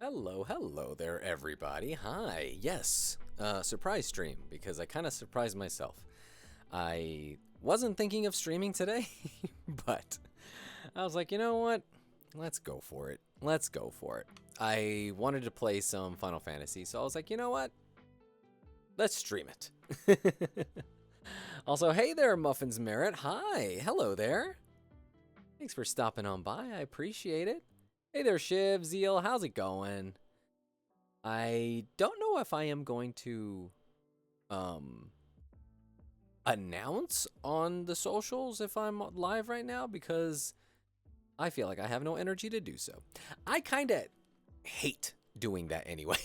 Hello, hello there, everybody. Hi. Yes, surprise stream because I kind of surprised myself. I wasn't thinking of streaming today, but I was like, you know what? Let's go for it. Let's go for it. I wanted to play some Final Fantasy, so I was like, you know what? Let's stream it. Also, hey there, Muffins Merit. Hi. Hello there. Thanks for stopping on by. I appreciate it. Hey there, Shiv, Zeal, how's it going? I don't know if I am going to announce on the socials if I'm live right now because I feel like I have no energy to do so. I kind of hate doing that anyway.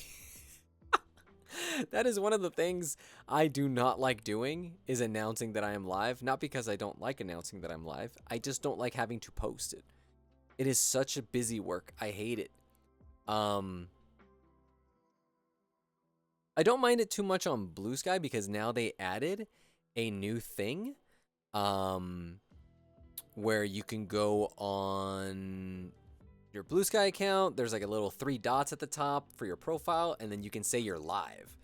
That is one of the things I do not like doing is announcing that I am live. Not because I don't like announcing that I'm live. I just don't like having to post it. It is such a busy work. I hate it. I don't mind it too much on Blue Sky because now they added a new thing where you can go on your Blue Sky account. There's like a little 3 dots at the top for your profile, and then you can say you're live.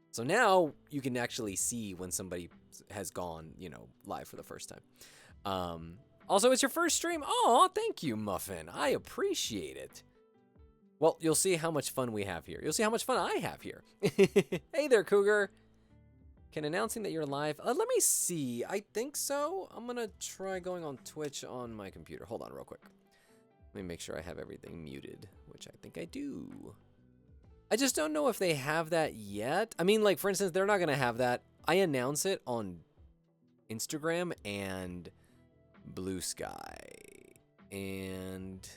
So now you can actually see when somebody has gone, live for the first time. Also, it's your first stream. Oh, thank you, Muffin. I appreciate it. Well, you'll see how much fun we have here. You'll see how much fun I have here. Hey there, Cougar. Can announcing that you're live? Let me see. I think so. I'm going to try going on Twitch on my computer. Hold on real quick. Let me make sure I have everything muted, which I think I do. I just don't know if they have that yet. I mean, like, for instance, they're not going to have that. I announce it on Instagram and Blue Sky. And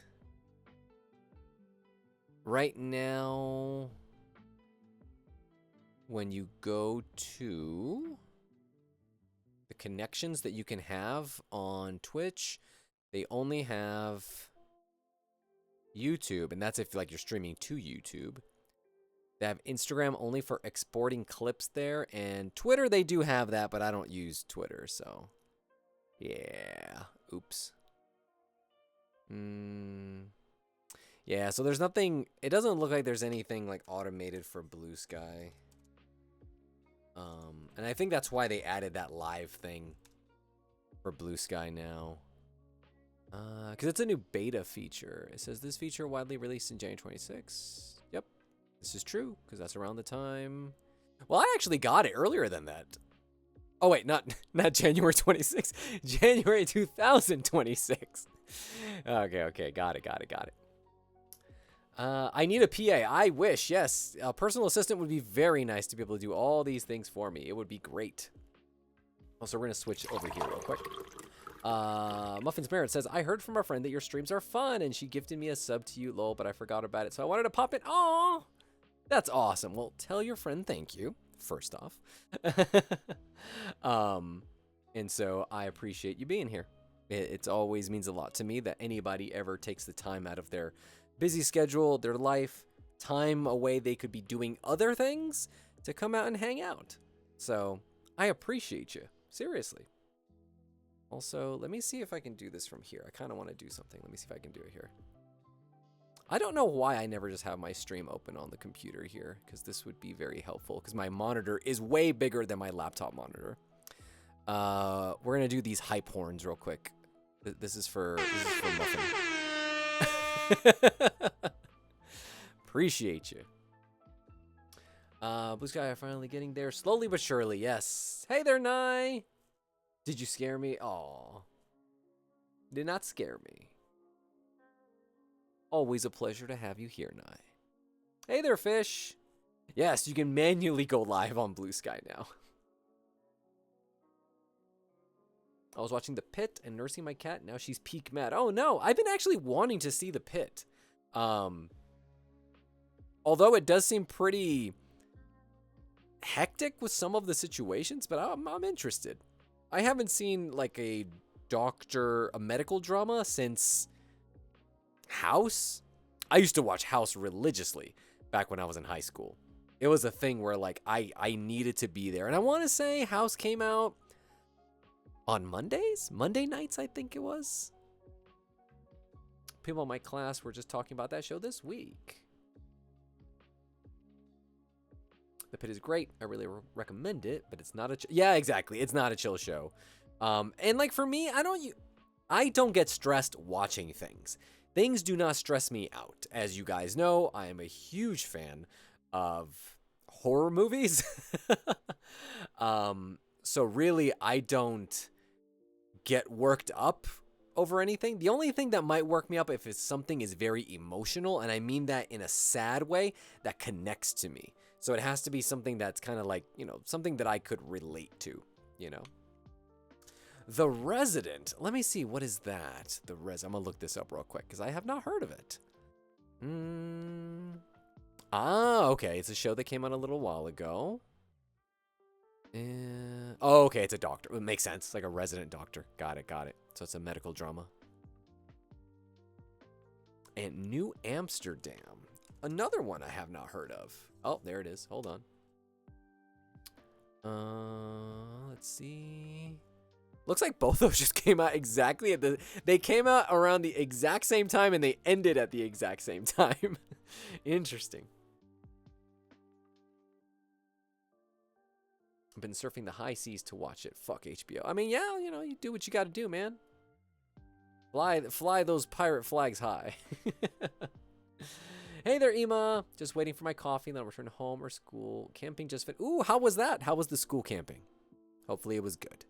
right now, when you go to the connections that you can have on Twitch, they only have YouTube, and that's if like you're streaming to YouTube. They have Instagram only for exporting clips there, and Twitter they do have that, but I don't use Twitter, so yeah. Oops. Yeah, so there's nothing. It doesn't look like there's anything like automated for Blue Sky. And I think that's why they added that live thing for Blue Sky now. Because it's a new beta feature. It says this feature widely released in January 26. Yep, this is true because that's around the time. Well, I actually got it earlier than that. Oh wait, not January 26. January 2026. Okay, got it. I need a PA. I wish, yes. A personal assistant would be very nice to be able to do all these things for me. It would be great. Also, we're going to switch over here real quick. Muffins Merit says, I heard from a friend that your streams are fun, and she gifted me a sub to you, lol, but I forgot about it, so I wanted to pop in. Aw, that's awesome. Well, tell your friend thank you, first off. And so I appreciate you being here. It always means a lot to me that anybody ever takes the time out of their busy schedule, their life, time away they could be doing other things to come out and hang out. So I appreciate you, seriously. Also, let me see if I can do this from here. I kind of want to do something. Let me see if I can do it here. I don't know why I never just have my stream open on the computer here, because this would be very helpful, because my monitor is way bigger than my laptop monitor. We're going to do these hype horns real quick. This is for Muffin. Appreciate you. Blue Sky are finally getting there. Slowly but surely, yes. Hey there, Nye. Did you scare me? Aw. Did not scare me. Always a pleasure to have you here, Nye. Hey there, Fish. Yes, you can manually go live on Blue Sky now. I was watching The Pit and nursing my cat. Now she's peak mad. Oh, no. I've been actually wanting to see The Pit. Although it does seem pretty hectic with some of the situations, but I'm interested. I haven't seen like a medical drama since House. I used to watch House religiously back when I was in high school. It was a thing where like I needed to be there. And I want to say House came out on Monday nights, I think it was. People in my class were just talking about that show this week. The Pit is great. I really recommend it, but it's not a yeah, exactly. It's not a chill show. And like for me, I don't get stressed watching things. Things do not stress me out. As you guys know, I am a huge fan of horror movies. So really, I don't get worked up over anything. The only thing that might work me up if it's something is very emotional, and I mean that in a sad way, that connects to me. So it has to be something that's kind of like, you know, something that I could relate to, you know. The Resident. Let me see, what is that? I'm gonna look this up real quick because I have not heard of it. Okay, it's a show that came out a little while ago. Oh, okay, it's a doctor. It makes sense, like a resident doctor. Got it. So it's a medical drama. And New Amsterdam. Another one I have not heard of. Oh, there it is. Hold on. Let's see. Looks like both those just came out exactly at they came out around the exact same time and they ended at the exact same time. Interesting. I've been surfing the high seas to watch it. Fuck HBO. I mean, yeah, you know, you do what you got to do, man. Fly those pirate flags high. Hey there, Ema. Just waiting for my coffee and then I'll return home or school. Camping just fit. Ooh, how was that? How was the school camping? Hopefully it was good.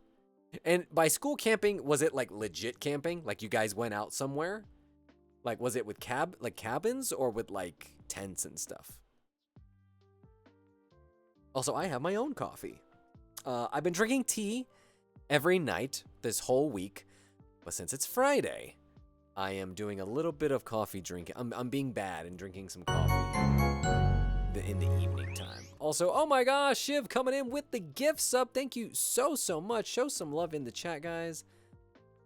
And by school camping, was it like legit camping? Like you guys went out somewhere? Like was it with cabins or with like tents and stuff? Also, I have my own coffee. I've been drinking tea every night this whole week, but since it's Friday, I am doing a little bit of coffee drinking. I'm being bad and drinking some coffee in the evening time. Also, oh my gosh, Shiv coming in with the gift sub. Thank you so much. Show some love in the chat, guys.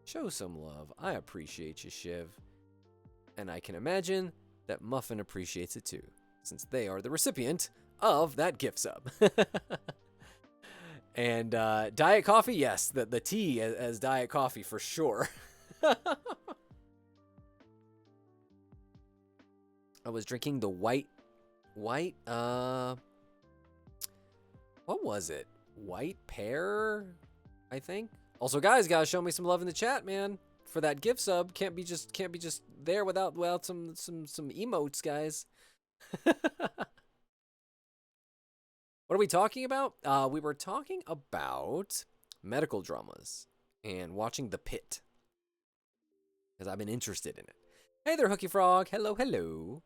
Show some love. I appreciate you, Shiv. And I can imagine that Muffin appreciates it too, since they are the recipient of that gift sub. And Diet Coffee, yes, the tea as Diet Coffee for sure. I was drinking the white, what was it? White pear, I think. Also, guys, gotta show me some love in the chat, man, for that gift sub. Can't be just there without some emotes, guys. What are we talking about? We were talking about medical dramas and watching The Pit, because I've been interested in it. Hey there, Hooky Frog. Hello.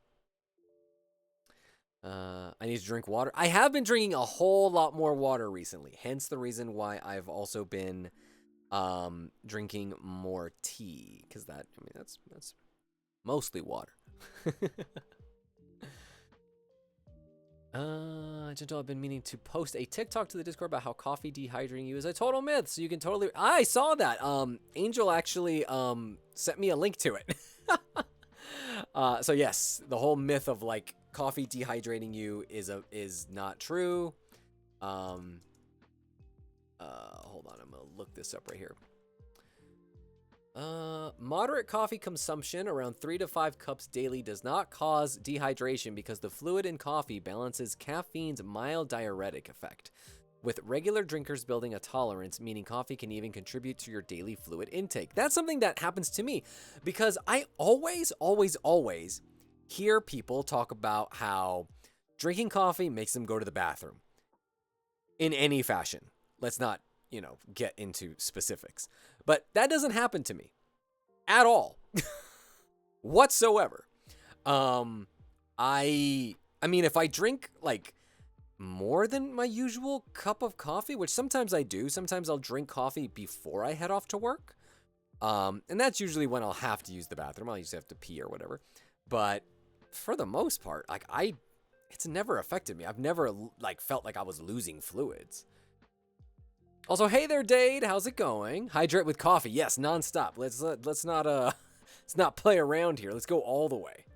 I need to drink water. I have been drinking a whole lot more water recently, hence the reason why I've also been drinking more tea, because that's mostly water. Gentle, I've been meaning to post a TikTok to the Discord about how coffee dehydrating you is a total myth, so you can totally. I saw that. Angel actually sent me a link to it. So yes, the whole myth of like coffee dehydrating you is not true. Hold on, I'm gonna look this up right here. Moderate coffee consumption, around 3 to 5 cups daily, does not cause dehydration because the fluid in coffee balances caffeine's mild diuretic effect, with regular drinkers building a tolerance, meaning coffee can even contribute to your daily fluid intake. That's something that happens to me because I always hear people talk about how drinking coffee makes them go to the bathroom in any fashion. Let's not, get into specifics. But that doesn't happen to me at all whatsoever. I mean, if I drink like more than my usual cup of coffee, which sometimes I do, sometimes I'll drink coffee before I head off to work. And that's usually when I'll have to use the bathroom. I'll usually have to pee or whatever. But for the most part, it's never affected me. I've never felt like I was losing fluids. Also, hey there, Dade. How's it going? Hydrate with coffee. Yes, nonstop. Let's not play around here. Let's go all the way.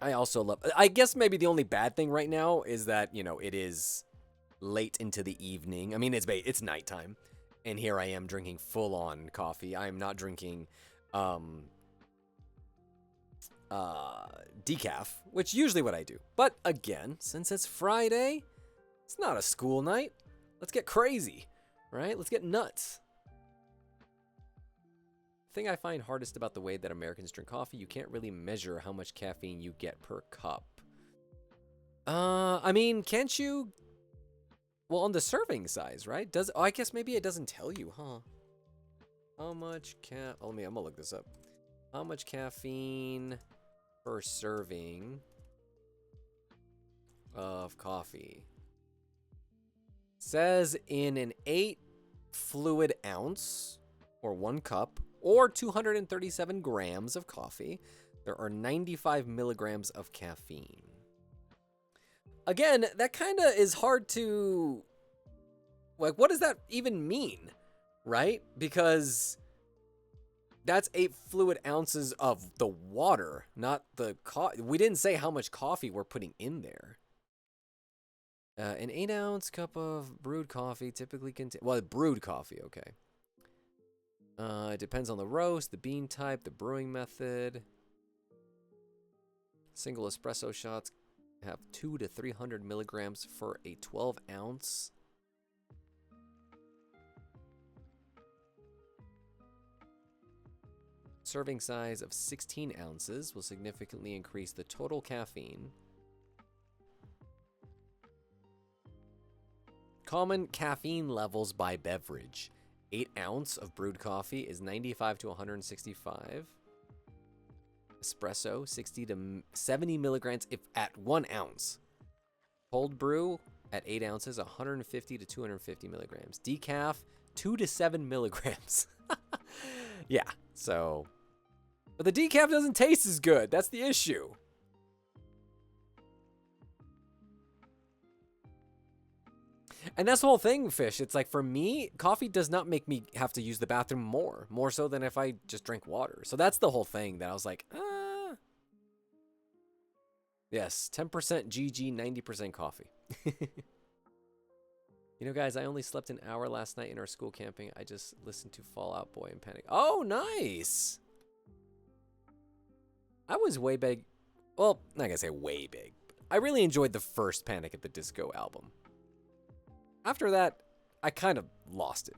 I also love. I guess maybe the only bad thing right now is that it is late into the evening. I mean, it's nighttime, and here I am drinking full on coffee. I am not drinking decaf, which usually what I do. But again, since it's Friday, it's not a school night. Let's get crazy, right? Let's get nuts. The thing I find hardest about the way that Americans drink coffee, you can't really measure how much caffeine you get per cup. I mean, can't you? Well, on the serving size, right? Oh, I guess maybe it doesn't tell you, huh? How much I'm gonna look this up. How much caffeine per serving of coffee? Says in an 8 fluid ounce, or 1 cup, or 237 grams of coffee, there are 95 milligrams of caffeine. Again, that kind of is hard to, like, what does that even mean, right? Because that's 8 fluid ounces of the water, not the coffee. We didn't say how much coffee we're putting in there. An 8-ounce cup of brewed coffee typically contains, well, brewed coffee, okay. It depends on the roast, the bean type, the brewing method. Single espresso shots have 200 to 300 milligrams for a 12-ounce. Serving size of 16 ounces will significantly increase the total caffeine. Common caffeine levels by beverage. 8 ounce of brewed coffee is 95 to 165. Espresso, 60 to 70 milligrams if at 1 ounce. Cold brew at 8 ounces, 150 to 250 milligrams. Decaf, 2 to 7 milligrams. Yeah, so. But the decaf doesn't taste as good. That's the issue. And that's the whole thing, Fish. It's like, for me, coffee does not make me have to use the bathroom more so than if I just drink water. So that's the whole thing that I was like, Yes, 10% GG, 90% coffee. You know, guys, I only slept an hour last night in our school camping. I just listened to Fall Out Boy and Panic. Oh, nice. I was way big. Well, I'm not going to say way big. I really enjoyed the first Panic at the Disco album. After that, I kind of lost it.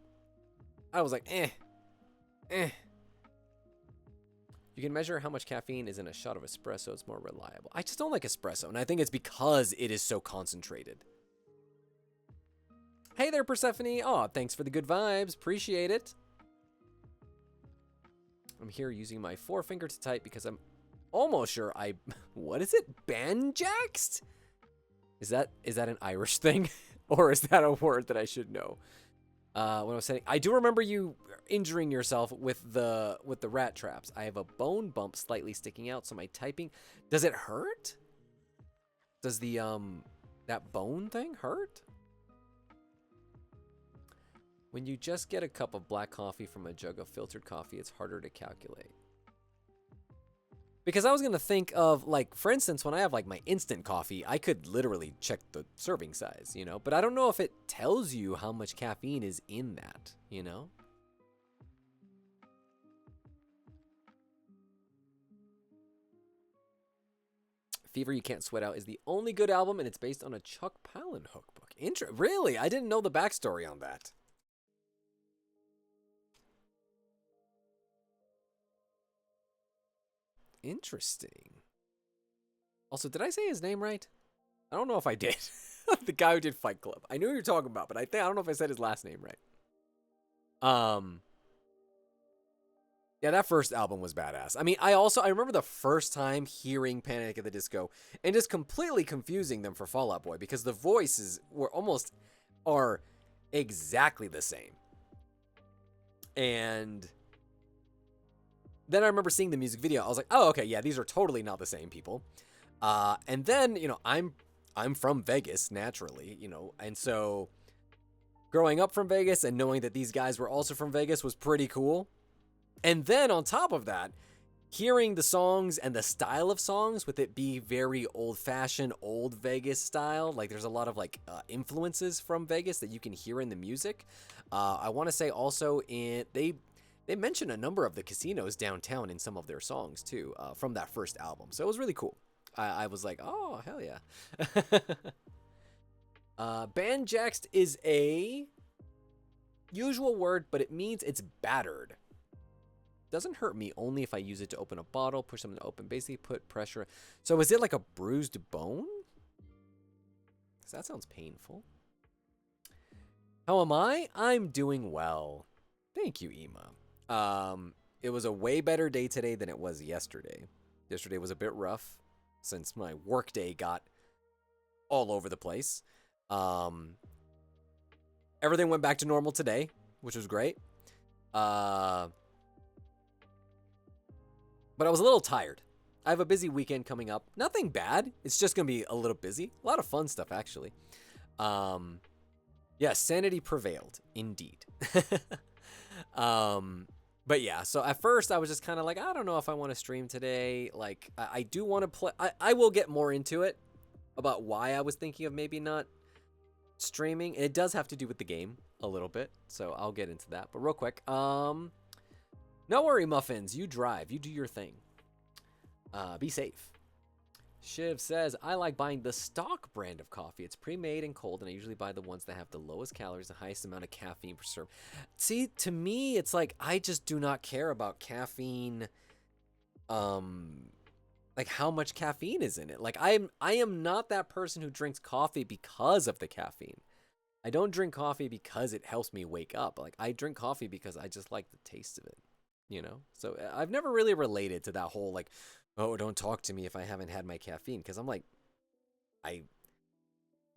I was like, eh. You can measure how much caffeine is in a shot of espresso. It's more reliable. I just don't like espresso, and I think it's because it is so concentrated. Hey there, Persephone. Aw, thanks for the good vibes. Appreciate it. I'm here using my forefinger to type because I'm almost sure I... What is it? Banjaxed? Is that an Irish thing? Or is that a word that I should know? What I was saying, I do remember you injuring yourself with the rat traps. I have a bone bump slightly sticking out, so my typing... Does it hurt? Does the, that bone thing hurt? When you just get a cup of black coffee from a jug of filtered coffee, it's harder to calculate. Because I was going to think of, like, for instance, when I have, like, my instant coffee, I could literally check the serving size, you know? But I don't know if it tells you how much caffeine is in that, you know? Fever You Can't Sweat Out is the only good album, and it's based on a Chuck Palahniuk book. Really? I didn't know the backstory on that. Interesting. Also, did I say his name right? I don't know if I did. The guy who did Fight Club. I knew who you were talking about, but I don't know if I said his last name right. Yeah, that first album was badass. I mean, I remember the first time hearing Panic at the Disco and just completely confusing them for Fall Out Boy because the voices are exactly the same. And then I remember seeing the music video. I was like, oh, okay, yeah, these are totally not the same people. And then, you know, I'm from Vegas, naturally, you know, and so growing up from Vegas and knowing that these guys were also from Vegas was pretty cool. And then on top of that, hearing the songs and the style of songs with it be very old-fashioned, old Vegas style, like there's a lot of like influences from Vegas that you can hear in the music. I want to say also they They mention a number of the casinos downtown in some of their songs too, from that first album. So it was really cool. I was like, oh, hell yeah. Banjaxed is a usual word, but it means it's battered. Doesn't hurt me, only if I use it to open a bottle, push something to open, basically put pressure. So is it like a bruised bone? Because that sounds painful. How am I? I'm doing well. Thank you, Ema. It was a way better day today than it was yesterday. Yesterday was a bit rough since my work day got all over the place. Everything went back to normal today, which was great. But I was a little tired. I have a busy weekend coming up. Nothing bad. It's just going to be a little busy. A lot of fun stuff, actually. Yeah, sanity prevailed, indeed. But yeah, so at first I was just kind of like, I don't know if I want to stream today. Like, I do want to play. I will get more into it about why I was thinking of maybe not streaming. It does have to do with the game a little bit, so I'll get into that. But real quick, no worry, Muffins. You drive. You do your thing. Be safe. Shiv says, I like buying the stock brand of coffee. It's pre-made and cold, and I usually buy the ones that have the lowest calories, the highest amount of caffeine per serve. See, to me, it's like, I just do not care about caffeine, like how much caffeine is in it. Like, I am not that person who drinks coffee because of the caffeine. I don't drink coffee because it helps me wake up. Like, I drink coffee because I just like the taste of it, you know? So I've never really related to that whole, like, oh, don't talk to me if I haven't had my caffeine. Because I'm like, it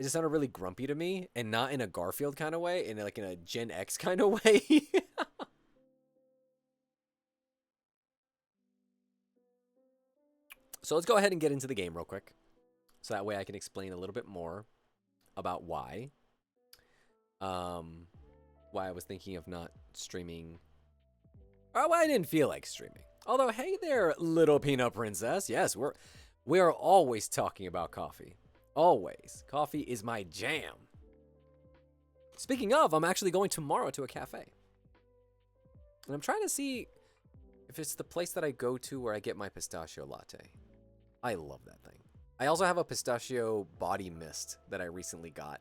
just sounded really grumpy to me, and not in a Garfield kind of way, in like in a Gen X kind of way. So let's go ahead and get into the game real quick. So that way I can explain a little bit more about why. Why I was thinking of not streaming. Or why I didn't feel like streaming. Although, hey there, little peanut princess. Yes, we are always talking about coffee. Always. Coffee is my jam. Speaking of, I'm actually going tomorrow to a cafe. And I'm trying to see if it's the place that I go to where I get my pistachio latte. I love that thing. I also have a pistachio body mist that I recently got.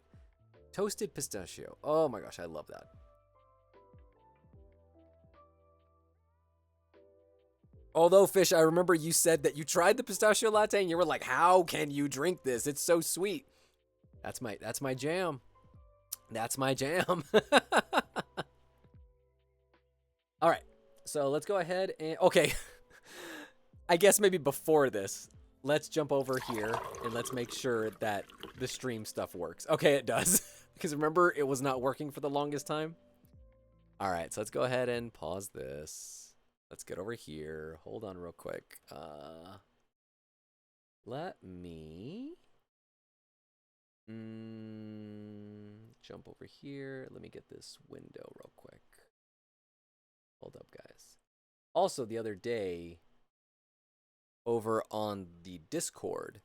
Toasted pistachio. Oh my gosh, I love that. Although, Fish, I remember you said that you tried the pistachio latte and you were like, how can you drink this? It's so sweet. That's my jam. That's my jam. All right. So let's go ahead and, okay. I guess maybe before this, let's jump over here and let's make sure that the stream stuff works. Okay, it does. Because remember, it was not working for the longest time. All right, so let's go ahead and pause this. Let's get over here. Hold on real quick. Let me jump over here. Let me get this window real quick. Hold up, guys. Also, the other day, over on the Discord,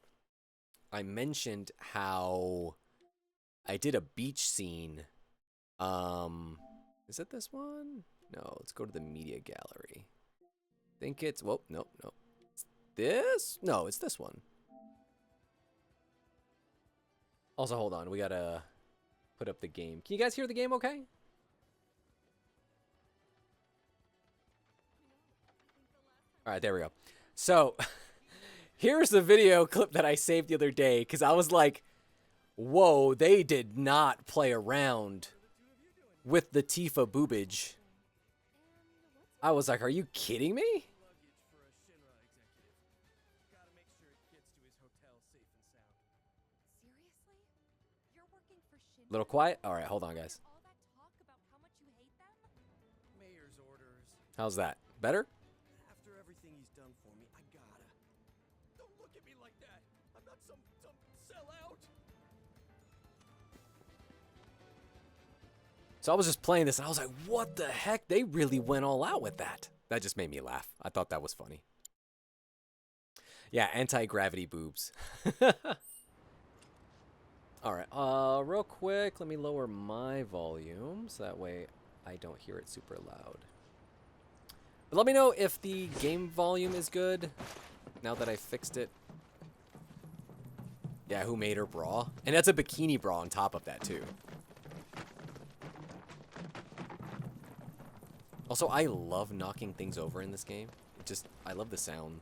I mentioned how I did a beach scene. Is it this one? No, let's go to the media gallery. I think it's, whoa, nope. It's this? No, it's this one. Also, hold on, we gotta put up the game. Can you guys hear the game okay? All right, there we go. So, here's the video clip that I saved the other day, because I was like, whoa, they did not play around with the Tifa boobage. I was like, are you kidding me? Little quiet? All right, hold on, guys. How's that? Better? After everything he's done for me, I gotta. Don't look at me like that. I'm not some sellout. So I was just playing this and I was like, what the heck? They really went all out with that. That just made me laugh. I thought that was funny. Yeah, anti-gravity boobs. All right, real quick, let me lower my volume so that way I don't hear it super loud. But let me know if the game volume is good now that I fixed it. Yeah, who made her bra? And that's a bikini bra on top of that, too. Also, I love knocking things over in this game. I love the sound.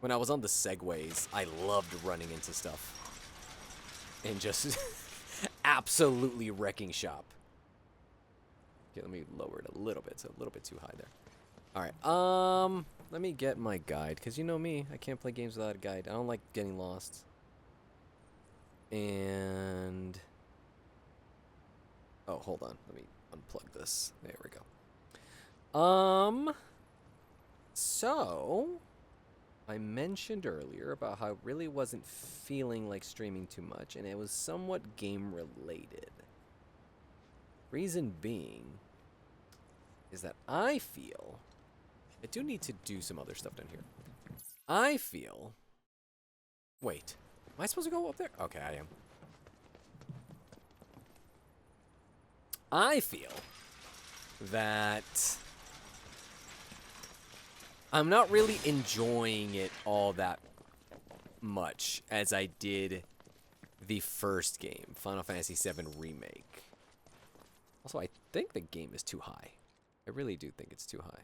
When I was on the segways, I loved running into stuff. And just absolutely wrecking shop. Okay, let me lower it a little bit. It's a little bit too high there. Alright, let me get my guide. Because you know me, I can't play games without a guide. I don't like getting lost. And... oh, hold on. Let me unplug this. There we go. So... I mentioned earlier about how I really wasn't feeling like streaming too much, and it was somewhat game-related. Reason being is that I feel... I do need to do some other stuff down here. I feel... wait. Am I supposed to go up there? Okay, I am. I feel that I'm not really enjoying it all that much as I did the first game, Final Fantasy VII Remake. Also, I think the game is too high. I really do think it's too high.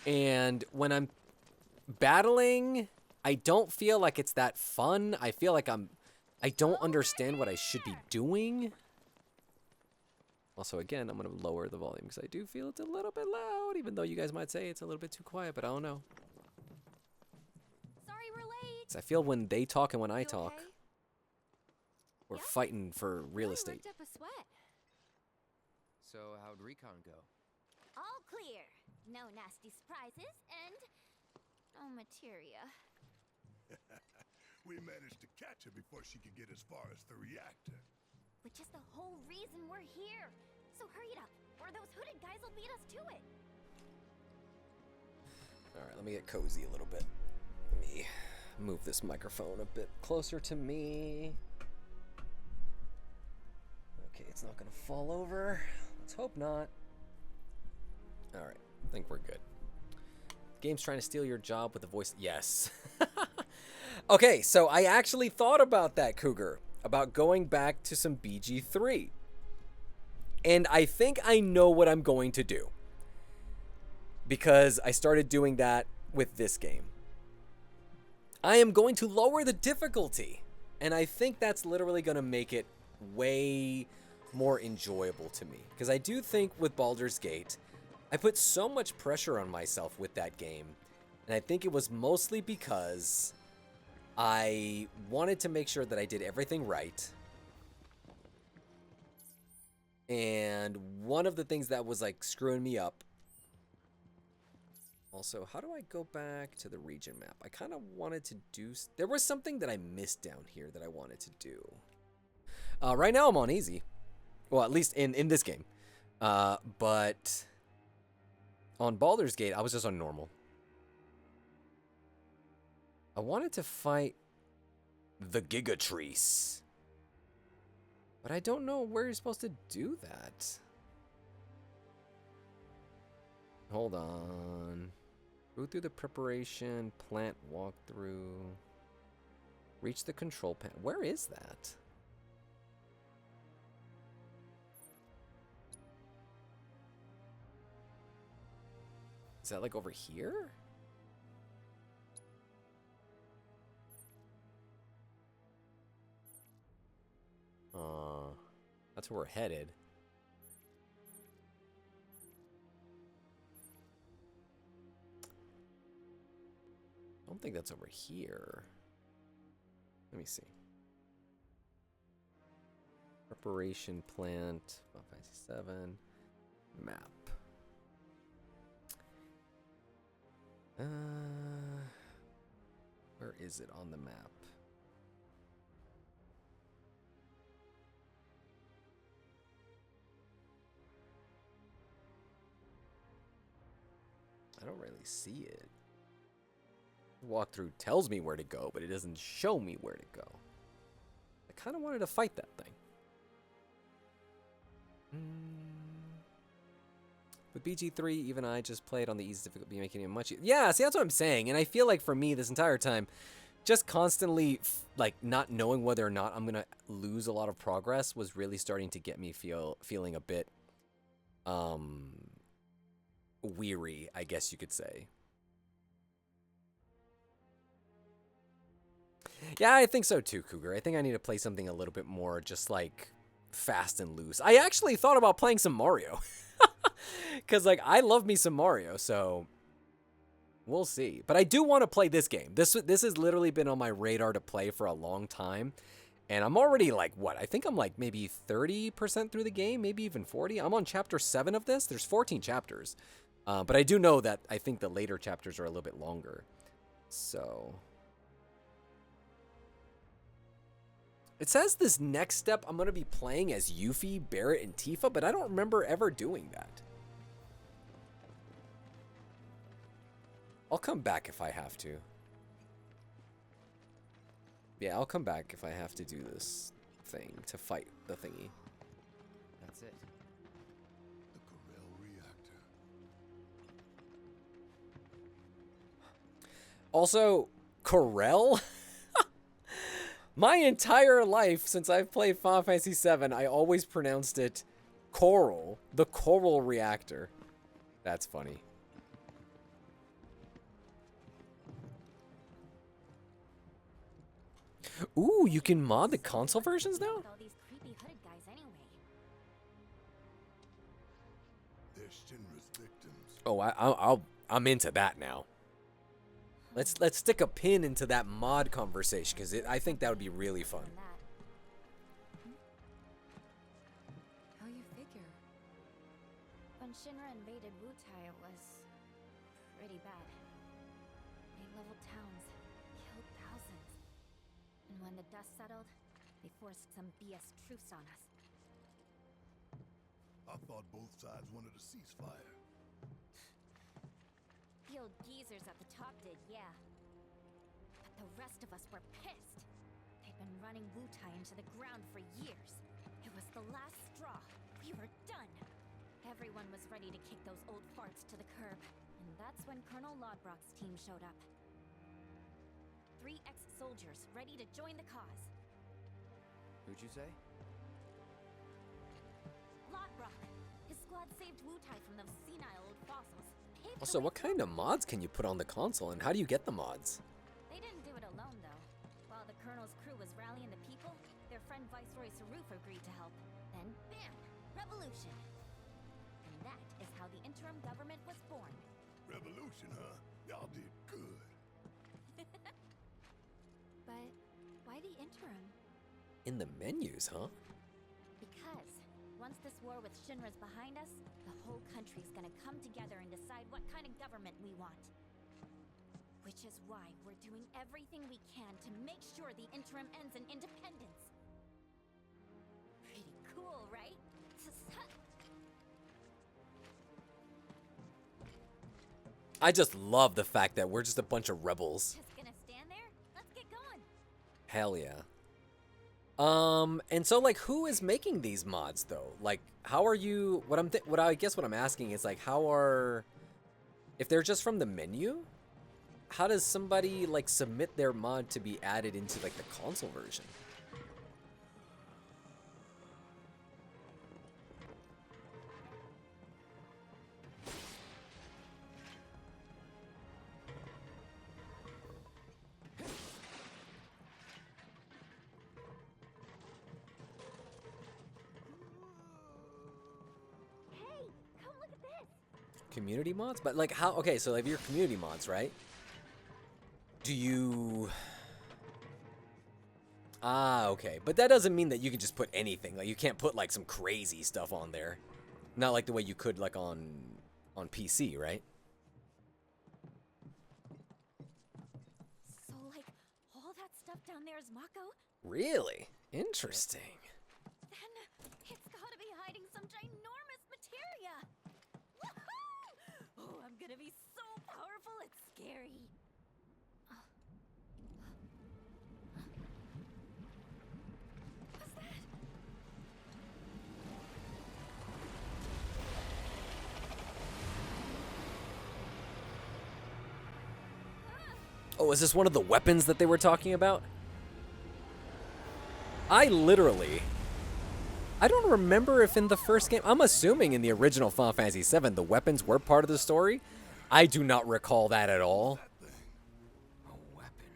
And when I'm battling, I don't feel like it's that fun. I feel like I don't understand what I should be doing. Also, again, I'm going to lower the volume because I do feel it's a little bit loud, even though you guys might say it's a little bit too quiet, but I don't know. Sorry we're late. 'Cause I feel when they talk and when I You talk, okay? we're Yeah. fighting for real Really estate. worked up a sweat. So how'd recon go? All clear. No nasty surprises and no materia. We managed to catch her before she could get as far as the reactor. Which is the whole reason we're here. So hurry it up, or those hooded guys will beat us to it. All right, let me get cozy a little bit. Let me move this microphone a bit closer to me. Okay, it's not gonna fall over. Let's hope not. All right, I think we're good. Game's trying to steal your job with the voice. Yes. Okay, so I actually thought about that, Cougar, about going back to some BG3. And I think I know what I'm going to do. Because I started doing that with this game. I am going to lower the difficulty. And I think that's literally going to make it way more enjoyable to me. Because I do think with Baldur's Gate, I put so much pressure on myself with that game. And I think it was mostly because I wanted to make sure that I did everything right. And one of the things that was like screwing me up. Also, how do I go back to the region map? I kind of wanted to do... there was something that I missed down here that I wanted to do. Right now I'm on easy. Well, at least in this game. But on Baldur's Gate, I was just on normal. I wanted to fight the Gigatrice. But I don't know where you're supposed to do that. Hold on. Go through the preparation, plant walkthrough. Reach the control panel. Where is that? Is that like over here? That's where we're headed. I don't think that's over here. Let me see. Preparation plant, 557, map. Where is it on the map? I don't really see it. walkthrough tells me where to go, but it doesn't show me where to go. I kind of wanted to fight that thing. With BG3, even I just played on the easy difficulty, making it much easier. Yeah, see, that's what I'm saying. And I feel like for me, this entire time, just constantly, like, not knowing whether or not I'm going to lose a lot of progress was really starting to get me feeling a bit, weary, I guess you could say. Yeah, I think so too, Cougar. I think I need to play something a little bit more just, like, fast and loose. I actually thought about playing some Mario. Because, like, I love me some Mario, so we'll see. But I do want to play this game. This has literally been on my radar to play for a long time. And I'm already, like, what? I think I'm, like, maybe 30% through the game, maybe even 40. I'm on chapter 7 of this. There's 14 chapters. But I do know that I think the later chapters are a little bit longer. So it says this next step I'm going to be playing as Yuffie, Barret, and Tifa, but I don't remember ever doing that. I'll come back if I have to. Yeah, I'll come back if I have to do this thing to fight the thingy. That's it. The Corel reactor. Also, Corel? My entire life since I've played Final Fantasy VII, I always pronounced it Coral. The Coral reactor. That's funny. Ooh, you can mod the console versions now? All these creepy hooded guys anyway. They're Shinra's victims. Oh, I'm into that now. Let's stick a pin into that mod conversation because I think that would be really fun. How you figure? When Shinra invaded Wutai, it was pretty bad. They leveled towns, killed thousands. And when the dust settled, they forced some BS truce on us. I thought both sides wanted a ceasefire. The old geezers at the top did, yeah. But the rest of us were pissed. They'd been running Wutai into the ground for years. It was the last straw. We were done. Everyone was ready to kick those old farts to the curb. And that's when Colonel Lodbrok's team showed up. 3 ex-soldiers ready to join the cause. Who'd you say? Lodbrok! His squad saved Wutai from those senile old fossils. Paved Also, the what way kind of forward. mods can you put on the console and how do you get the mods? They didn't do it alone, though. While the Colonel's crew was rallying the people, their friend Viceroy Saruf agreed to help. Then, bam! Revolution! And that is how the interim government was born. Revolution, huh? Y'all did good. But why the interim? In the menus, huh? Because once this war with Shinra's behind us, the whole country's gonna come together and decide what kind of government we want. Which is why we're doing everything we can to make sure the interim ends in independence. Pretty cool, right? I just love the fact that we're just a bunch of rebels. Just gonna stand there? Let's get going. Hell yeah. And so like who is making these mods though? Like how are you what I'm asking is like how are if they're just from the menu? How does somebody like submit their mod to be added into like the console version? Hey, come look at this. Community mods? But like how okay, so like your community mods, right? Do you okay. But that doesn't mean that you can just put anything. Like you can't put like some crazy stuff on there. Not like the way you could like on PC, right? So like, all that stuff down there is Mako? Really? Interesting. Then it's gotta be hiding some ginormous materia! Woohoo! Oh, I'm gonna be so powerful, it's scary. Oh, Oh, is this one of the weapons that they were talking about? I don't remember if in the first game, I'm assuming in the original Final Fantasy VII, the weapons were part of the story. I do not recall that at all. A weapon.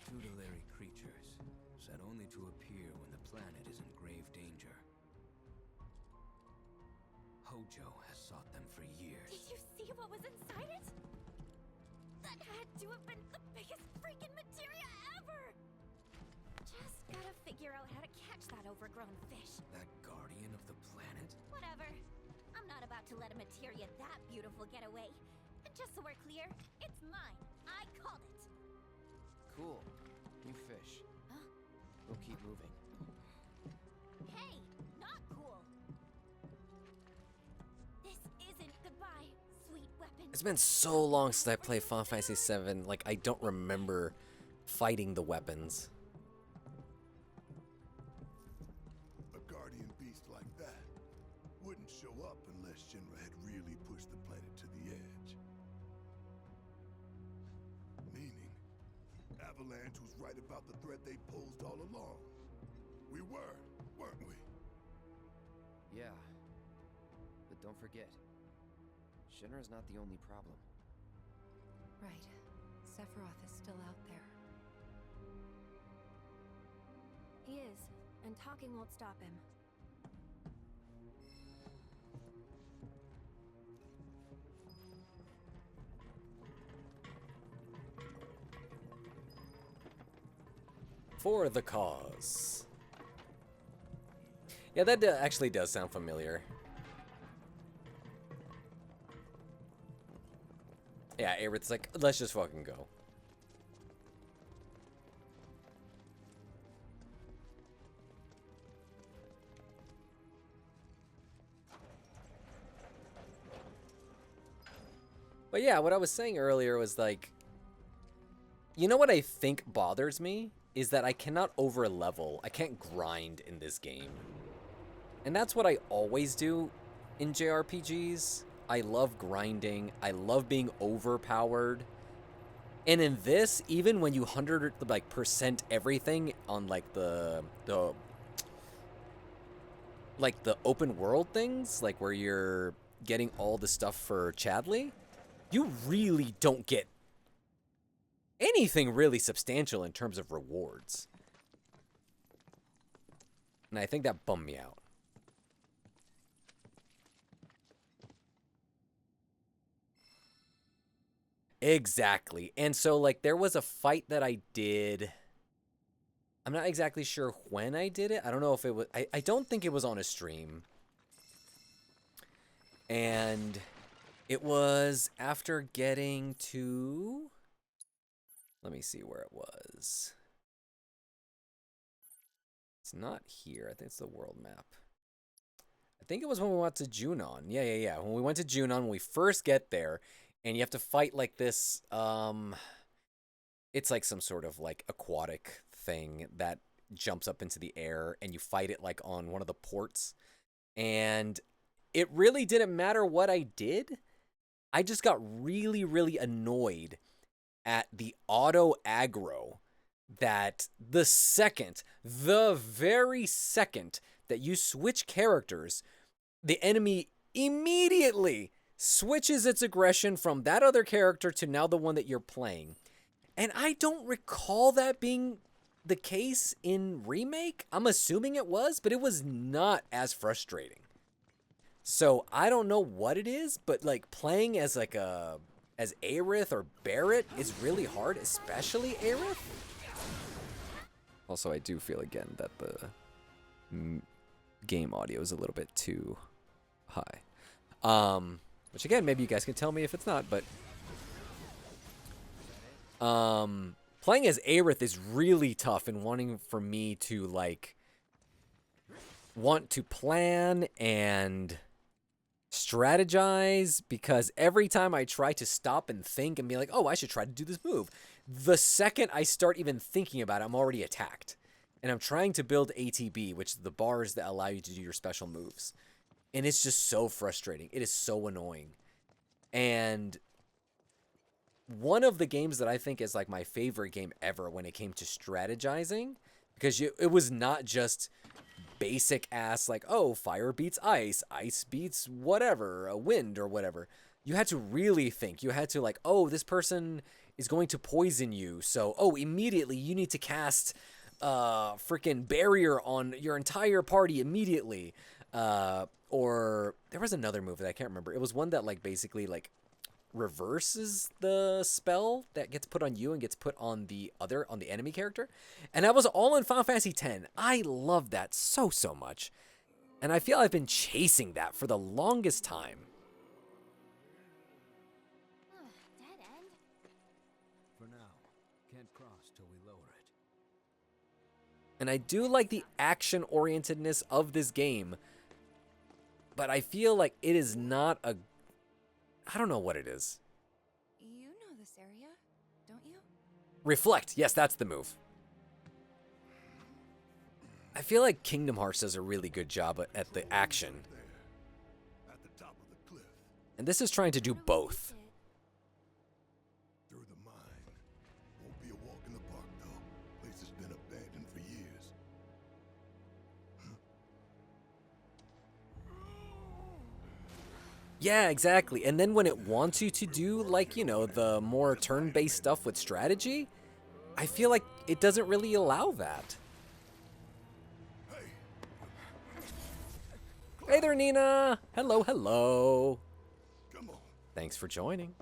Tutelary creatures, said only to appear when the planet is in grave danger. Hojo has sought them for years. Did you see what was inside it? That had to have been the biggest freaking materia ever! Just gotta figure out how to catch that overgrown fish. That guardian of the planet? Whatever. I'm not about to let a materia that beautiful get away. And just so we're clear, it's mine. I called it. Cool. New fish. Huh? We'll keep moving. Hey, not cool. This isn't goodbye, sweet weapon. It's been so long since I played Final Fantasy VII, like I don't remember fighting the weapons. A guardian beast like that wouldn't show up unless Shinra had really pushed the planet to the edge. Meaning, Avalanche was right about the threat they posed all along. We were, weren't we? Yeah. But don't forget, Shinra's not the only problem. Right. Sephiroth is still out there. He is, and talking won't stop him. For the cause. Yeah, that actually does sound familiar. Yeah, Aerith's like, let's just fucking go. But yeah, what I was saying earlier was like, you know what I think bothers me? Is that I cannot over level. I can't grind in this game. And that's what I always do in JRPGs. I love grinding. I love being overpowered. And in this, even when you 100% everything on like the open world things, like where you're getting all the stuff for Chadley, you really don't get anything really substantial in terms of rewards. And I think that bummed me out. Exactly. And so, like, there was a fight that I did. I'm not exactly sure when I did it. I don't know if it was... I don't think it was on a stream. And it was after getting to... Let me see where it was. It's not here. I think it's the world map. I think it was when we went to Junon. Yeah. When we went to Junon, when we first get there, and you have to fight like this, it's like some sort of like aquatic thing that jumps up into the air, and you fight it like on one of the ports. And it really didn't matter what I did. I just got really, really annoyed at the auto aggro that the very second that you switch characters, the enemy immediately switches its aggression from that other character to now the one that you're playing. And I don't recall that being the case in Remake. I'm assuming it was, but it was not as frustrating. So I don't know what it is, but like playing as like as Aerith or Barret is really hard, especially Aerith. Also, I do feel again that the game audio is a little bit too high. Which again, maybe you guys can tell me if it's not, but playing as Aerith is really tough and wanting for me to like want to plan and strategize, because every time I try to stop and think and be like, oh, I should try to do this move, the second I start even thinking about it, I'm already attacked. And I'm trying to build ATB, which is the bars that allow you to do your special moves. And it's just so frustrating. It is so annoying. And one of the games that I think is like my favorite game ever when it came to strategizing, because it was not just basic ass like, oh, fire beats ice, ice beats whatever, a wind or whatever. You had to really think. You had to like, oh, this person is going to poison you, so oh, immediately you need to cast freaking barrier on your entire party immediately. Or there was another move that I can't remember. It was one that like basically like reverses the spell that gets put on you and gets put on the enemy character. And that was all in Final Fantasy X. I love that so much. And I feel I've been chasing that for the longest time. Dead end? For now, can't cross till we lower it. And I do like the action orientedness of this game, but I feel like it is not a, I don't know what it is. You know this area, don't you? Reflect. Yes, that's the move. I feel like Kingdom Hearts does a really good job at the action. There, at the top of the cliff, And this is trying to do both. through the mine. Won't be a walk in the park, though. Place has been abandoned for years. Yeah, exactly. And then when it wants you to do, like, you know, the more turn-based stuff with strategy, I feel like it doesn't really allow that. Hey there, Nina! Hello, hello! Come on. Thanks for joining.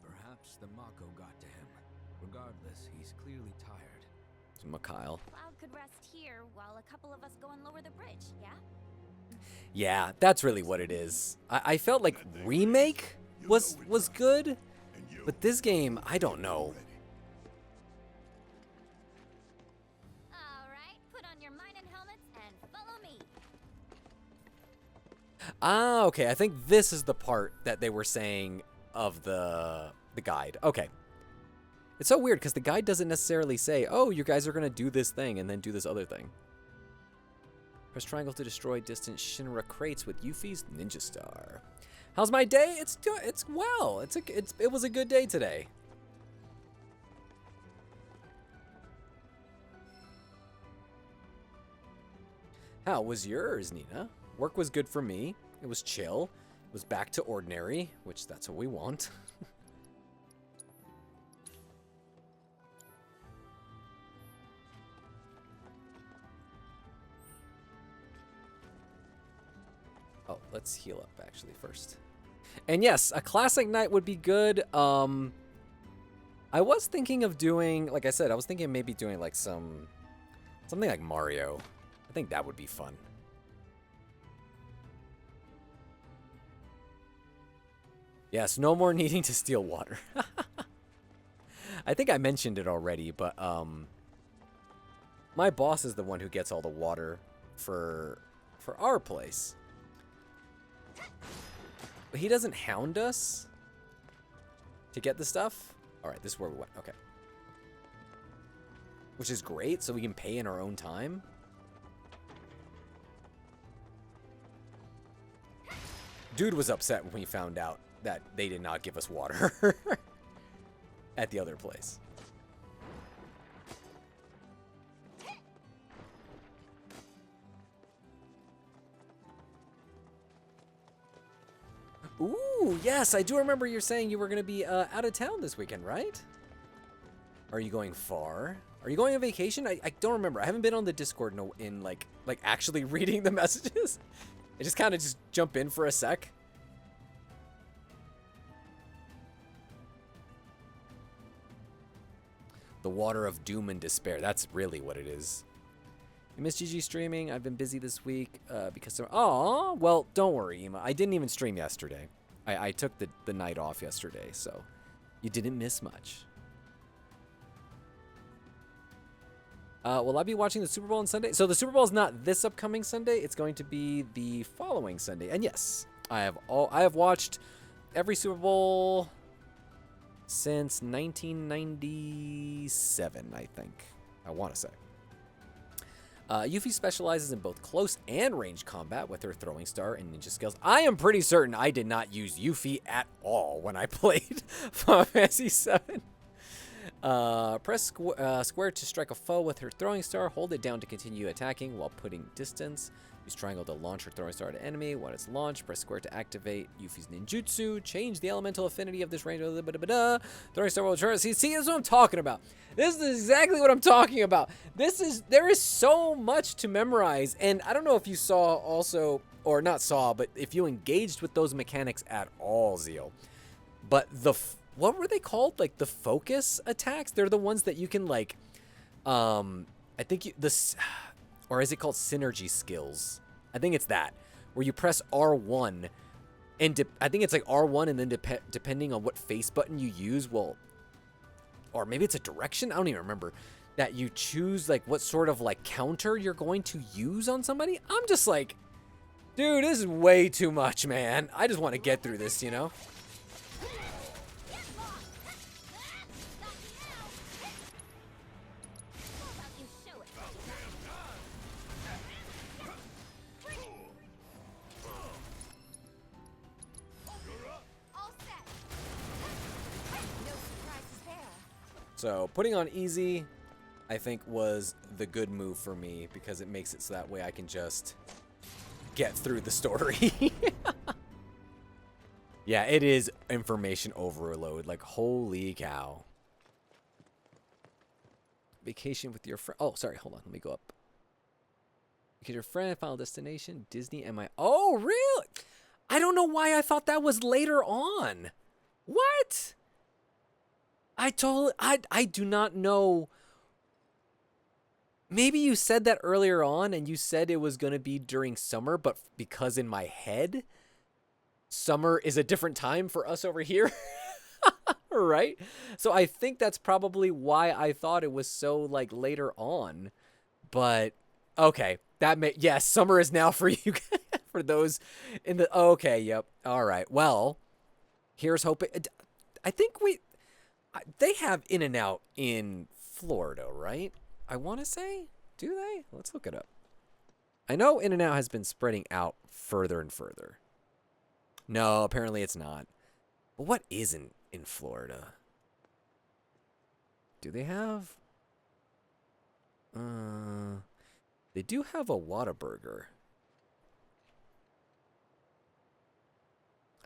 Perhaps the Mako got to him. Regardless, he's clearly tired. It's Mikhail. Cloud could rest here while a couple of us go and lower the bridge, yeah? Yeah, that's really what it is. I felt like Remake was good, but this game, I don't know. Alright, put on your mining helmets and follow me. Ah, okay. I think this is the part that they were saying of the guide. Okay. It's so weird because the guide doesn't necessarily say, oh, you guys are going to do this thing and then do this other thing. Press triangle to destroy distant Shinra crates with Yuffie's Ninja Star. How's my day? It's well. It was a good day today. How was yours, Nina? Work was good for me. It was chill. It was back to ordinary, which that's what we want. Oh, let's heal up actually first. And yes, a classic night would be good. I was thinking of doing, like I said, I was thinking of maybe doing like something like Mario. I think that would be fun. Yes, no more needing to steal water. I think I mentioned it already, but my boss is the one who gets all the water for our place. But he doesn't hound us to get the stuff. All right, this is where we went. Okay. Which is great, so we can pay in our own time. Dude was upset when he found out that they did not give us water at the other place. Ooh, yes, I do remember you saying you were going to be out of town this weekend, right? Are you going far? Are you going on vacation? I don't remember. I haven't been on the Discord in like actually reading the messages. I just kind of just jump in for a sec. The water of doom and despair. That's really what it is. I miss GG streaming. I've been busy this week because of... Aw, well, don't worry, Ema. I didn't even stream yesterday. I took the night off yesterday, so you didn't miss much. Will I be watching the Super Bowl on Sunday? So the Super Bowl is not this upcoming Sunday. It's going to be the following Sunday. And yes, I have watched every Super Bowl since 1997, I think. I want to say. Yuffie specializes in both close and range combat with her throwing star and ninja skills. I am pretty certain I did not use Yuffie at all when I played Final Fantasy VII. Press square to strike a foe with her throwing star. Hold it down to continue attacking while putting distance. Use triangle to launch her throwing star at enemy. When it's launched, press square to activate Yuffie's ninjutsu. Change the elemental affinity of this range. Throwing star will turn. See, this is what I'm talking about. This is exactly what I'm talking about. There is so much to memorize, and I don't know if you saw also, or not saw, but if you engaged with those mechanics at all, Zeal. But what were they called? Like the focus attacks? They're the ones that you can like, I think or is it called synergy skills? I think it's that, where you press R1, and I think it's like R1, and then depending on what face button you use, or maybe it's a direction? I don't even remember. That you choose like what sort of like counter you're going to use on somebody. I'm just like, dude, this is way too much, man. I just want to get through this, you know? So putting on easy, I think, was the good move for me because it makes it so that way I can just get through the story. Yeah, it is information overload. Like, holy cow. Vacation with your friend. Oh, sorry. Hold on. Let me go up. Because your friend, final destination, Disney, Oh, really? I don't know why I thought that was later on. What? I do not know. Maybe you said that earlier on and you said it was going to be during summer, but because in my head, summer is a different time for us over here. Right? So I think that's probably why I thought it was so like later on. But okay, yes, summer is now for you for those in the okay, yep. All right. Well, here's hoping. I think they have In-N-Out in Florida, right? I want to say, do they? Let's look it up. I know In-N-Out has been spreading out further and further. No, apparently it's not. But what isn't in Florida? Do they have? They do have a Whataburger.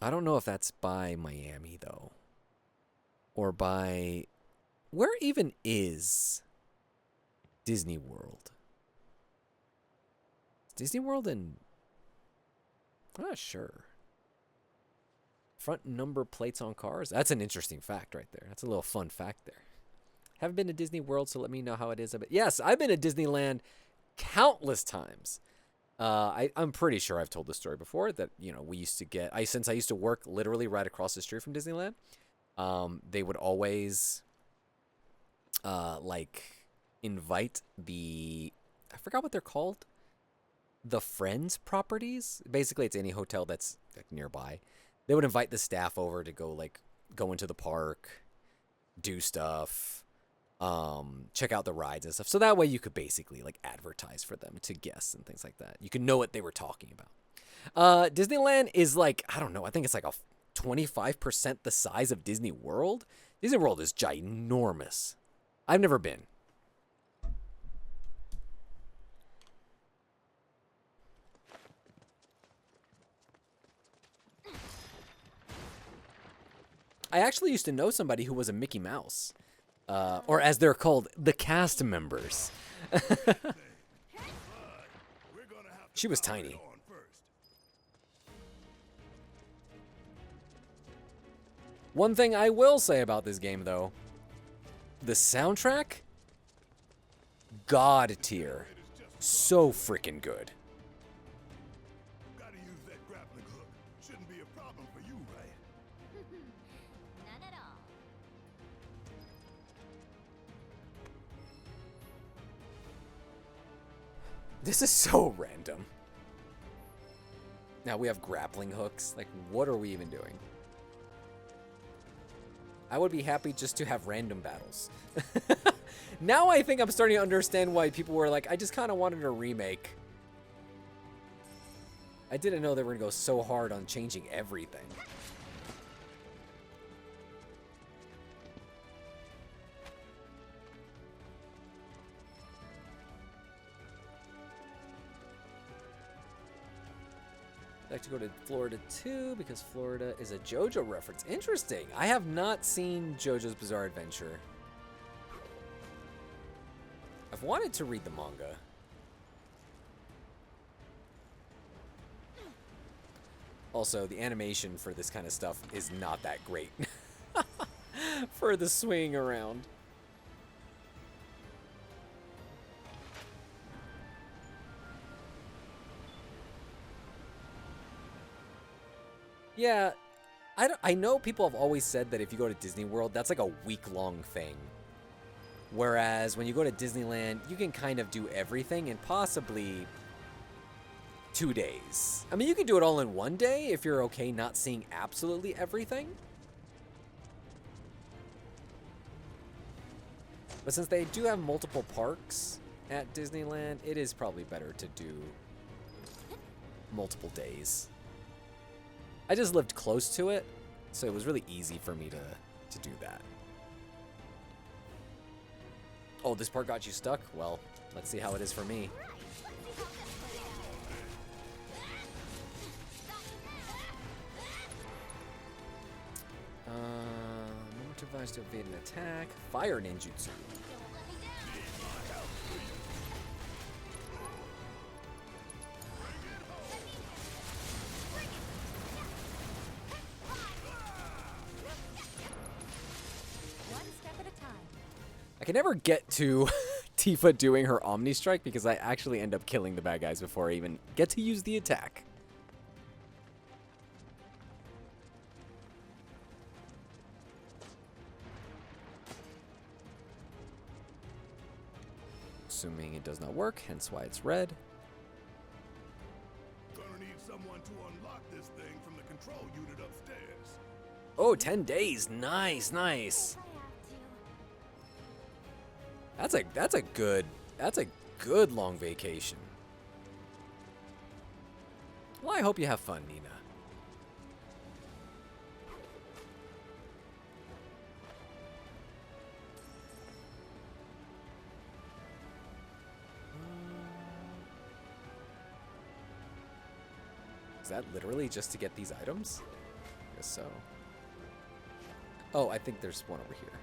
I don't know if that's by Miami, though. Or by... Where even is Disney World? Is Disney World in... I'm not sure. Front number plates on cars? That's an interesting fact right there. That's a little fun fact there. Haven't been to Disney World, so let me know how it is. Yes, I've been to Disneyland countless times. I'm pretty sure I've told this story before that, you know, we used to get... Since I used to work literally right across the street from Disneyland, they would always, like, invite I forgot what they're called. The Friends properties. Basically, it's any hotel that's like nearby. They would invite the staff over to go into the park, do stuff, check out the rides and stuff. So that way you could basically like advertise for them to guests and things like that. You could know what they were talking about. Disneyland is like, I don't know, I think it's like a 25% the size of Disney World. Disney World is ginormous. I've never been. I actually used to know somebody who was a Mickey Mouse. Or as they're called, the cast members. She was tiny. One thing I will say about this game, though, the soundtrack, God tier. So freaking good. Gotta use that grappling hook. Shouldn't be a problem for you, right? None at all. This is so random. Now we have grappling hooks. Like, what are we even doing? I would be happy just to have random battles. Now I think I'm starting to understand why people were like, I just kind of wanted a remake. I didn't know they were going to go so hard on changing everything. I'd like to go to Florida too because Florida is a JoJo reference. Interesting. I have not seen JoJo's Bizarre Adventure. I've wanted to read the manga. Also, the animation for this kind of stuff is not that great. For the swinging around. Yeah, I know people have always said that if you go to Disney World, that's like a week-long thing. Whereas when you go to Disneyland, you can kind of do everything in possibly 2 days. I mean, you can do it all in 1 day if you're okay not seeing absolutely everything. But since they do have multiple parks at Disneyland, it is probably better to do multiple days. I just lived close to it, so it was really easy for me to do that. Oh, this part got you stuck? Well, let's see how it is for me. Moment device to evade an attack. Fire ninjutsu. I can never get to Tifa doing her Omni Strike because I actually end up killing the bad guys before I even get to use the attack. Assuming it does not work, hence why it's red. Gonna need someone to unlock this thing from the control unit upstairs. Oh, 10 days. Nice, nice. That's a good long vacation. Well, I hope you have fun, Nina. Is that literally just to get these items? I guess so. Oh, I think there's one over here.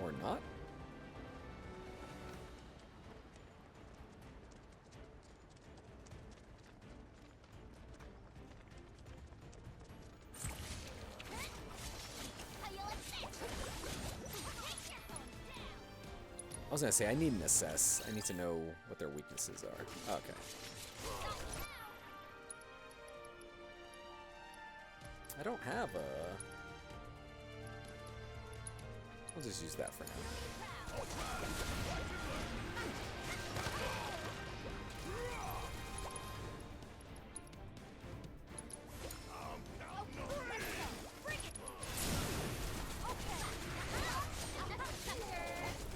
Or not? I was gonna say, I need an assess. I need to know what their weaknesses are. Okay. I don't have a... We'll just use that for now.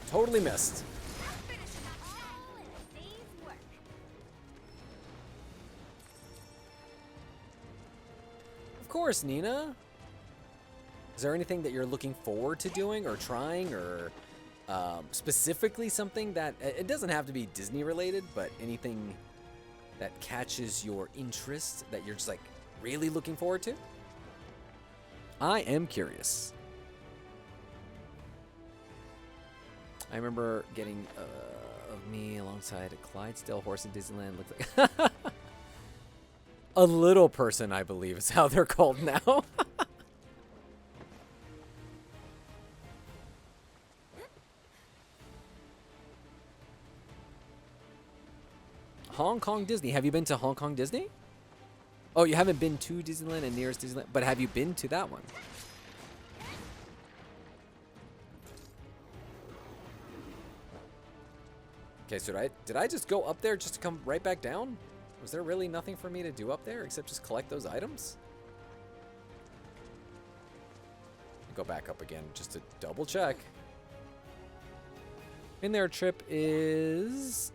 Totally missed. Of course, Nina. Is there anything that you're looking forward to doing or trying, or specifically something that it doesn't have to be Disney related, but anything that catches your interest that you're just like really looking forward to? I am curious. I remember getting of me alongside a Clydesdale horse in Disneyland. Looked like a little person, I believe, is how they're called now. Hong Kong Disney. Have you been to Hong Kong Disney? Oh, you haven't been to Disneyland and nearest Disneyland, but have you been to that one? Okay, so did I just go up there just to come right back down? Was there really nothing for me to do up there except just collect those items? go back up again just to double check. In their trip is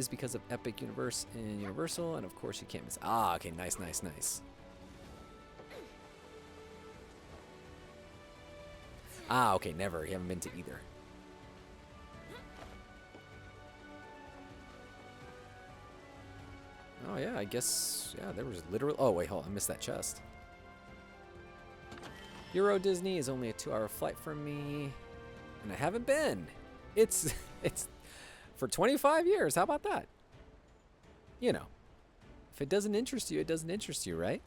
because of Epic Universe and Universal, and of course you can't miss. Ah, okay, nice, nice, nice. Ah, okay, never. You haven't been to either. Oh yeah, I guess, yeah, there was literally, oh wait, hold on, I missed that chest. Euro Disney is only a 2-hour flight from me, and I haven't been. It's for 25 years, how about that? You know, if it doesn't interest you, it doesn't interest you, right?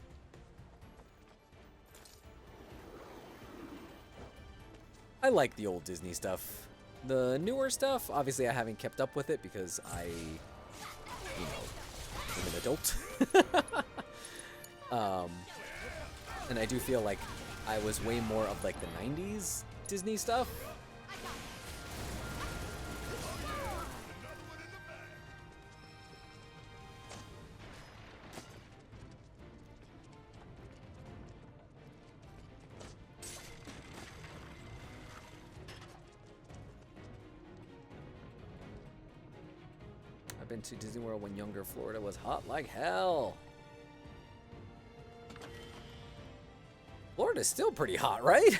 I like the old Disney stuff. The newer stuff, obviously I haven't kept up with it because I, you know, I'm an adult. And I do feel like I was way more of like the 90s Disney stuff. I've been to Disney World when younger. Florida was hot like hell. Florida's still pretty hot, right?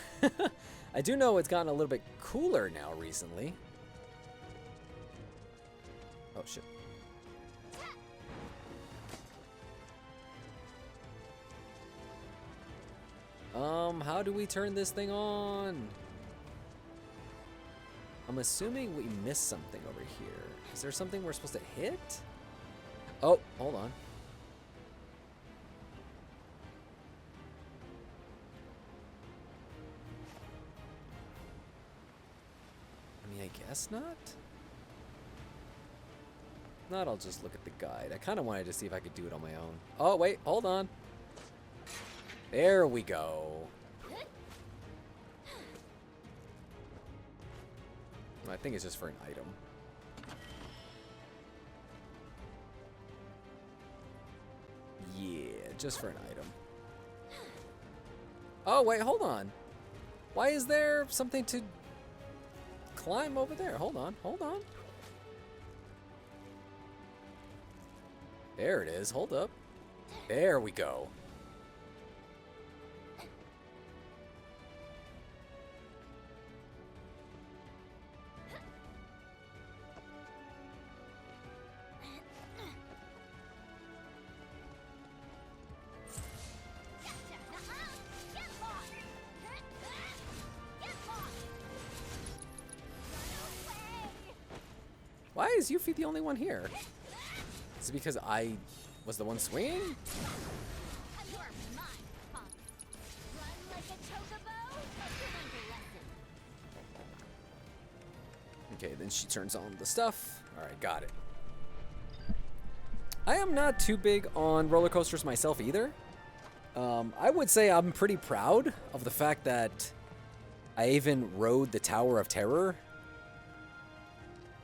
I do know it's gotten a little bit cooler now recently. Oh shit. How do we turn this thing on? I'm assuming we missed something over here. Is there something we're supposed to hit? Oh, hold on. I mean, I guess not. Not, I'll just look at the guide. I kind of wanted to see if I could do it on my own. Oh, wait, hold on. There we go. I think it's just for an item. Yeah, just for an item. Oh, wait, hold on. Why is there something to climb over there? Hold on, hold on. There it is, hold up. There we go. Why is Yuffie the only one here? Is it because I was the one swinging? Okay, then she turns on the stuff. Alright, got it. I am not too big on roller coasters myself either. I would say I'm pretty proud of the fact that I even rode the Tower of Terror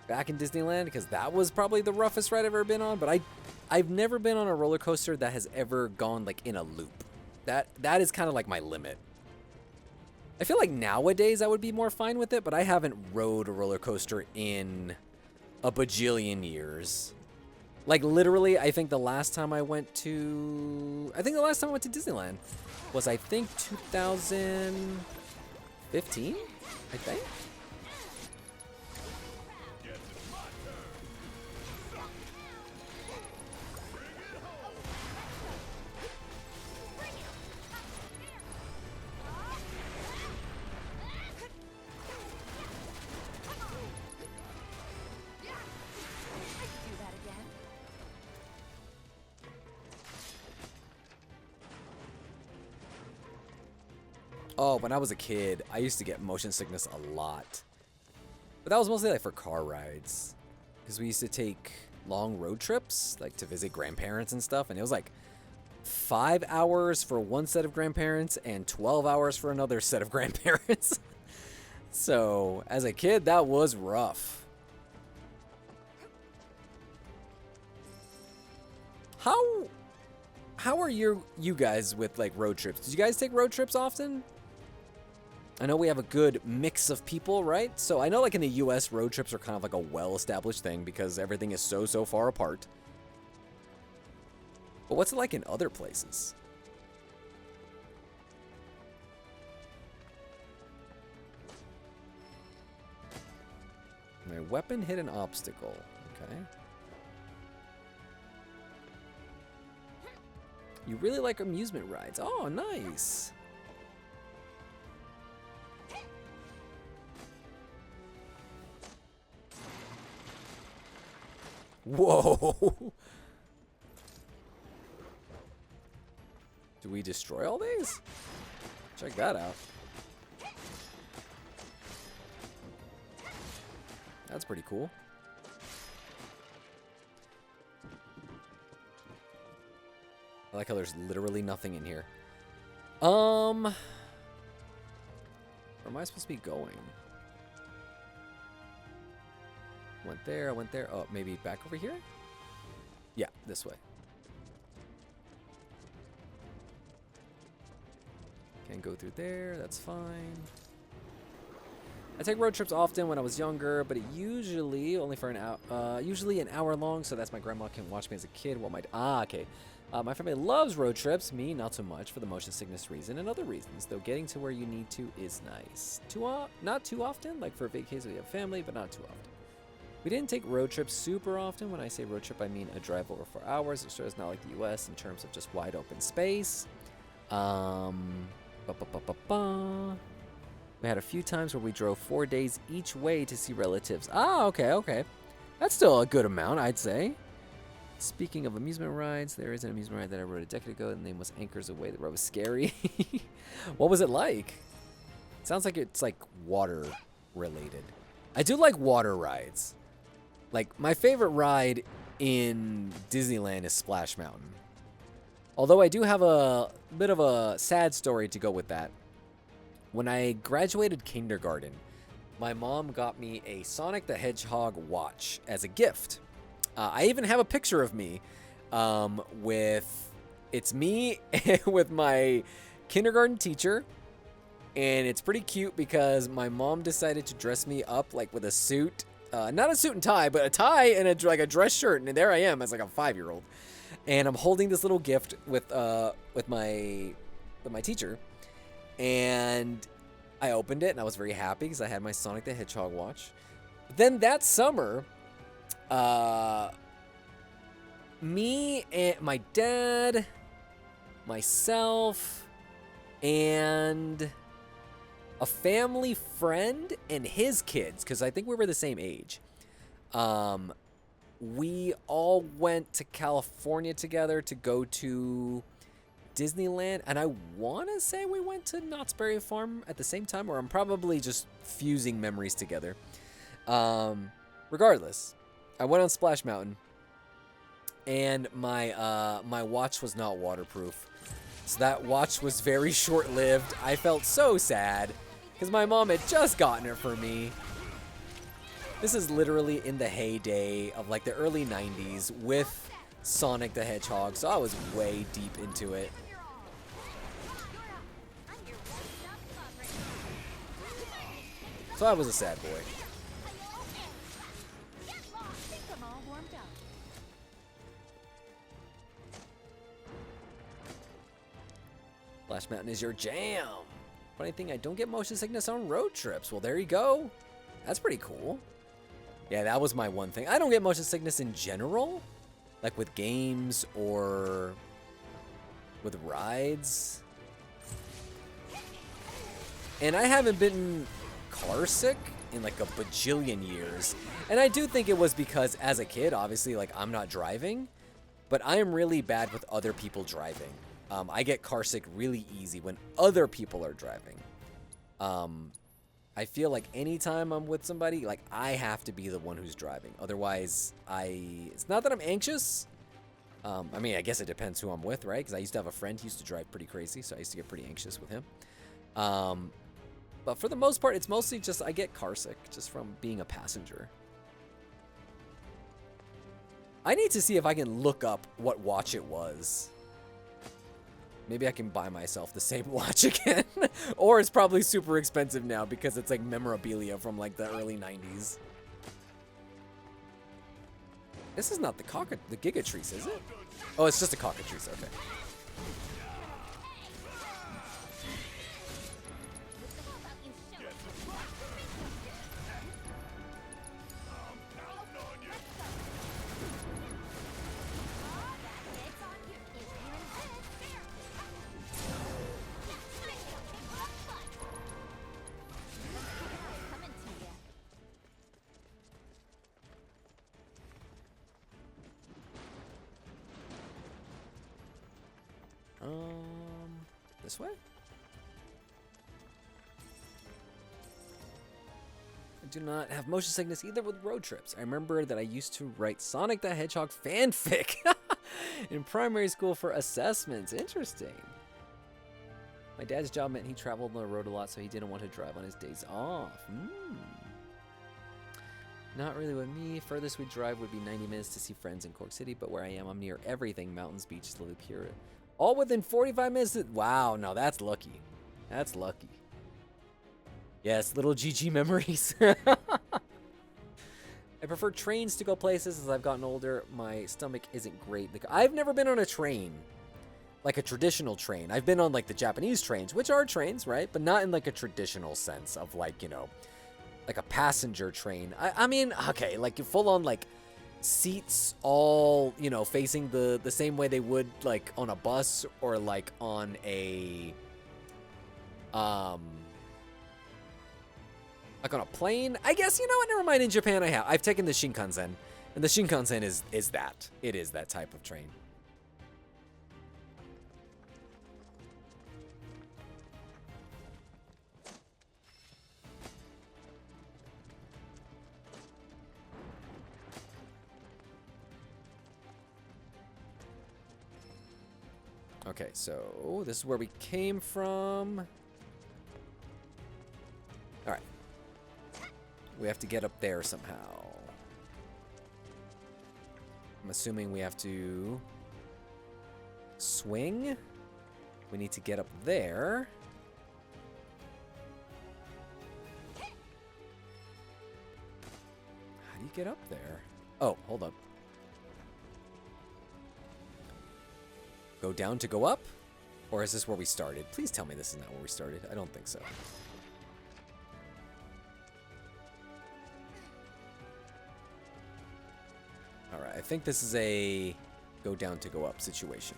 back in Disneyland, because that was probably the roughest ride I've ever been on, but I've never been on a roller coaster that has ever gone like in a loop. That is kind of like my limit. I feel like nowadays I would be more fine with it, but I haven't rode a roller coaster in a bajillion years. Like literally, I think the last time I went to Disneyland was, I think, 2015, I think. Oh, when I was a kid, I used to get motion sickness a lot. But that was mostly like for car rides. Because we used to take long road trips, like to visit grandparents and stuff. And it was like 5 hours for one set of grandparents and 12 hours for another set of grandparents. So as a kid, that was rough. How are you guys with like road trips? Did you guys take road trips often? I know we have a good mix of people, right? So I know like in the US, road trips are kind of like a well-established thing because everything is so far apart. But what's it like in other places? My weapon hit an obstacle. Okay. You really like amusement rides. Oh, nice. Whoa. Do we destroy all these? Check that out. That's pretty cool. I like how there's literally nothing in here. Where am I supposed to be going? Went there, I went there. Oh, maybe back over here? Yeah, this way. Can't go through there, that's fine. I take road trips often when I was younger, but it usually only for an hour, usually an hour long, so that's my grandma can watch me as a kid while my family loves road trips, me not so much for the motion sickness reason and other reasons, though getting to where you need to is nice. Not too often, like for vacation we have family, but not too often. We didn't take road trips super often. When I say road trip, I mean a drive over 4 hours. It sure is not like the US in terms of just wide open space. We had a few times where we drove 4 days each way to see relatives. Ah, okay. That's still a good amount, I'd say. Speaking of amusement rides, there is an amusement ride that I rode a decade ago. The name was Anchors Away. The ride was scary. What was it like? Sounds like it's like water related. I do like water rides. Like my favorite ride in Disneyland is Splash Mountain. Although I do have a bit of a sad story to go with that. When I graduated kindergarten, my mom got me a Sonic the Hedgehog watch as a gift. I even have a picture of me it's me with my kindergarten teacher. And it's pretty cute because my mom decided to dress me up like with a suit. Not a suit and tie, but a tie and a dress shirt. And there I am as like a 5-year-old. And I'm holding this little gift with my teacher. And I opened it and I was very happy because I had my Sonic the Hedgehog watch. But then that summer, me and my dad, myself, and a family friend and his kids, because I think we were the same age. We all went to California together to go to Disneyland, and I want to say we went to Knott's Berry Farm at the same time, or I'm probably just fusing memories together. Regardless, I went on Splash Mountain, and my watch was not waterproof. So that watch was very short-lived. I felt so sad because my mom had just gotten it for me. This is literally in the heyday of like the early 90s with Sonic the Hedgehog, so I was way deep into it. So I was a sad boy. Splash Mountain is your jam. Funny thing, I don't get motion sickness on road trips. Well, there you go. That's pretty cool. Yeah, that was my one thing. I don't get motion sickness in general, like with games or with rides. And I haven't been car sick in like a bajillion years. And I do think it was because as a kid, obviously, like I'm not driving, but I am really bad with other people driving. I get car sick really easy when other people are driving. I feel like anytime I'm with somebody, like I have to be the one who's driving. Otherwise, it's not that I'm anxious. I mean, I guess it depends who I'm with, right? Because I used to have a friend who used to drive pretty crazy, so I used to get pretty anxious with him. But for the most part, it's mostly just I get car sick just from being a passenger. I need to see if I can look up what watch it was. Maybe I can buy myself the same watch again. Or it's probably super expensive now because it's like memorabilia from like the early 90s. This is not the Gigatrice, is it? Oh, it's just a cockatrice, okay. This way? I do not have motion sickness either with road trips. I remember that I used to write Sonic the Hedgehog fanfic in primary school for assessments. Interesting. My dad's job meant he traveled on the road a lot, so he didn't want to drive on his days off. Not really with me. Furthest we'd drive would be 90 minutes to see friends in Cork City, but where I am, I'm near everything. Mountains, beaches, Lily Pure. All within 45 minutes. Wow, no, that's lucky. That's lucky. Yes, little GG memories. I prefer trains to go places as I've gotten older. My stomach isn't great. I've never been on a train, like a traditional train. I've been on like the Japanese trains, which are trains, right? But not in like a traditional sense of like, you know, like a passenger train. I mean, okay, like full on like seats all, you know, facing the same way they would like on a bus or like on a like on a plane. I guess, you know what, never mind. In Japan I've taken the Shinkansen, and the Shinkansen is that. It is that type of train. Okay, so this is where we came from. All right. We have to get up there somehow. I'm assuming we have to swing. We need to get up there. How do you get up there? Oh, hold up. Go down to go up? Or is this where we started? Please tell me this is not where we started. I don't think so. Alright, I think this is a go down to go up situation.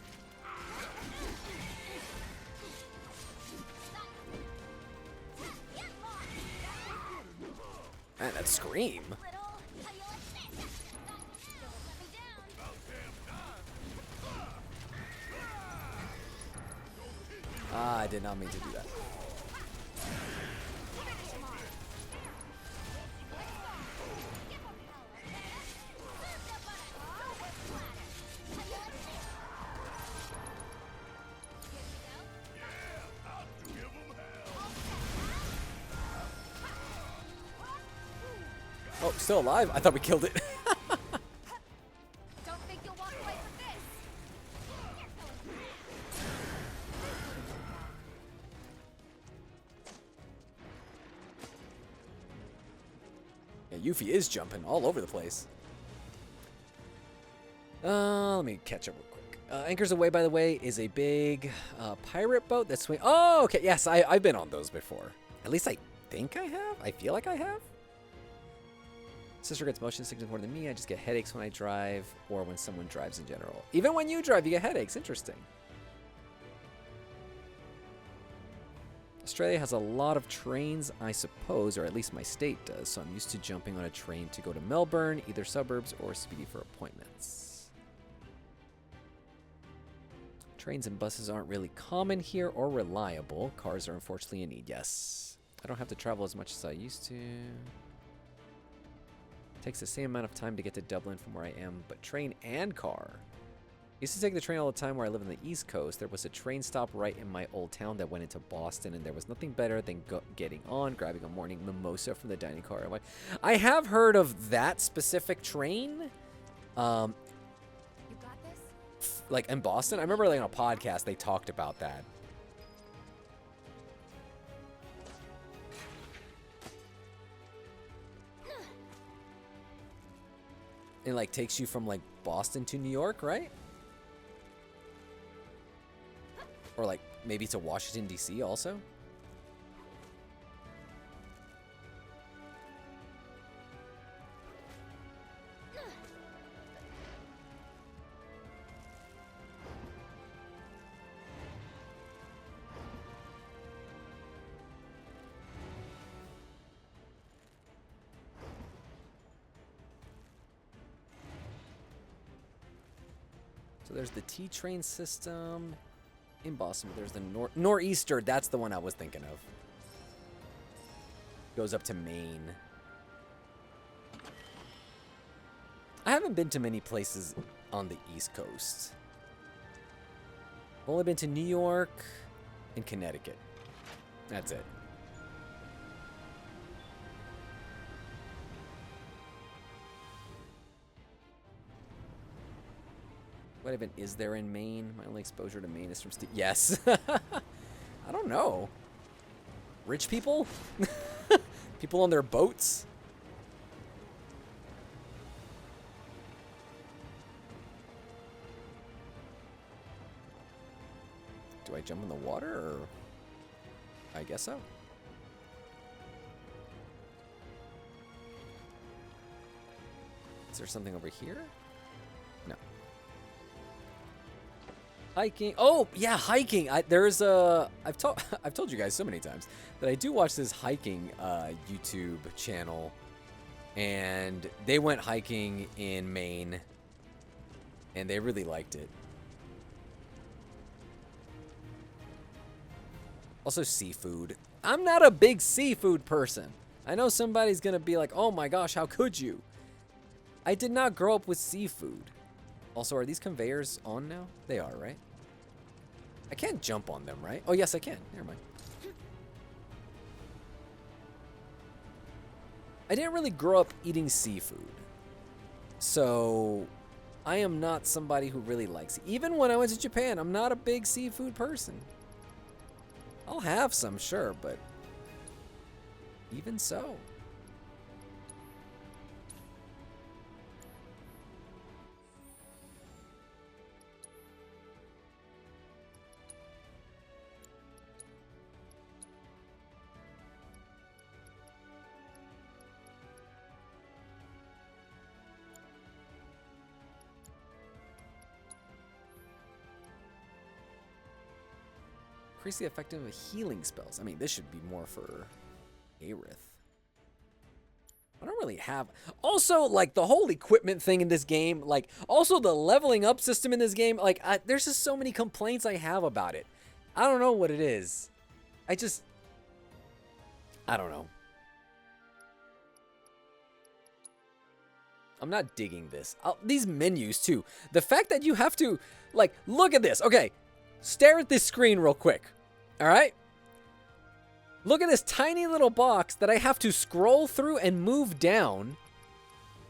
Man, that scream. I did not mean to do that. Oh, still alive? I thought we killed it. Don't think you'll walk away from this. Yeah, Yuffie is jumping all over the place. Let me catch up real quick. Anchors Away, by the way, is a big pirate boat that swings. Oh, okay. Yes, I've been on those before. At least I think I have. I feel like I have. Sister gets motion sickness more than me. I just get headaches when I drive or when someone drives in general. Even when you drive, you get headaches. Interesting. Australia has a lot of trains, I suppose, or at least my state does, so I'm used to jumping on a train to go to Melbourne, either suburbs or Speedy for appointments. Trains and buses aren't really common here or reliable. Cars are unfortunately in need, yes. I don't have to travel as much as I used to. Takes the same amount of time to get to Dublin from where I am, but train and car. Used to take the train all the time where I live on the East Coast. There was a train stop right in my old town that went into Boston, and there was nothing better than getting on, grabbing a morning mimosa from the dining car. I have heard of that specific train. You got this? like in Boston. I remember like on a podcast they talked about that. It like takes you from like Boston to New York, right? Or like maybe to Washington D.C. also. So there's the T-train system in Boston, but there's the Nor'easter. That's the one I was thinking of. Goes up to Maine. I haven't been to many places on the East Coast. I've only been to New York and Connecticut. That's it. What event is there in Maine? My only exposure to Maine is from Steve. Yes. I don't know. Rich people? People on their boats? Do I jump in the water or? I guess so. Is there something over here? No. Hiking. Oh yeah, hiking. There's a. I've told you guys so many times that I do watch this hiking YouTube channel, and they went hiking in Maine, and they really liked it. Also, seafood. I'm not a big seafood person. I know somebody's gonna be like, "Oh my gosh, how could you?" I did not grow up with seafood. Also, are these conveyors on now? They are, right? I can't jump on them, right? Oh, yes, I can. Never mind. I didn't really grow up eating seafood. So, I am not somebody who really likes it. Even when I went to Japan, I'm not a big seafood person. I'll have some, sure, but even so. Increase the effectiveness of healing spells. I mean, this should be more for Aerith. I don't really have... Also, like, the whole equipment thing in this game, like, also the leveling up system in this game, like, there's just so many complaints I have about it. I don't know what it is. I don't know. I'm not digging this. These menus, too. The fact that you have to, like, look at this. Okay. Stare at this screen real quick, all right? Look at this tiny little box that I have to scroll through and move down,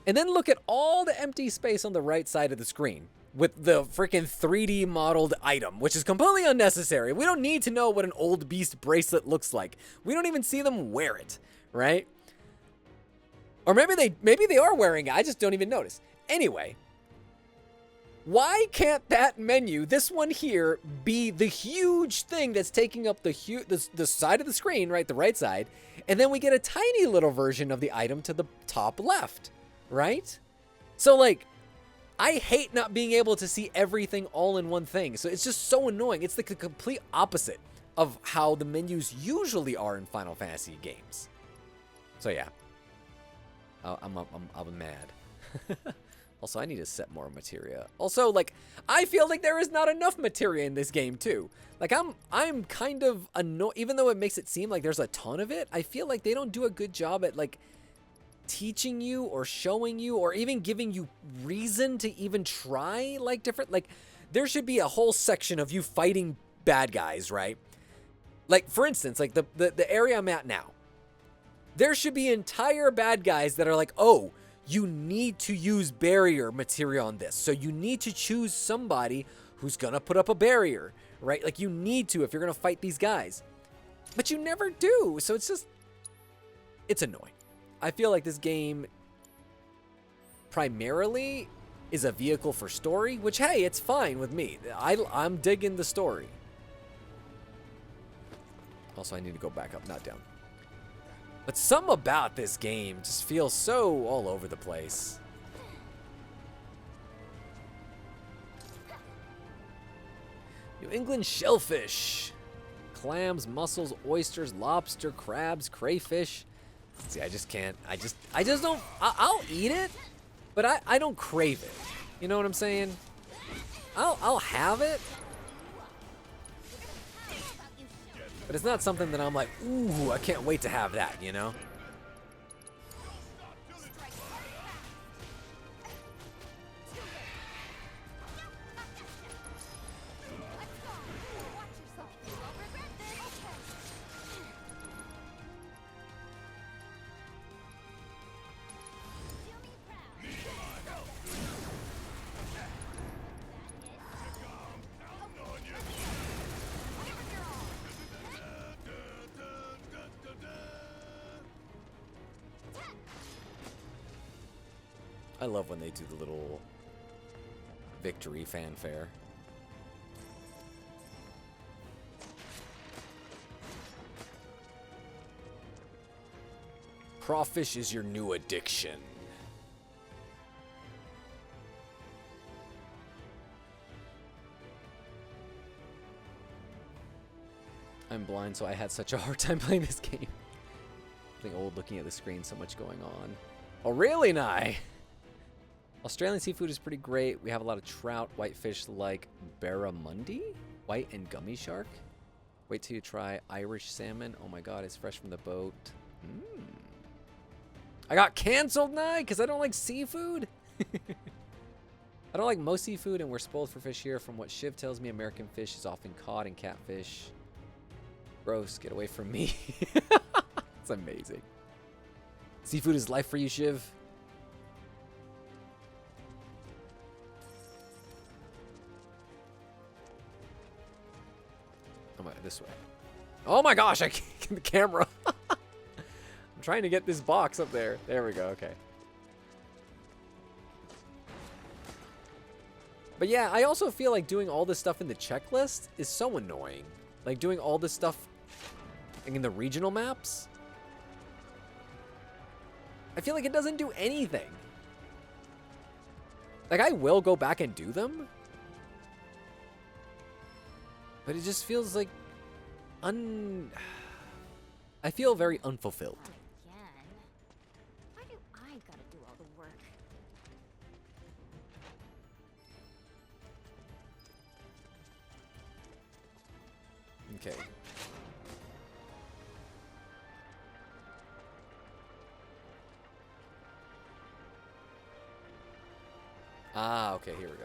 and then look at all the empty space on the right side of the screen with the freaking 3D modeled item, which is completely unnecessary. We don't need to know what an old beast bracelet looks like. We don't even see them wear it, right? Or maybe they are wearing it. I just don't even notice. Anyway, why can't that menu, this one here, be the huge thing that's taking up the side of the screen, right, the right side, and then we get a tiny little version of the item to the top left, right? So, like, I hate not being able to see everything all in one thing. So it's just so annoying. It's the complete opposite of how the menus usually are in Final Fantasy games. So yeah, I'm mad. Also, I need to set more materia. Also, like, I feel like there is not enough materia in this game, too. Like, I'm kind of annoyed. Even though it makes it seem like there's a ton of it, I feel like they don't do a good job at, like, teaching you or showing you or even giving you reason to even try, like, different... Like, there should be a whole section of you fighting bad guys, right? Like, for instance, like, the area I'm at now. There should be entire bad guys that are like, oh... You need to use barrier material on this. So you need to choose somebody who's gonna put up a barrier, right? Like, you need to if you're gonna fight these guys. But you never do, so it's just... It's annoying. I feel like this game primarily is a vehicle for story, which, hey, it's fine with me. I'm digging the story. Also, I need to go back up, not down. But something about this game just feels so all over the place. New England shellfish. Clams, mussels, oysters, lobster, crabs, crayfish. See, I just can't. I just don't. I'll eat it, but I don't crave it. You know what I'm saying? I'll have it, but it's not something that I'm like, ooh, I can't wait to have that, you know? I love when they do the little victory fanfare. Crawfish is your new addiction. I'm blind, so I had such a hard time playing this game. Getting old looking at the screen, so much going on. Oh, really, Nye? Australian seafood is pretty great. We have a lot of trout, whitefish like barramundi, white and gummy shark. Wait till you try Irish salmon. Oh my god, it's fresh from the boat. I got canceled, Nye, because I don't like seafood. I don't like most seafood, and we're spoiled for fish here. From what Shiv tells me, American fish is often caught in catfish. Gross, get away from me. It's amazing. Seafood is life for you, Shiv. This way. Oh my gosh, I can't get the camera. I'm trying to get this box up there. There we go, okay. But yeah, I also feel like doing all this stuff in the checklist is so annoying. Like doing all this stuff in the regional maps. I feel like it doesn't do anything. Like, I will go back and do them. But it just feels like I feel very unfulfilled. Again. Why do I gotta do all the work? Okay. Ah, okay, here we go.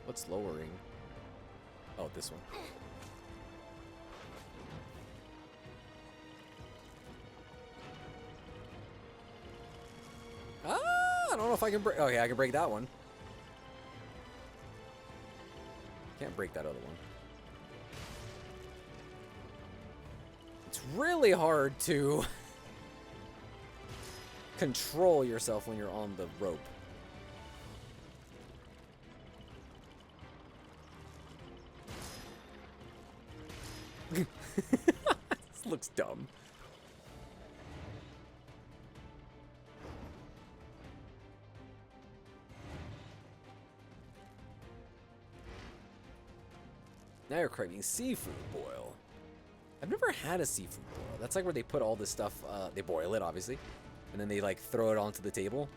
What's lowering? Oh, this one. Ah, I don't know if I can break. Oh, yeah, I can break that one. Can't break that other one. It's really hard to control yourself when you're on the rope. This looks dumb. Now you're craving seafood boil. I've never had a seafood boil. That's like where they put all this stuff, they boil it, obviously, and then they like throw it onto the table.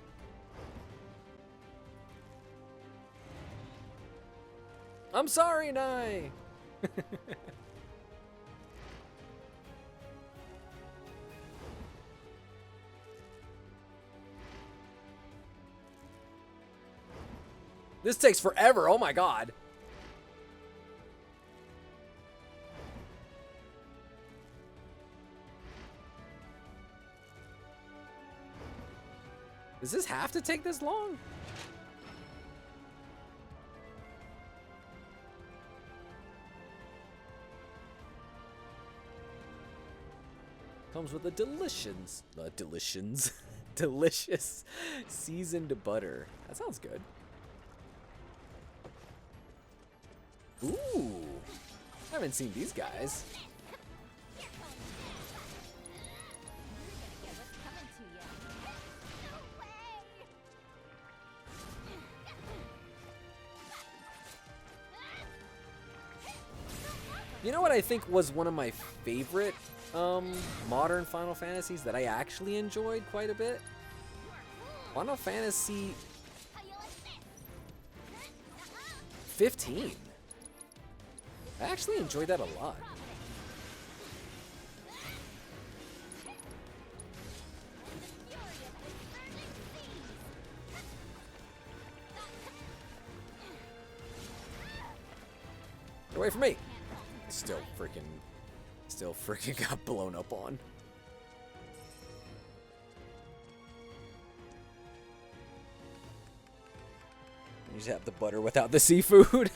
I'm sorry, Nye. This takes forever. Oh my god. Does this have to take this long? Comes with a delicious seasoned butter. That sounds good. Ooh, I haven't seen these guys. You know what I think was one of my favorite modern Final Fantasies that I actually enjoyed quite a bit? Final Fantasy 15. I actually enjoyed that a lot. Get away from me! Still freaking got blown up on. You just have the butter without the seafood.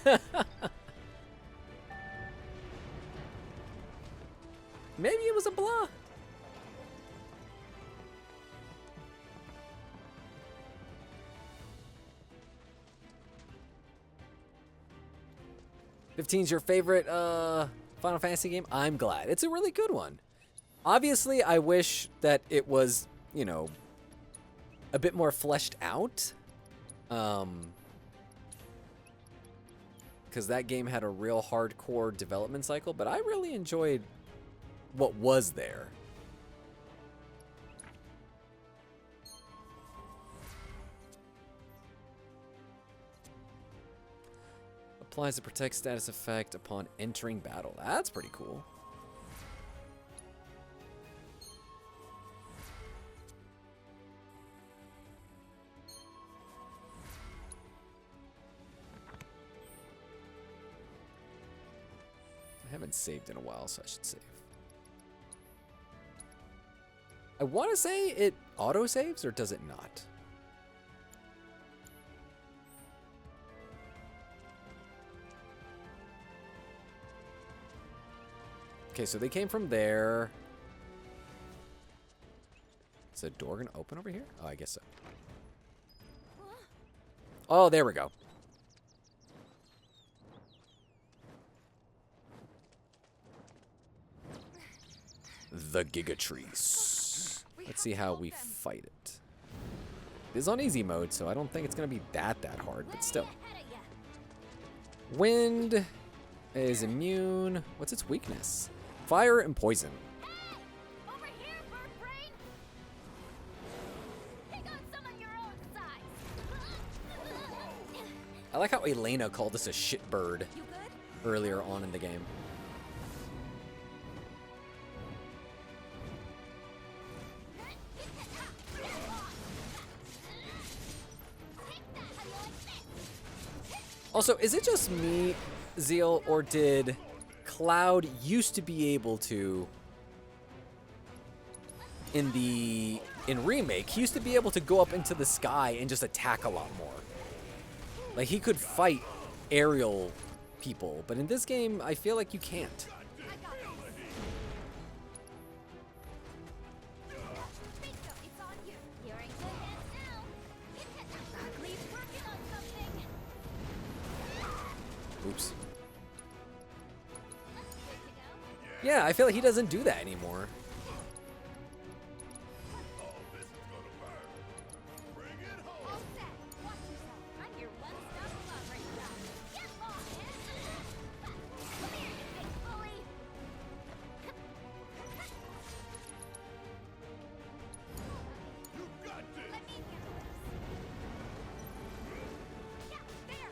Maybe it was a blah. "15's your favorite Final Fantasy game?" I'm glad. It's a really good one. Obviously, I wish that it was, you know, a bit more fleshed out. Because that game had a real hardcore development cycle, but I really enjoyed what was there. Applies the protect status effect upon entering battle. That's pretty cool. I haven't saved in a while, so I should save. I want to say it auto-saves, or does it not? Okay, so they came from there. Is the door gonna open over here? Oh, I guess so. Oh, there we go. The Gigatrice. Let's see how we fight it. It is on easy mode, so I don't think it's gonna be that hard, but still. Wind is immune. What's its weakness? Fire and poison. Over here, bird brain! Pick on someone your own size. I like how Elena called this a shit bird You good? earlier on in the game. Also, is it just me, Zeal, or did Cloud used to be able to, in Remake, he used to be able to go up into the sky and just attack a lot more. Like, he could fight aerial people, but in this game, I feel like you can't. It's on you. You're in good hands now. Ugly's working on something. Oops. Good to go. Yeah, I feel like he doesn't do that anymore. All set. Watch yourself. I'm your one-stop shop right now. Get lost. Come here, you big bully. Let me handle this. Yeah, there.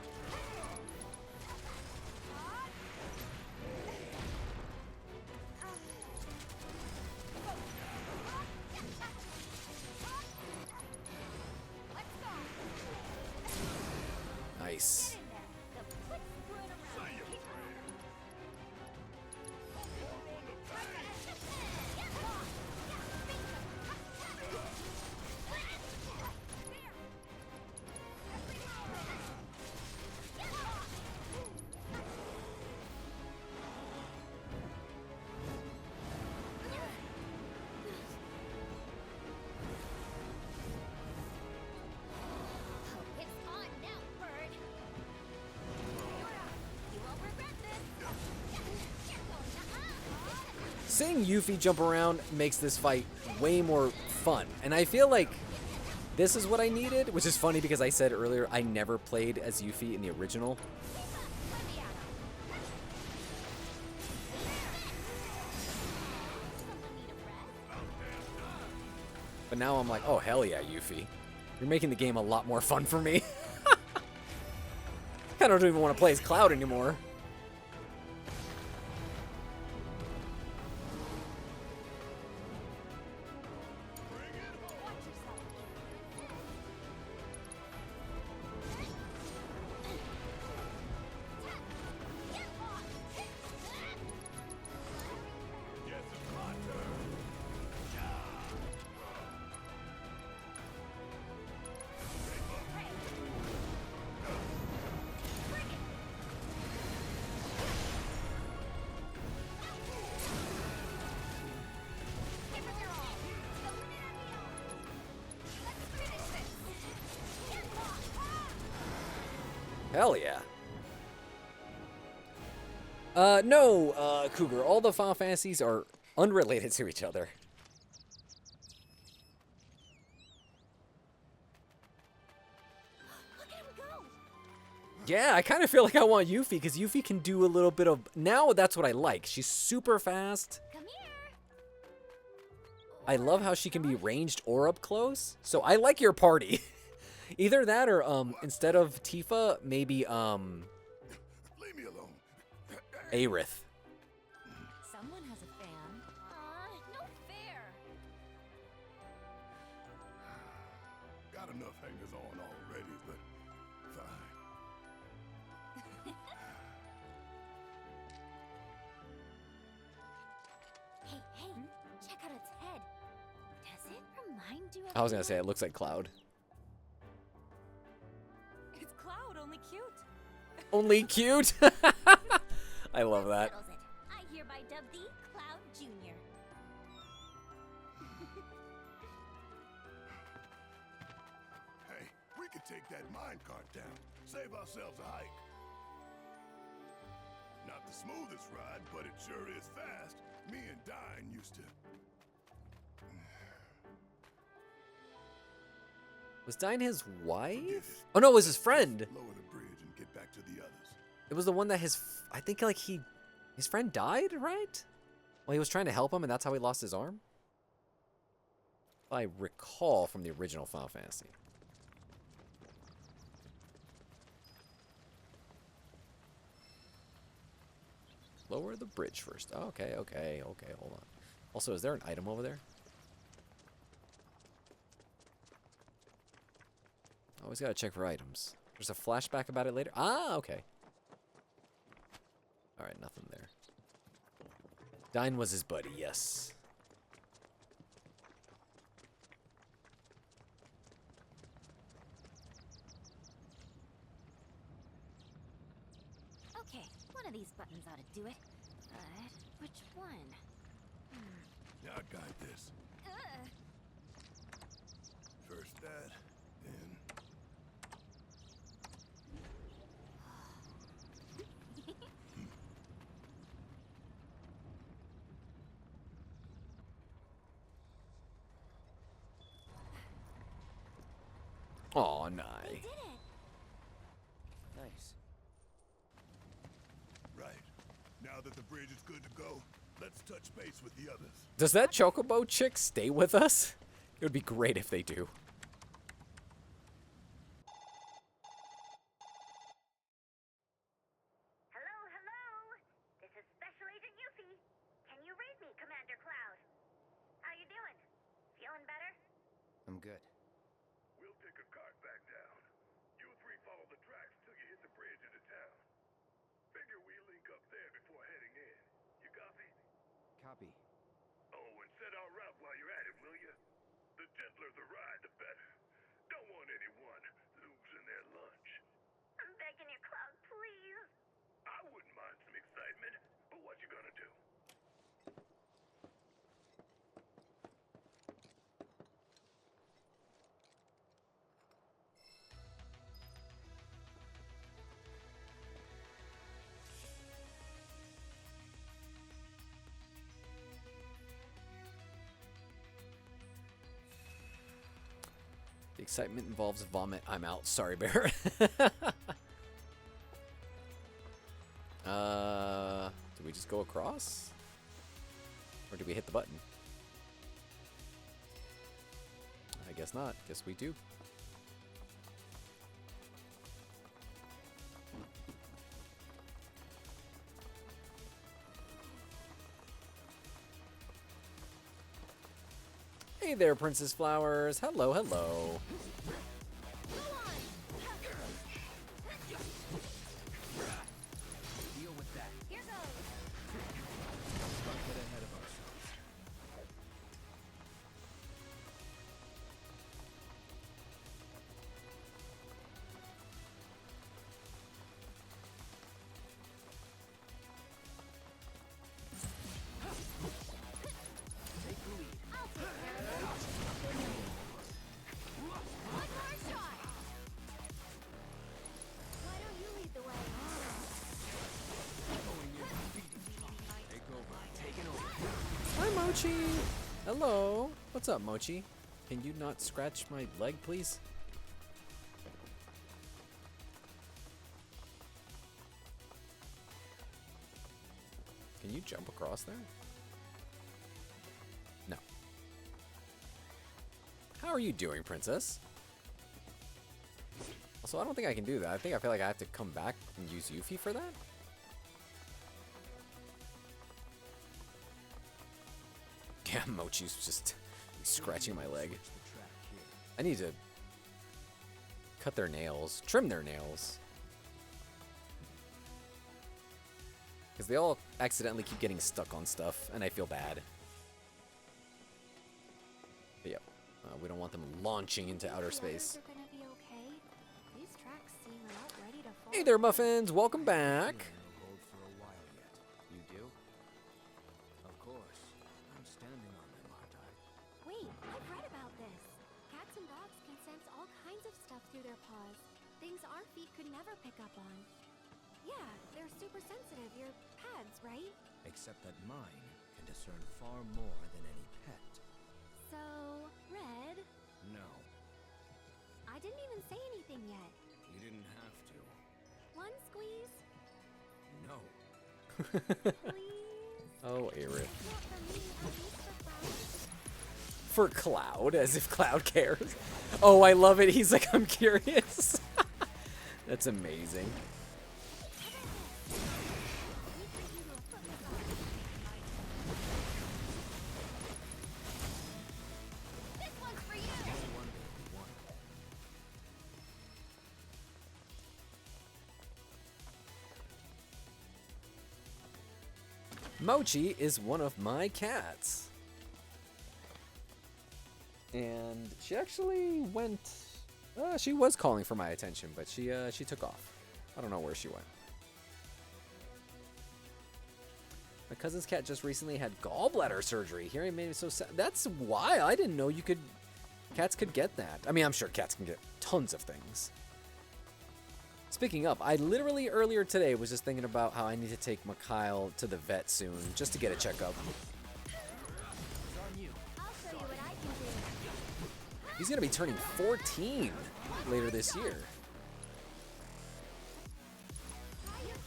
Seeing Yuffie jump around makes this fight way more fun. And I feel like this is what I needed, which is funny because I said earlier I never played as Yuffie in the original. But now I'm like, oh, hell yeah, Yuffie. You're making the game a lot more fun for me. I don't even want to play as Cloud anymore. Hell yeah. No, Cougar. All the Final Fantasies are unrelated to each other. Look at him go! Yeah, I kind of feel like I want Yuffie, because Yuffie can do a little bit of... Now that's what I like. She's super fast. Come here! I love how she can be ranged or up close. So I like your party. Either that or, instead of Tifa, maybe, Leave me alone. Aerith. Someone has a fan. No fair! Got enough hangers on already, but fine. Hey, check out its head. Does it remind you of I was gonna say, it looks like Cloud. It's Cloud, only cute. Only cute? I love that. Settles it. I hereby dub thee Cloud Jr. Hey, we could take that minecart down. Save ourselves a hike. Not the smoothest ride, but it sure is fast. Me and Dine used to... Was Dyne his Forget wife? it. Oh no, it was his friend. Lower the bridge and get back to the others. It was the one that I think like his friend died, right? Well, he was trying to help him and that's how he lost his arm? If I recall from the original Final Fantasy. Lower the bridge first. Oh, okay, hold on. Also, is there an item over there? Always gotta check for items. There's a flashback about it later. Ah, okay. Alright, nothing there. Dyne was his buddy, yes. Okay, one of these buttons ought to do it. But which one? Yeah, I got this. Ugh. First that, then... Aw, We Nye. did it! Nice. Right. Now that the bridge is good to go, let's touch base with the others. Does that Chocobo chick stay with us? It would be great if they do. Hello, hello! This is Special Agent Yuffie. Can you read me, Commander Cloud? How you doing? Feeling better? I'm good. We'll take a cart back down. You three follow the tracks till you hit the bridge into town. Figure we link up there before heading in. You copy? Copy. Oh, and set our route while you're at it, will you? The gentler the ride, the better. Don't want anyone losing their lunch. I'm begging you, Cloud, please. I wouldn't mind some excitement, but what you gonna do? The excitement involves vomit. I'm out. Sorry, Bear. Do we just go across? Or do we hit the button? I guess not. Guess we do. Hey there, Princess Flowers. Hello, hello. Deal with that. Here goes. Let's not get ahead of ourselves. Take the lead. I'll take care of it. One more shot. Why don't you lead the way? Going in, beating. Take over. Taking over. Hi, Mochi. Hello. What's up, Mochi? Can you not scratch my leg, please? Can you jump across there? No. How are you doing, Princess? Also, I don't think I can do that. I feel like I have to come back and use Yuffie for that. Yeah, Mochi's just scratching my leg. Switch the track here. I need to cut their nails, trim their nails. Because they all accidentally keep getting stuck on stuff, and I feel bad. But yeah, we don't want them launching into outer space. Are gonna be okay? These tracks seem about ready to fall. Hey there, Muffins. Welcome back. Feeling it'll hold for a while yet. You do? Of course. I'm standing on them, aren't I? Wait, I've read about this. Cats and dogs can sense all kinds of stuff through their paws. Things our feet could never pick up on. Yeah, they're super sensitive. Your pads, right? Except that mine can discern far more than any pet. So, Red, No, I didn't even say anything yet. you didn't have to. One squeeze, No. please. Oh, Aerith. Not for me, at least for flowers. For Cloud, as if Cloud cares. Oh, I love it. He's like, I'm curious. That's amazing. This one's for you. One. Mochi is one of my cats. And she actually went... she was calling for my attention, but she took off. I don't know where she went. My cousin's cat just recently had gallbladder surgery. Hearing made me so sad. That's why I didn't know cats could get that. I mean, I'm sure cats can get tons of things. Speaking of, I literally earlier today was just thinking about how I need to take Mikhail to the vet soon just to get a checkup. I'll show you what I can do. He's gonna be turning 14 later this year. You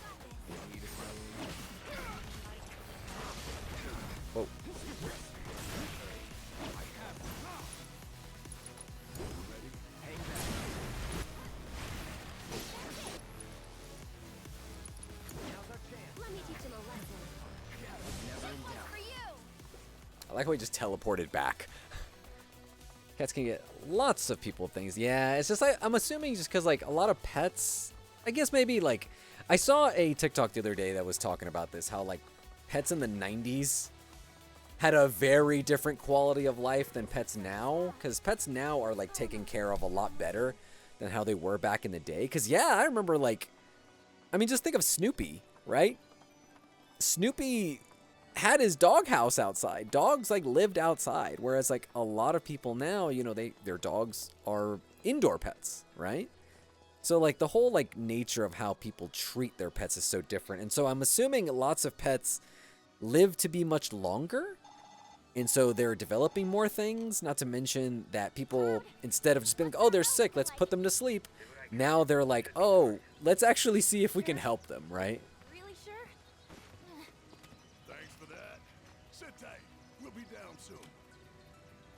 got this. Whoa. Let me teach him a lesson. This one's for you. I like how he just teleported back. Cats can get lots of people things. Yeah, it's just like, I'm assuming just because like a lot of pets, I guess maybe like, I saw a TikTok the other day that was talking about this, how like pets in the 90s had a very different quality of life than pets now. Because pets now are like taken care of a lot better than how they were back in the day. Because yeah, I remember like, I mean, just think of Snoopy, right? Snoopy had his doghouse outside. Dogs like lived outside, whereas like a lot of people now, you know, their dogs are indoor pets, right? So like the whole like nature of how people treat their pets is so different. And so I'm assuming lots of pets live to be much longer. And so they're developing more things, not to mention that people, instead of just being like, oh, they're sick, let's put them to sleep, now they're like, oh, let's actually see if we can help them, right? Really sure? Thanks for that. Sit tight. We'll be down soon.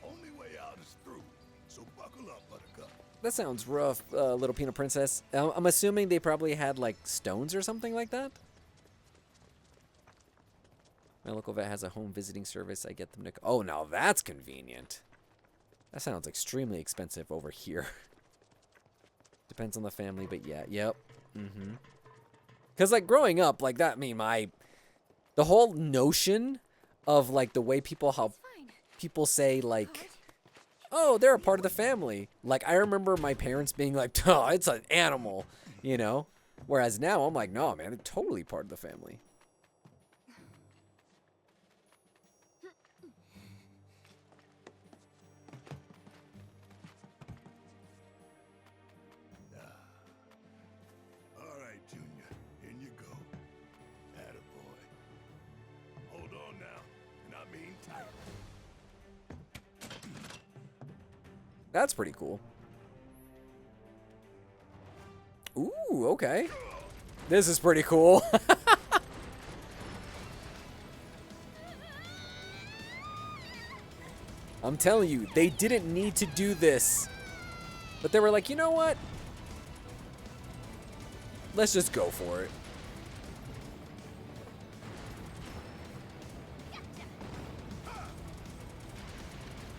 Only way out is through. So buckle up, Buttercup. That sounds rough, little peanut princess. I'm assuming they probably had, like, stones or something like that? My local vet has a home visiting service. I get them to... Oh, now that's convenient. That sounds extremely expensive over here. Depends on the family, but yeah, yep. Mm-hmm. Because, like, growing up, like, that, I mean, the whole notion of, like, the way people, how people say, like, oh, they're a part of the family. Like, I remember my parents being like, oh, it's an animal, you know? Whereas now, I'm like, no, man, they're totally part of the family. All right, Junior. In you go. Attaboy. Hold on now. And I mean tight. That's pretty cool. Ooh, okay. This is pretty cool. I'm telling you, they didn't need to do this. But they were like, you know what? Let's just go for it.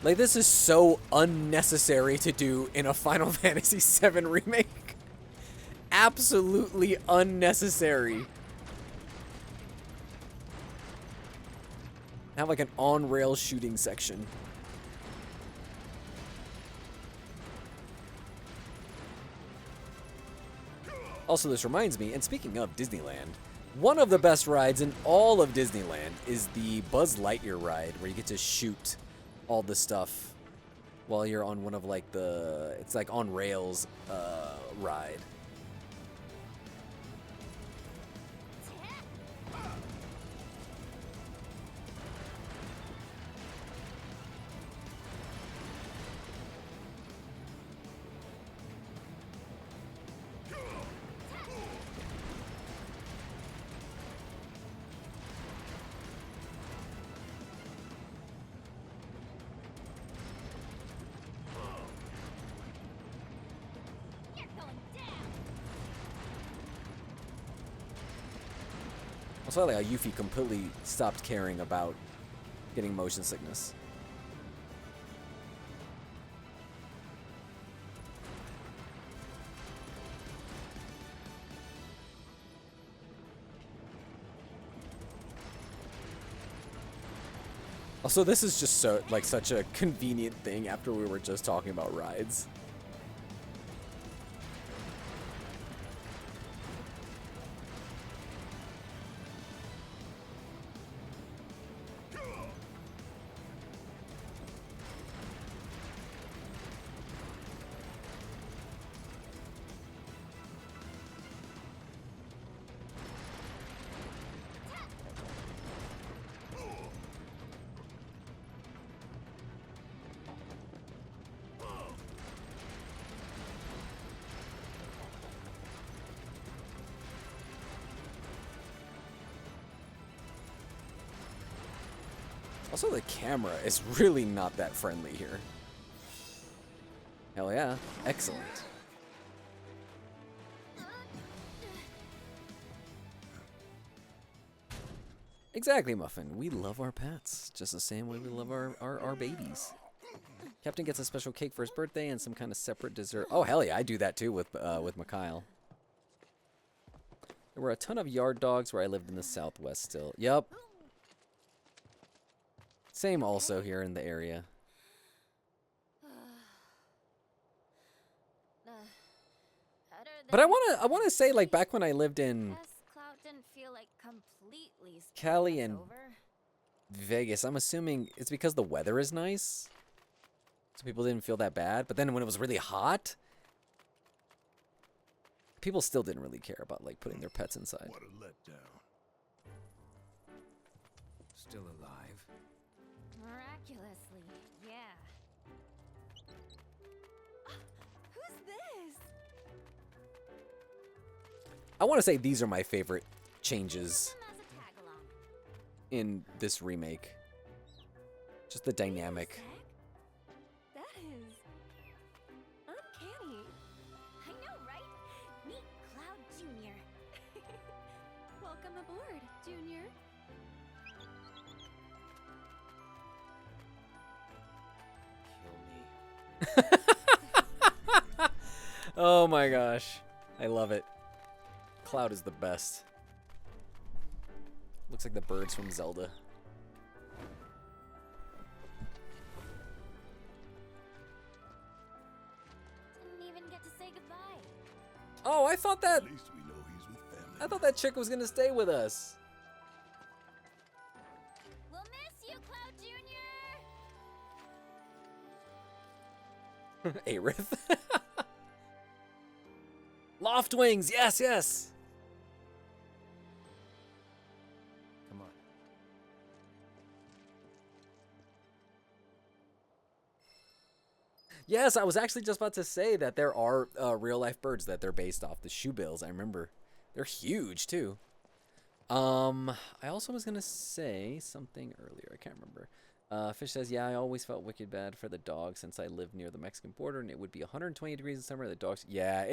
Like, this is so unnecessary to do in a Final Fantasy VII remake. Absolutely unnecessary. Have like an on-rail shooting section. Also, this reminds me, and speaking of Disneyland, one of the best rides in all of Disneyland is the Buzz Lightyear ride, where you get to shoot all the stuff while you're on one of like the, it's like on rails ride. You're going down. I saw like how Yuffie completely stopped caring about getting motion sickness. Also, this is just so like such a convenient thing after we were just talking about rides. Also, the camera is really not that friendly here. Hell yeah. Excellent. Exactly, Muffin. We love our pets, just the same way we love our babies. Captain gets a special cake for his birthday and some kind of separate dessert. Oh, hell yeah, I do that too with Mikhail. There were a ton of yard dogs where I lived in the Southwest still. Yup. Same also here in the area. But I wanna say, like, back when I lived in Cloud didn't feel like completely Cali and over. Vegas, I'm assuming it's because the weather is nice. So people didn't feel that bad. But then when it was really hot, people still didn't really care about, like, putting their pets inside. What a letdown. Still alive. Ridiculously, yeah. Who's this? I want to say these are my favorite changes Them as a tag-along. in this remake. Just the dynamic. That is uncanny. I know, right? Meet Cloud Jr. Welcome aboard, Junior. Kill me. Oh my gosh. I love it. Cloud is the best. Looks like the birds from Zelda. Didn't even get to say goodbye. Oh, I thought that At least we know he's with family. I thought that chick was gonna stay with us. We'll miss you, Cloud Jr. Aerith. Loft wings, yes, yes. Come on. Yes, I was actually just about to say that there are real life birds that they're based off. The shoebills, I remember. They're huge too. I also was gonna say something earlier. I can't remember. Fish says, yeah, I always felt wicked bad for the dogs since I lived near the Mexican border and it would be 120 degrees in summer. The dogs, yeah,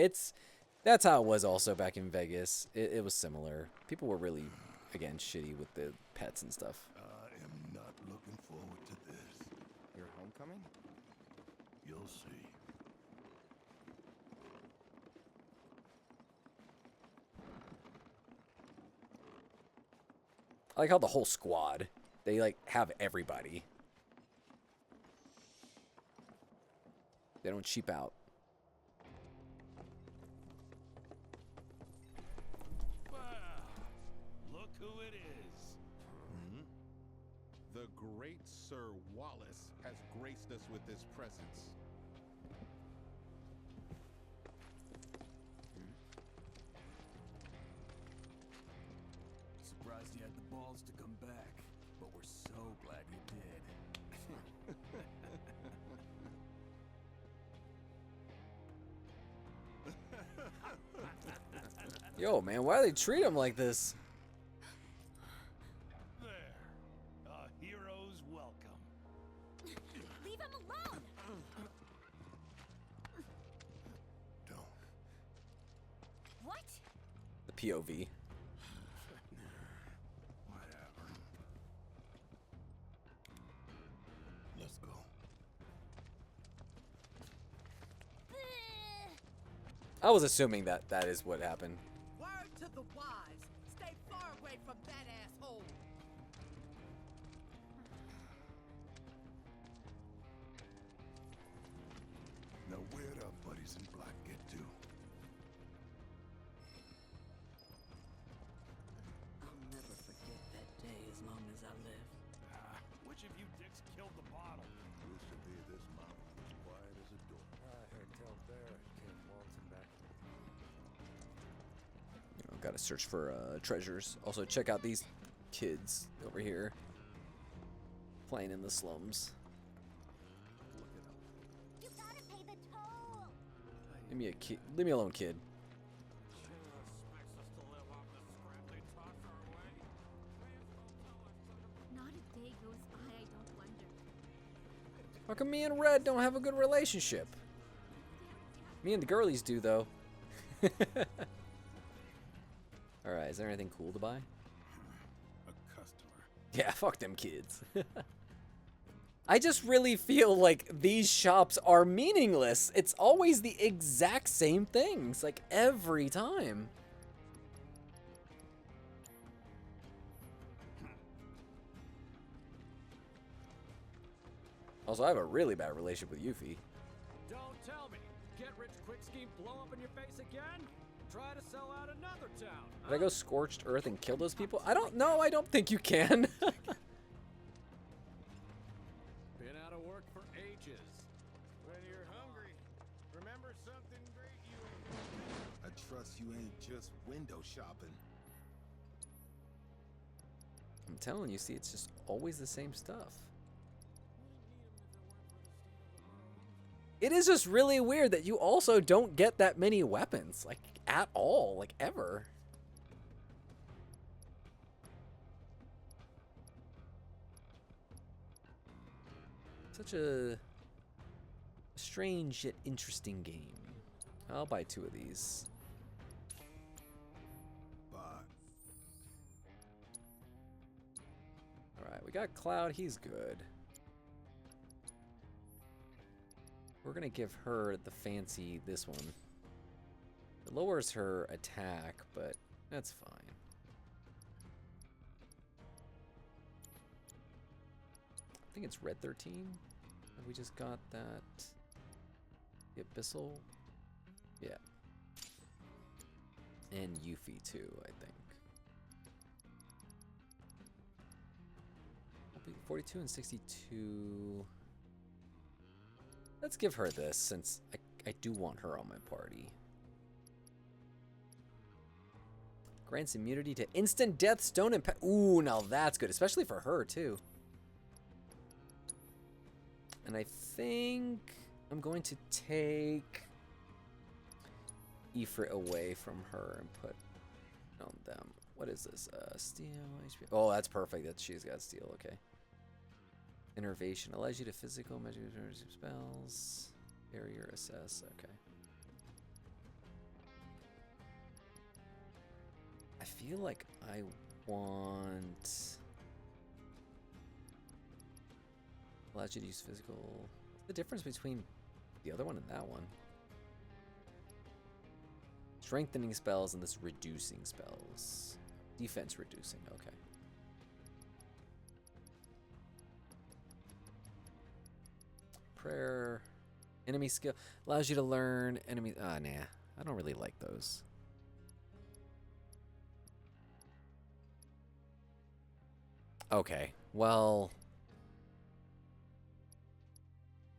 that's how it was also back in Vegas. It was similar. People were really, again, shitty with the pets and stuff. I am not looking forward to this. Your homecoming? You'll see. I like how the whole squad, they like have everybody. They don't cheap out. Wow, look who it is. The great Sir Wallace has graced us with his presence. Surprised you had the balls to come back, but we're so glad you did. Yo, man, why do they treat him like this? There, a hero's welcome. Leave him alone! Don't. What? The POV. Whatever. Let's go. I was assuming that that is what happened. Word to the wise. Stay far away from that asshole. Now where'd our buddies in black get to? I'll never forget that day as long as I live. Which of you dicks killed the bottle? Used to be this mountain, as quiet as a door. I heard tell Bear came waltzing back. You know, gotta search for treasures. Also, check out these kids over here playing in the slums. You gotta pay the toll! Leave me a kid. Leave me alone, kid. Not a day goes by I don't wonder. How come me and Red don't have a good relationship? Me and the girlies do, though. Alright, is there anything cool to buy? A customer. Yeah, fuck them kids. I just really feel like these shops are meaningless. It's always the exact same things, like every time. Also, I have a really bad relationship with Yuffie. Don't tell me. Get rich quick scheme blow up in your face again? Try to sell out another town. Did I go scorched earth and kill those people? I don't know. I don't think you can. Been out of work for ages. When you're hungry, remember something great you ain't. I trust you ain't just window shopping. I'm telling you, see, it's just always the same stuff. It is just really weird that you also don't get that many weapons, like, at all, like, ever. Such a strange yet interesting game. I'll buy 2 of these. Bye. Alright, we got Cloud, he's good. We're gonna give her the fancy, this one. It lowers her attack, but that's fine. I think it's Red 13. Have we just got that? The Abyssal? Yeah. And Yuffie too, I think. 42 and 62. Let's give her this, since I do want her on my party. Grants immunity to instant death, stone, and ooh, now that's good, especially for her too. And I think I'm going to take Ifrit away from her and put on them. What is this? Steel, HP. Oh, that's perfect. That she's got steel. Okay. Innervation allows you to physical measure spells. Barrier assess. Okay. I feel like I want. Allows you to use physical. What's the difference between the other one and that one? Strengthening spells and this reducing spells. Defense reducing, okay. Prayer. Enemy skill. Allows you to learn enemy. Ah, nah. I don't really like those. Okay. Well.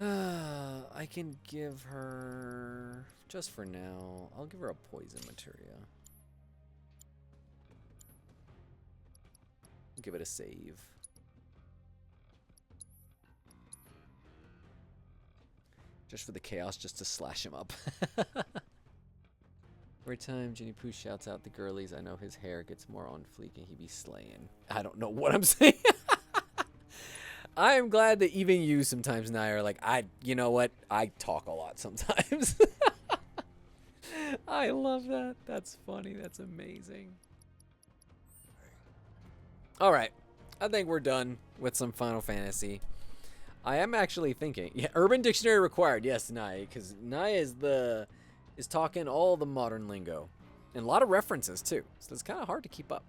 I can give her, just for now, I'll give her a poison materia. Give it a save. Just for the chaos, just to slash him up. Every time Ginny Pooh shouts out the girlies, I know his hair gets more on fleek and he be slaying. I don't know what I'm saying. I am glad that even you sometimes, Nia, are like, you know what? I talk a lot sometimes. I love that. That's funny. That's amazing. All right. I think we're done with some Final Fantasy. I am actually thinking, yeah, Urban Dictionary required. Yes, Nia, because Nia is talking all the modern lingo and a lot of references too. So it's kind of hard to keep up.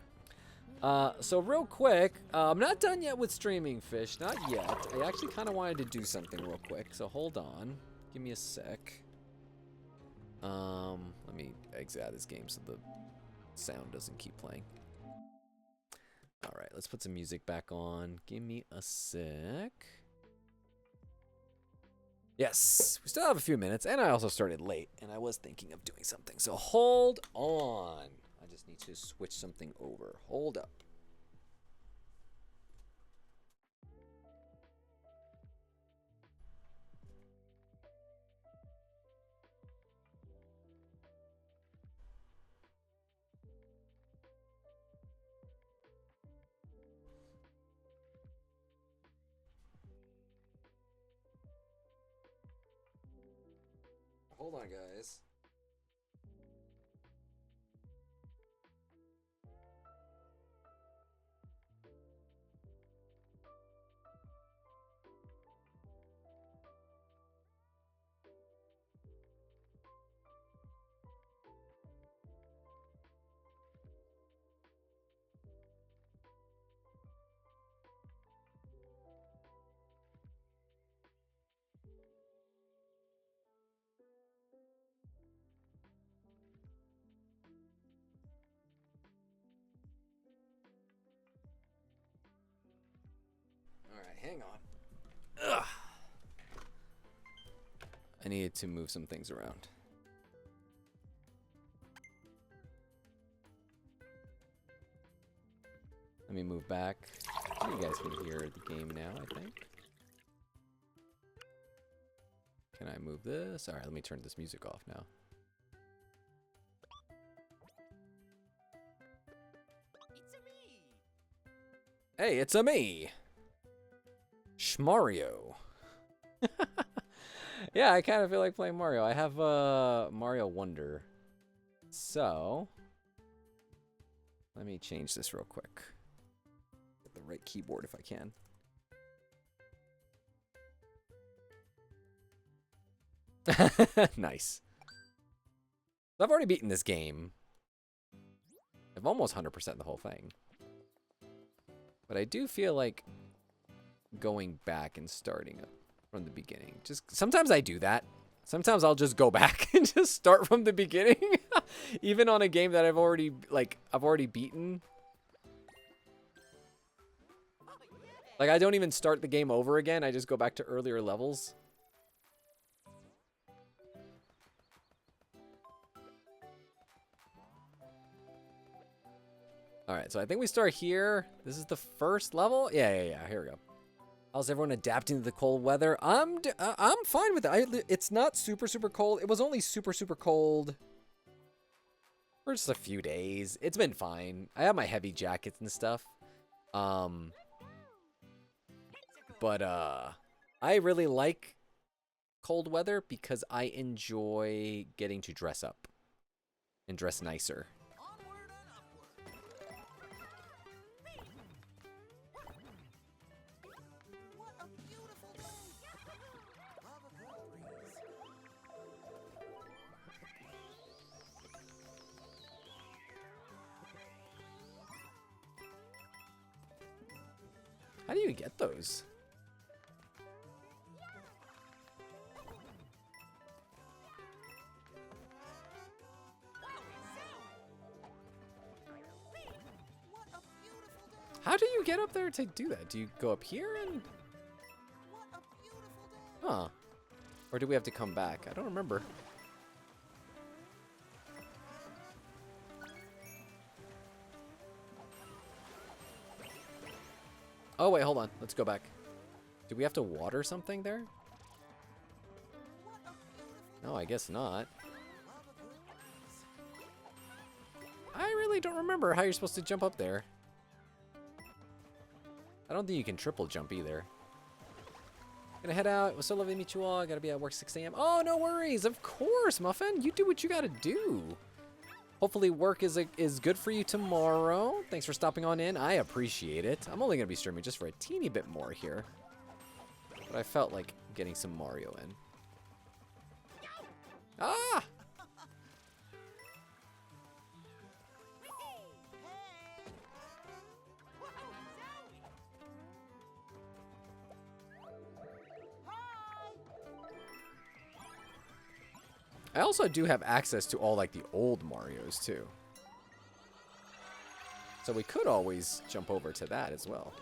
So real quick, I'm not done yet with streaming, Fish. Not yet. I actually kind of wanted to do something real quick. So hold on. Give me a sec. Let me exit out of this game so the sound doesn't keep playing. All right, let's put some music back on. Give me a sec. Yes, we still have a few minutes, and I also started late, and I was thinking of doing something. So hold on. I just need to switch something over. Hold up. Hold on, guys. All right, hang on. Ugh. I needed to move some things around. Let me move back. You guys can hear the game now, I think. Can I move this? All right, let me turn this music off now. Hey, it's a me, Shmario. Yeah, I kind of feel like playing Mario. I have Mario Wonder. So, let me change this real quick. Get the right keyboard if I can. Nice. I've already beaten this game. I've almost 100% the whole thing. But I do feel like going back and starting from the beginning. Just sometimes I do that. Sometimes I'll just go back and just start from the beginning. Even on a game that I've already beaten. Like I don't even start the game over again. I just go back to earlier levels. All right, so I think we start here. This is the first level. Yeah. Here we go. How's everyone adapting to the cold weather? I'm fine with it. It's not super cold. It was only super cold for just a few days. It's been fine. I have my heavy jackets and stuff. But I really like cold weather because I enjoy getting to dress up and dress nicer. How do you get those? How do you get up there to do that? Do you go up here and... Huh. Or do we have to come back? I don't remember. Oh, wait, hold on. Let's go back. Do we have to water something there? No, I guess not. I really don't remember how you're supposed to jump up there. I don't think you can triple jump either. Gonna head out. It was so lovely to meet you all. Gotta be at work 6 a.m. Oh, no worries. Of course, Muffin. You do what you gotta do. Hopefully work is good for you tomorrow. Thanks for stopping on in. I appreciate it. I'm only going to be streaming just for a teeny bit more here. But I felt like getting some Mario in. Ah! I also do have access to all like the old Marios too. So we could always jump over to that as well.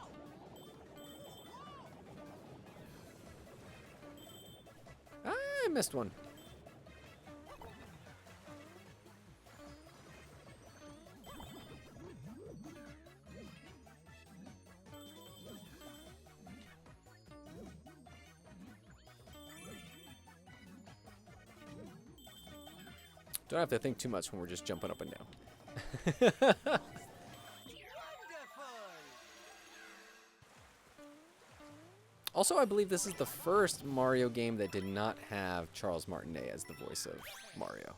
Ah, I missed one. Don't have to think too much when we're just jumping up and down. Also, I believe this is the first Mario game that did not have Charles Martinet as the voice of Mario.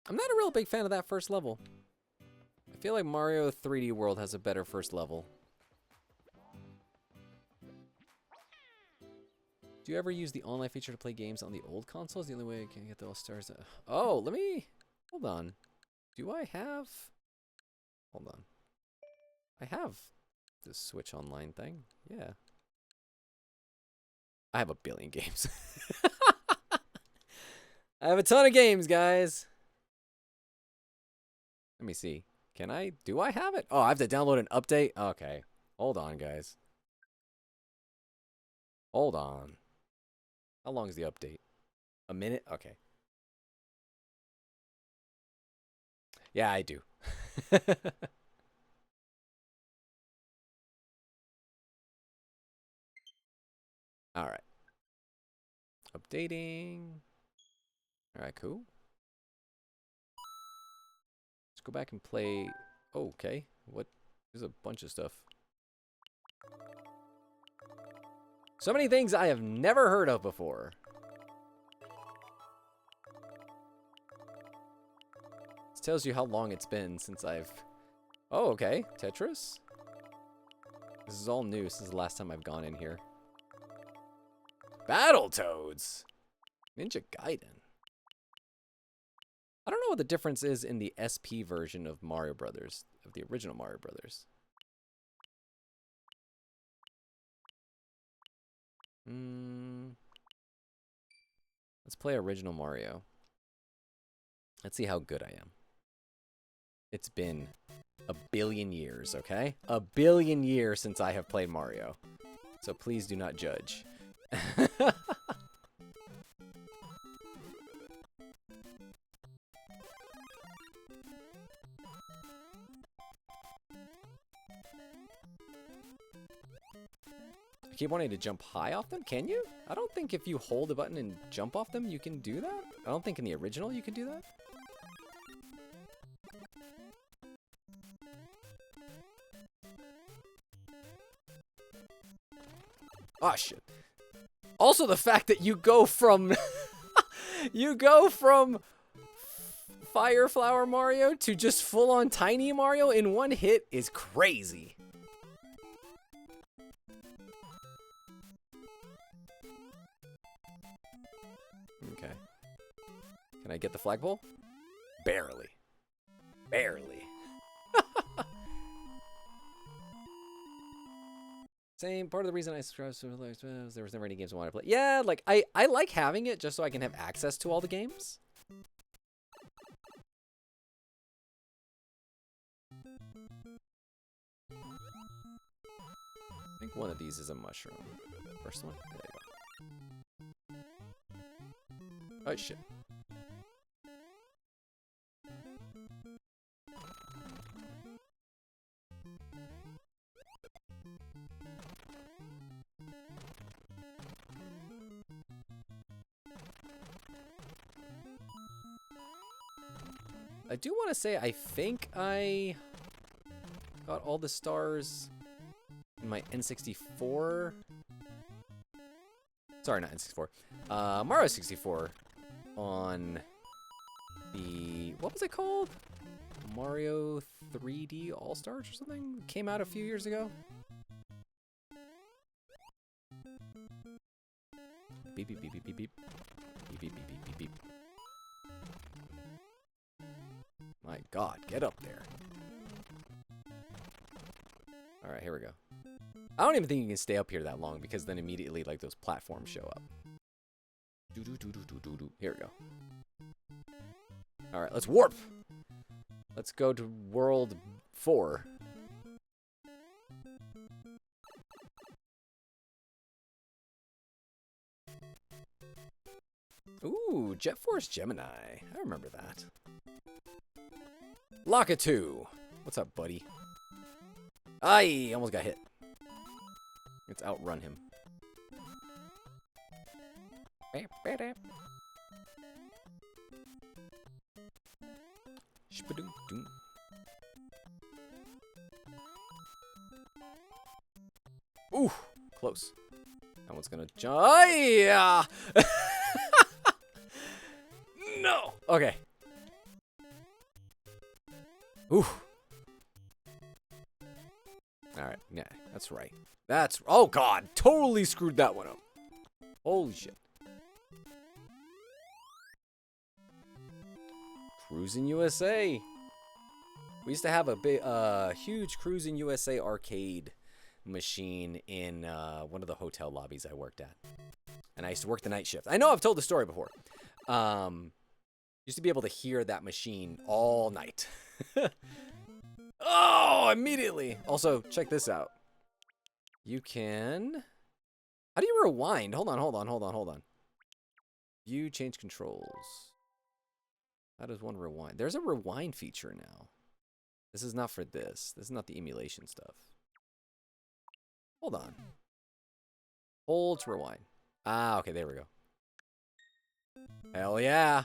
I'm not a real big fan of that first level. I feel like Mario 3D World has a better first level. Do you ever use the online feature to play games on the old consoles? The only way I can get the All-Stars... Oh, let me... Hold on. Do I have... Hold on. I have this Switch Online thing. Yeah. I have a billion games. I have a ton of games, guys. Let me see. Can I? Do I have it? Oh, I have to download an update? Okay. Hold on, guys. Hold on. How long is the update? A minute? Okay. Yeah, I do. All right. Updating. All right, cool. Let's go back and play. Oh, okay. What? There's a bunch of stuff. So many things I have never heard of before. This tells you how long it's been since I've... Oh, okay. Tetris? This is all new. This is the last time I've gone in here. Battletoads! Ninja Gaiden. I don't know what the difference is in the SP version of Mario Brothers, of the original Mario Brothers. Let's play original Mario. Let's see how good I am. It's been a billion years, okay? A billion years since I have played Mario. So please do not judge. I keep wanting to jump high off them. Can you? I don't think if you hold a button and jump off them, you can do that. I don't think in the original you can do that. Oh, shit. Also, the fact that you go from... you go from Fire Flower Mario to just full-on Tiny Mario in one hit is crazy. Okay. Can I get the flagpole? Barely. Barely. Same part of the reason I subscribed to there was never any games I wanted to play. Yeah, like I like having it just so I can have access to all the games. I think one of these is a mushroom. First one? There you go. Oh shit. I do want to say I think I got all the stars in my N64. Sorry, not N64. Mario 64 on the, what was it called? Mario 3D All-Stars or something? Came out a few years ago. Beep, beep, beep, beep, beep, beep. Beep, beep, beep, beep, beep, beep. My God, get up there. All right, here we go. I don't even think you can stay up here that long because then immediately like those platforms show up. Here we go. All right, let's warp. Let's go to world 4. Ooh, Jet Force Gemini. I remember that. Lakitu. What's up, buddy? Aye, almost got hit. Let's outrun him. Ooh, close. That one's gonna jump. Yeah. No. Okay. Ooh. All right. Yeah, that's right. That's. Oh God, totally screwed that one up. Holy shit. Cruising USA. We used to have a big, huge Cruising USA arcade machine in one of the hotel lobbies I worked at, and I used to work the night shift. I know I've told the story before. Used to be able to hear that machine all night. Oh, immediately. Also, check this out. You can How do you rewind? Hold on. View, change controls. How does one rewind? There's a rewind feature now. This is not for this. This is not the emulation stuff. Hold on. Hold to rewind. Ah, okay, there we go. Hell yeah.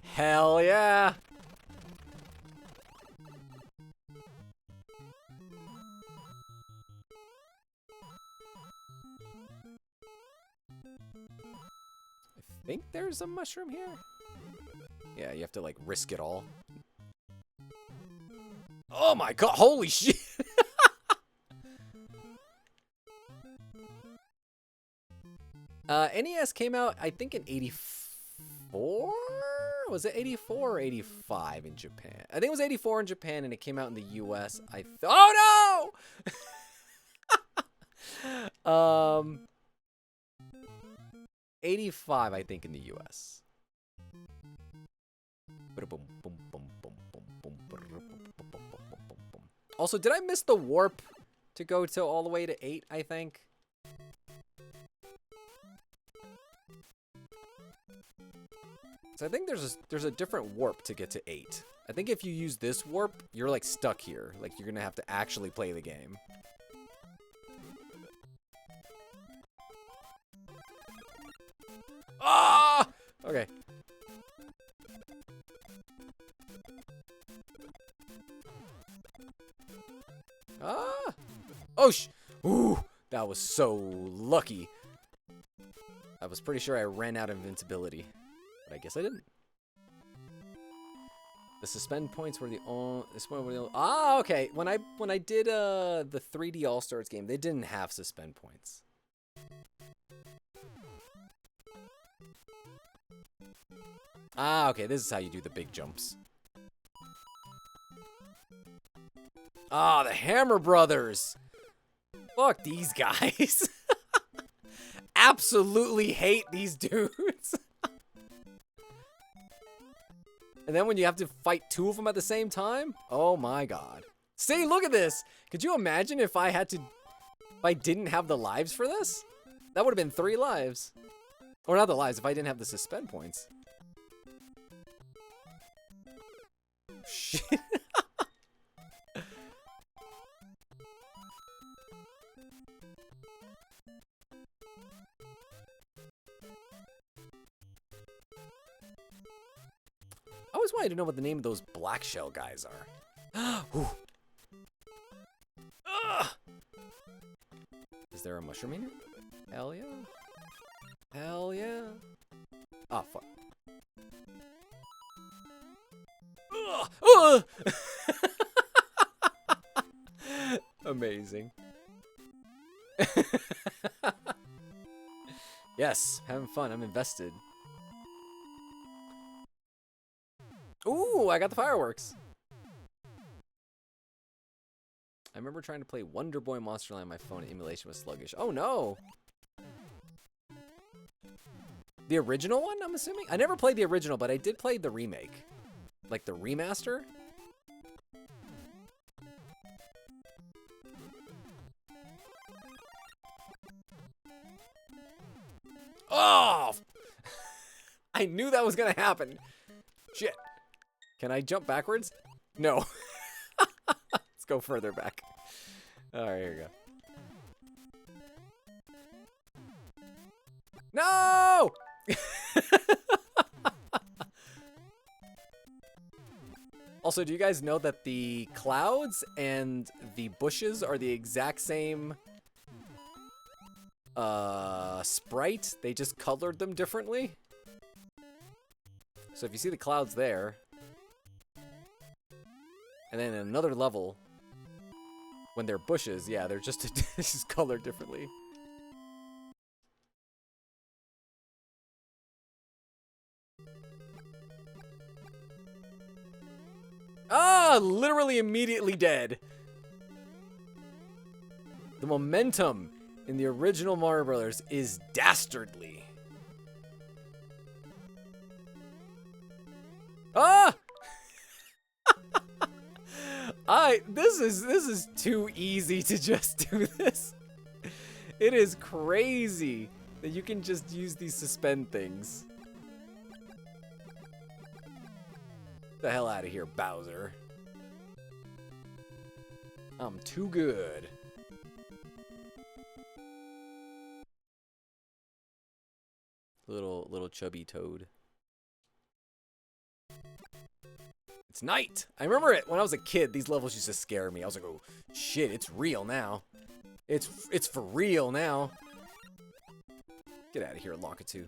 Hell yeah. I think there's a mushroom here. Yeah, you have to like risk it all. Oh my god, holy shit. NES came out, I think, in 84? Was it 84 or 85 in Japan? I think it was 84 in Japan, and it came out in the US. Oh no! 85, I think, in the US. Also, did I miss the warp to go to all the way to 8, I think? So I think there's a different warp to get to 8. I think if you use this warp, you're like stuck here. Like you're gonna have to actually play the game. Ah! Okay. Ah! Oh ooh, that was so lucky. I was pretty sure I ran out of invincibility. But I guess I didn't. The suspend points were the only. Ah, okay. When I did the 3D All Stars game, they didn't have suspend points. Ah, okay. This is how you do the big jumps. Ah, the Hammer Brothers. Fuck these guys. Absolutely hate these dudes. And then when you have to fight 2 of them at the same time? Oh my god. See, look at this! Could you imagine if I didn't have the lives for this? That would have been 3 lives. Or not the lives, if I didn't have the suspend points. Shit. I always wanted to know what the name of those black shell guys are. Is there a mushroom in here? Hell yeah. Hell yeah. Oh, fuck. Amazing. Yes, having fun. I'm invested. Ooh, I got the fireworks. I remember trying to play Wonder Boy Monster Land on my phone and emulation was sluggish. Oh no! The original one, I'm assuming? I never played the original, but I did play the remake. Like the remaster? Oh! I knew that was gonna happen. Shit. Can I jump backwards? No. Let's go further back. Alright, here we go. No! Also, do you guys know that the clouds and the bushes are the exact same sprite? They just colored them differently. So if you see the clouds there, and then in another level, when they're bushes, yeah, they're just, just colored differently. Ah, literally immediately dead. The momentum in the original Mario Brothers is dastardly. Ah! This is too easy to just do this. It is crazy that you can just use these suspend things. Get the hell out of here, Bowser. I'm too good. Little chubby toad. It's night. I remember it when I was a kid. These levels used to scare me. I was like, oh shit, it's real now. It's for real now. Get out of here, Lockatoo.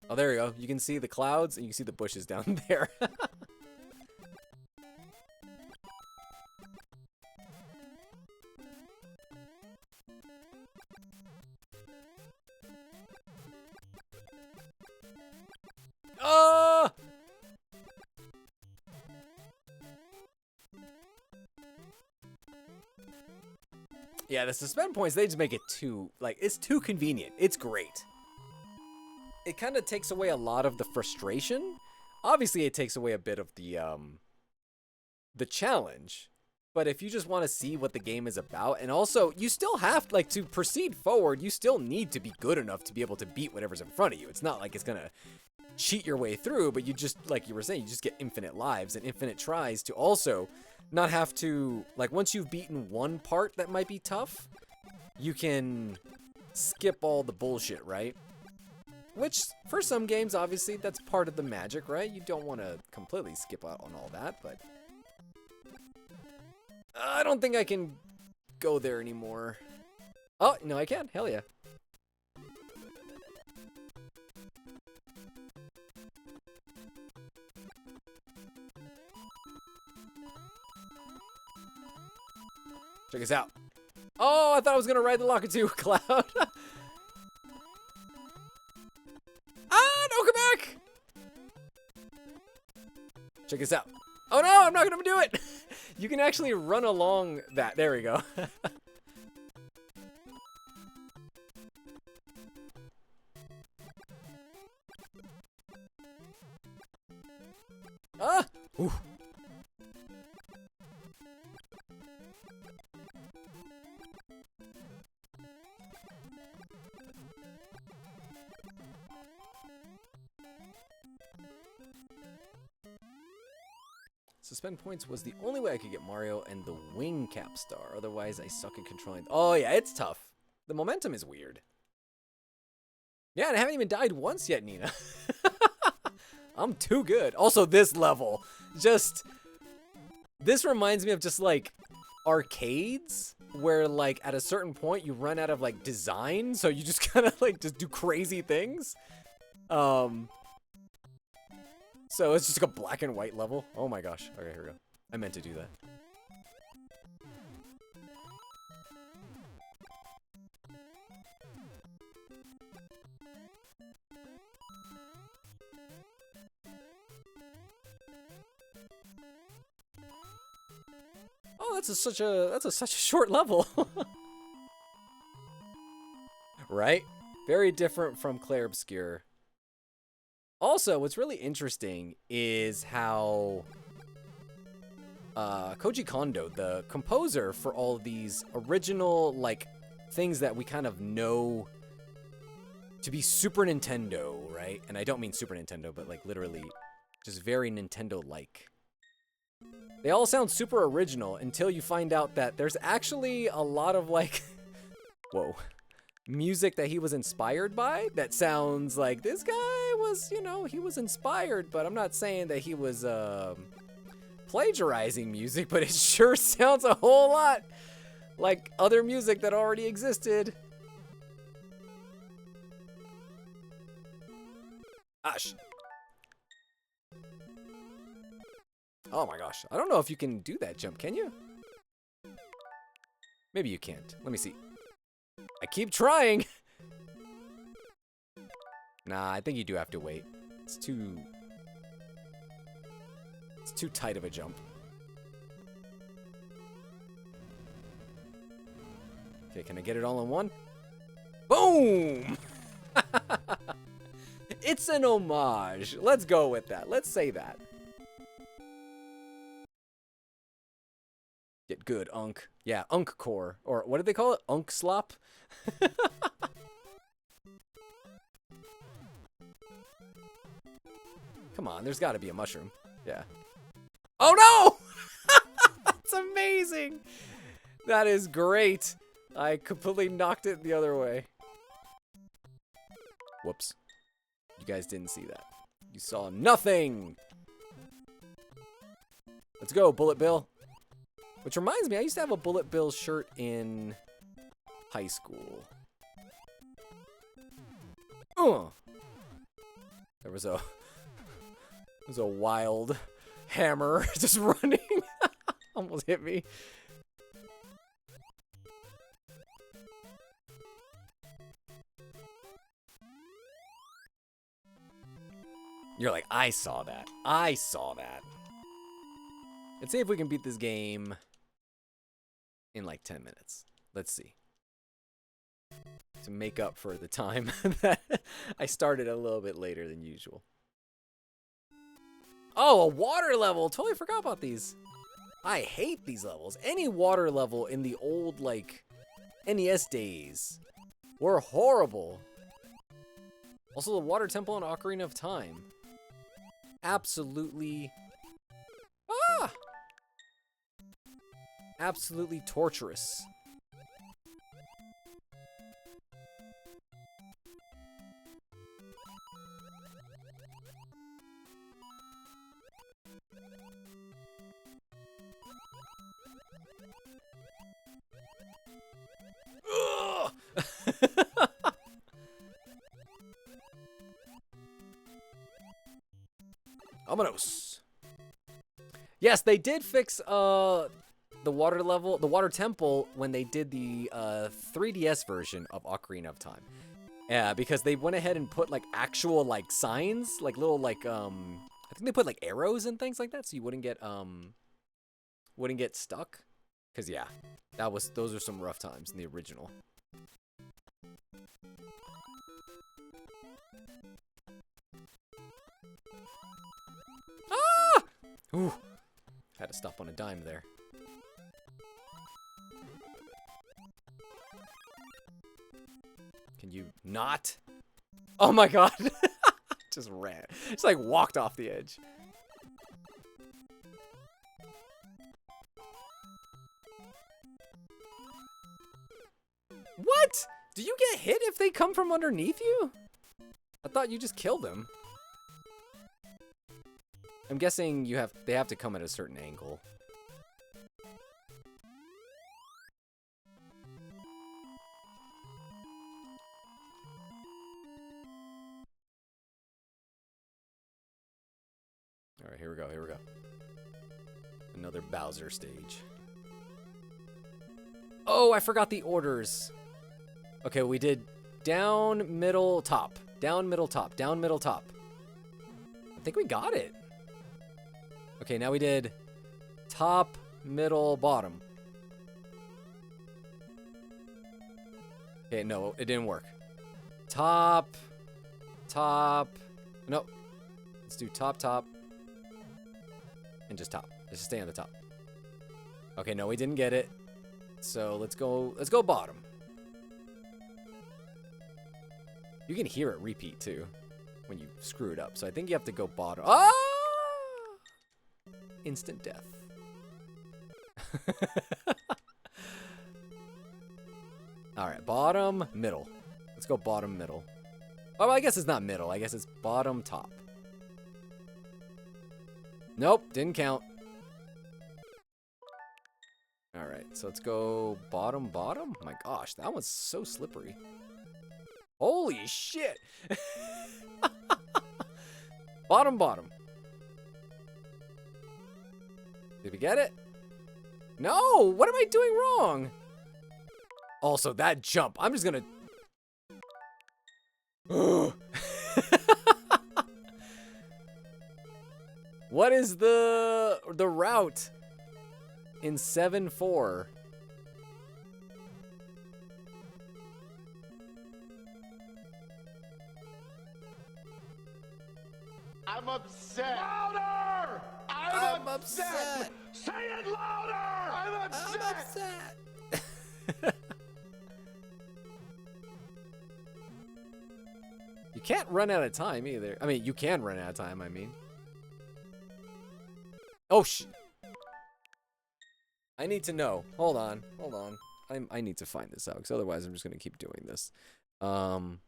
Oh, there you go. You can see the clouds and you can see the bushes down there. Oh! Yeah, the suspend points, they just make it too, like, it's too convenient. It's great. It kind of takes away a lot of the frustration. Obviously, it takes away a bit of the challenge. But if you just want to see what the game is about, and also, you still have, like, to proceed forward, you still need to be good enough to be able to beat whatever's in front of you. It's not like it's gonna cheat your way through, but you just, like you were saying, you just get infinite lives and infinite tries to also not have to, like, once you've beaten one part that might be tough, you can skip all the bullshit, right? Which, for some games, obviously, that's part of the magic, right? You don't want to completely skip out on all that, but I don't think I can go there anymore. Oh, no, I can. Hell yeah. Check this out. Oh, I thought I was going to ride the Lockatoo cloud. Ah, no, come back. Check this out. Oh, no, I'm not going to do it. You can actually run along that. There we go. Ah! Ooh. Suspend points was the only way I could get Mario and the wing cap star. Otherwise, I suck at controlling. Oh, yeah, it's tough. The momentum is weird. Yeah, and I haven't even died once yet, Nina. I'm too good. Also, this level. Just, this reminds me of just, like, arcades where, like, at a certain point, you run out of, like, design. So you just kind of, like, just do crazy things. So it's just like a black and white level. Oh my gosh. Okay, here we go. I meant to do that. Oh, that's such a short level. Right? Very different from Clair Obscure. Also, what's really interesting is how Koji Kondo, the composer for all of these original, like, things that we kind of know to be Super Nintendo, right? And I don't mean Super Nintendo, but, like, literally just very Nintendo-like. They all sound super original until you find out that there's actually a lot of, like, whoa, music that he was inspired by that sounds like this guy was, you know, he was inspired, but I'm not saying that he was plagiarizing music, but it sure sounds a whole lot like other music that already existed. Gosh. Oh my gosh. I don't know if you can do that jump, can you? Maybe you can't. Let me see. I keep trying. Nah, I think you do have to wait. It's too tight of a jump. Okay, can I get it all in one? Boom! It's an homage. Let's go with that. Let's say that. Get good, Unk. Yeah, Unk Core. Or what did they call it? Unk Slop? Come on, there's got to be a mushroom. Yeah. Oh no! That's amazing! That is great. I completely knocked it the other way. Whoops. You guys didn't see that. You saw nothing! Let's go, Bullet Bill. Which reminds me, I used to have a Bullet Bill shirt in high school. There was a wild hammer just running. Almost hit me. You're like, I saw that. I saw that. Let's see if we can beat this game in like 10 minutes. Let's see. To make up for the time that I started a little bit later than usual. Oh, a water level. Totally forgot about these. I hate these levels. Any water level in the old, like, NES days were horrible. Also, the Water Temple and Ocarina of Time. Absolutely... Ah! Absolutely torturous. Ominos. Yes, they did fix the water level, the water temple when they did the 3DS version of Ocarina of Time. Yeah, because they went ahead and put like actual like signs, like little like I think they put like arrows and things like that so you wouldn't get stuck. Cause yeah, those are some rough times in the original. Ah! Ooh. Had to stop on a dime there. Can you not? Oh my god. Just ran. Just like walked off the edge. What? Do you get hit if they come from underneath you? I thought you just killed them. I'm guessing they have to come at a certain angle. All right, here we go. Here we go. Another Bowser stage. Oh, I forgot the orders. Okay, we did down, middle, top. Down, middle, top. Down, middle, top. I think we got it. Okay, now we did top, middle, bottom. Okay, no, it didn't work. Top, top. No. Let's do top, top. And just top. Let's just stay on the top. Okay, no, we didn't get it. So let's go bottom. You can hear it repeat too when you screw it up. So I think you have to go bottom. Ah! Instant death. All right, bottom, middle. Let's go bottom, middle. Oh, I guess it's not middle. I guess it's bottom, top. Nope, didn't count. All right, so let's go bottom, bottom. Oh my gosh, that one's so slippery. Holy shit. Bottom, bottom. Did we get it? No, what am I doing wrong? Also, that jump, I'm just gonna... What is the route in 7-4? I'm upset. Louder! I'm upset. Say it louder! I'm upset! You can't run out of time either. I mean, you can run out of time, I mean. Oh, I need to know. Hold on. I need to find this out, because otherwise I'm just going to keep doing this. Hold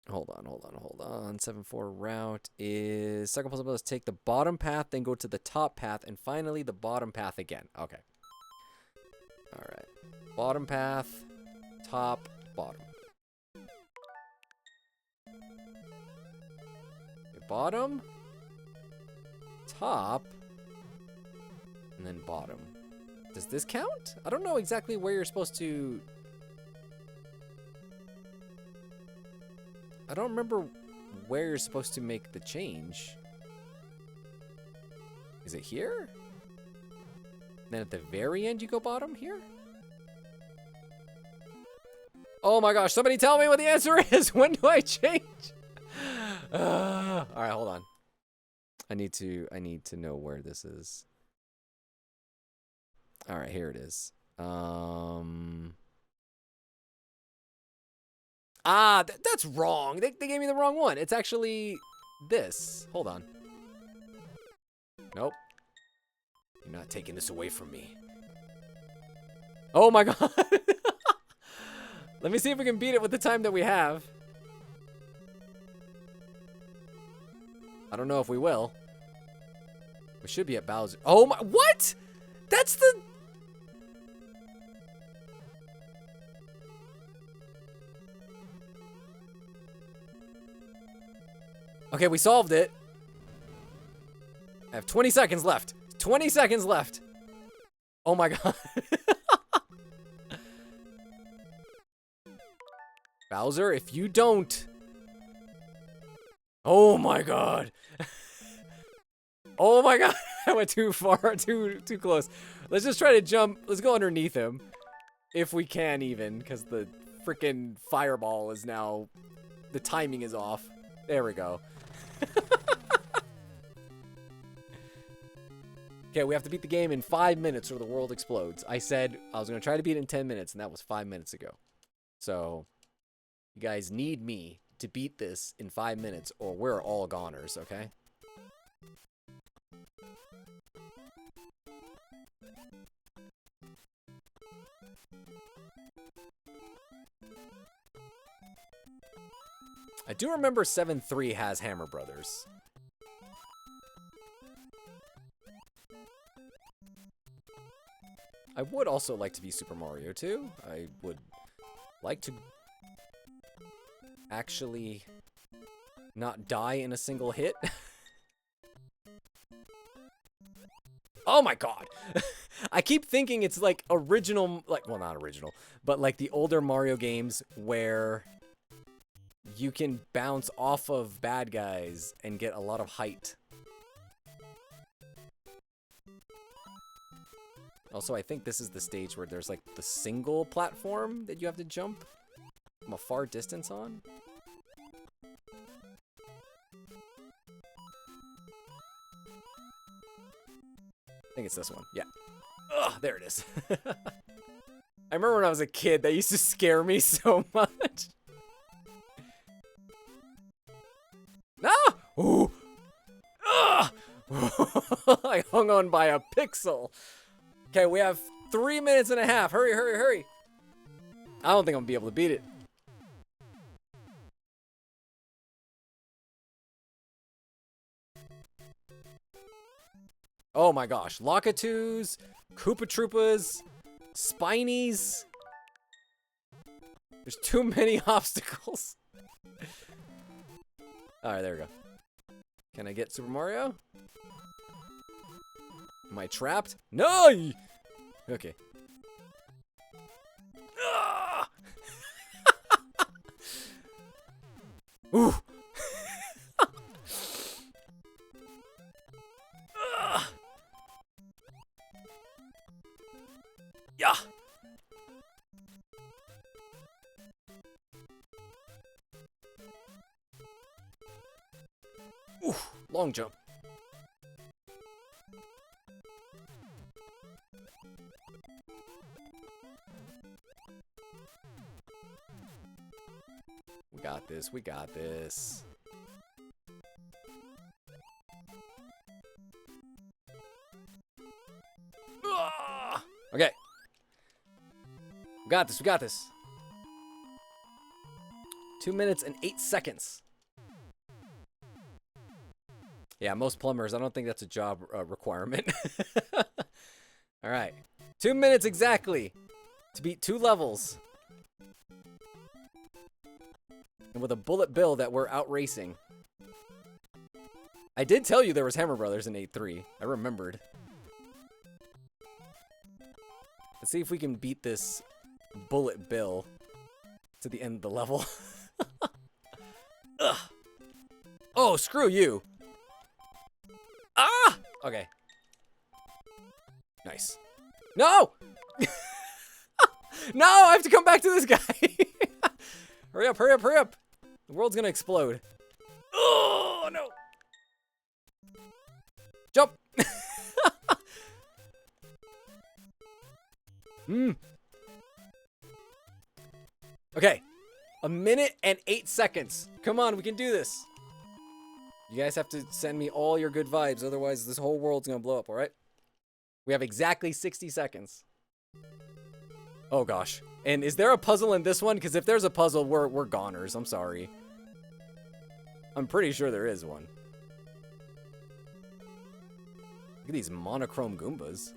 on. 7-4 route is... Second possible is take the bottom path, then go to the top path, and finally the bottom path again. Okay. Alright. Bottom path, top, bottom. Okay, bottom, top, and then bottom. Does this count? I don't know exactly where you're supposed to... I don't remember where you're supposed to make the change. Is it here? Then at the very end you go bottom here? Oh my gosh, somebody tell me what the answer is! When do I change? Alright, hold on. I need to know where this is. Alright, here it is. That's wrong. They gave me the wrong one. It's actually this. Hold on. Nope. You're not taking this away from me. Oh my god. Let me see if we can beat it with the time that we have. I don't know if we will. We should be at Bowser. Oh my, what? That's the... Okay, we solved it. I have 20 seconds left. 20 seconds left. Oh my god. Bowser, if you don't... Oh my god. Oh my god. I went too far, too close. Let's just try to jump. Let's go underneath him. If we can even, because the freaking fireball is now... The timing is off. There we go. Okay, we have to beat the game in 5 minutes or the world explodes. I said I was going to try to beat it in 10 minutes, and that was 5 minutes ago. So, you guys need me to beat this in 5 minutes, or we're all goners, okay? I do remember 7-3 has Hammer Brothers. I would also like to be Super Mario 2. I would like to actually not die in a single hit. Oh my god! I keep thinking it's like original, like, well, not original, but like the older Mario games where you can bounce off of bad guys and get a lot of height. Also, I think this is the stage where there's like the single platform that you have to jump from a far distance on. I think it's this one. Yeah. Ugh, there it is. I remember when I was a kid, that used to scare me so much. Ah! Ooh! Ah! I hung on by a pixel. Okay, we have 3 minutes and a half. Hurry, hurry, hurry. I don't think I'm gonna be able to beat it. Oh my gosh. Lockatoos, Koopa Troopas, Spinies. There's too many obstacles. Alright, there we go. Can I get Super Mario? Am I trapped? No! Okay. Ah! Ooh! Ah! Yeah! Ooh, long jump. got this. We got this. Okay. We got this. We got this. 2 minutes and 8 seconds. Yeah, most plumbers, I don't think that's a job requirement. All right. 2 minutes exactly to beat 2 levels. And with a bullet bill that we're out racing. I did tell you there was Hammer Brothers in 8-3. I remembered. Let's see if we can beat this bullet bill to the end of the level. Ugh. Oh, screw you. Ah! Okay. Nice. No! No, I have to come back to this guy. Hurry up, hurry up, hurry up. The world's gonna explode. Oh, no. Jump. Okay. 1 minute and 8 seconds. Come on, we can do this. You guys have to send me all your good vibes, otherwise this whole world's gonna blow up, alright? We have exactly 60 seconds. Oh gosh. And is there a puzzle in this one? Because if there's a puzzle, we're goners. I'm sorry. I'm pretty sure there is one. Look at these monochrome Goombas.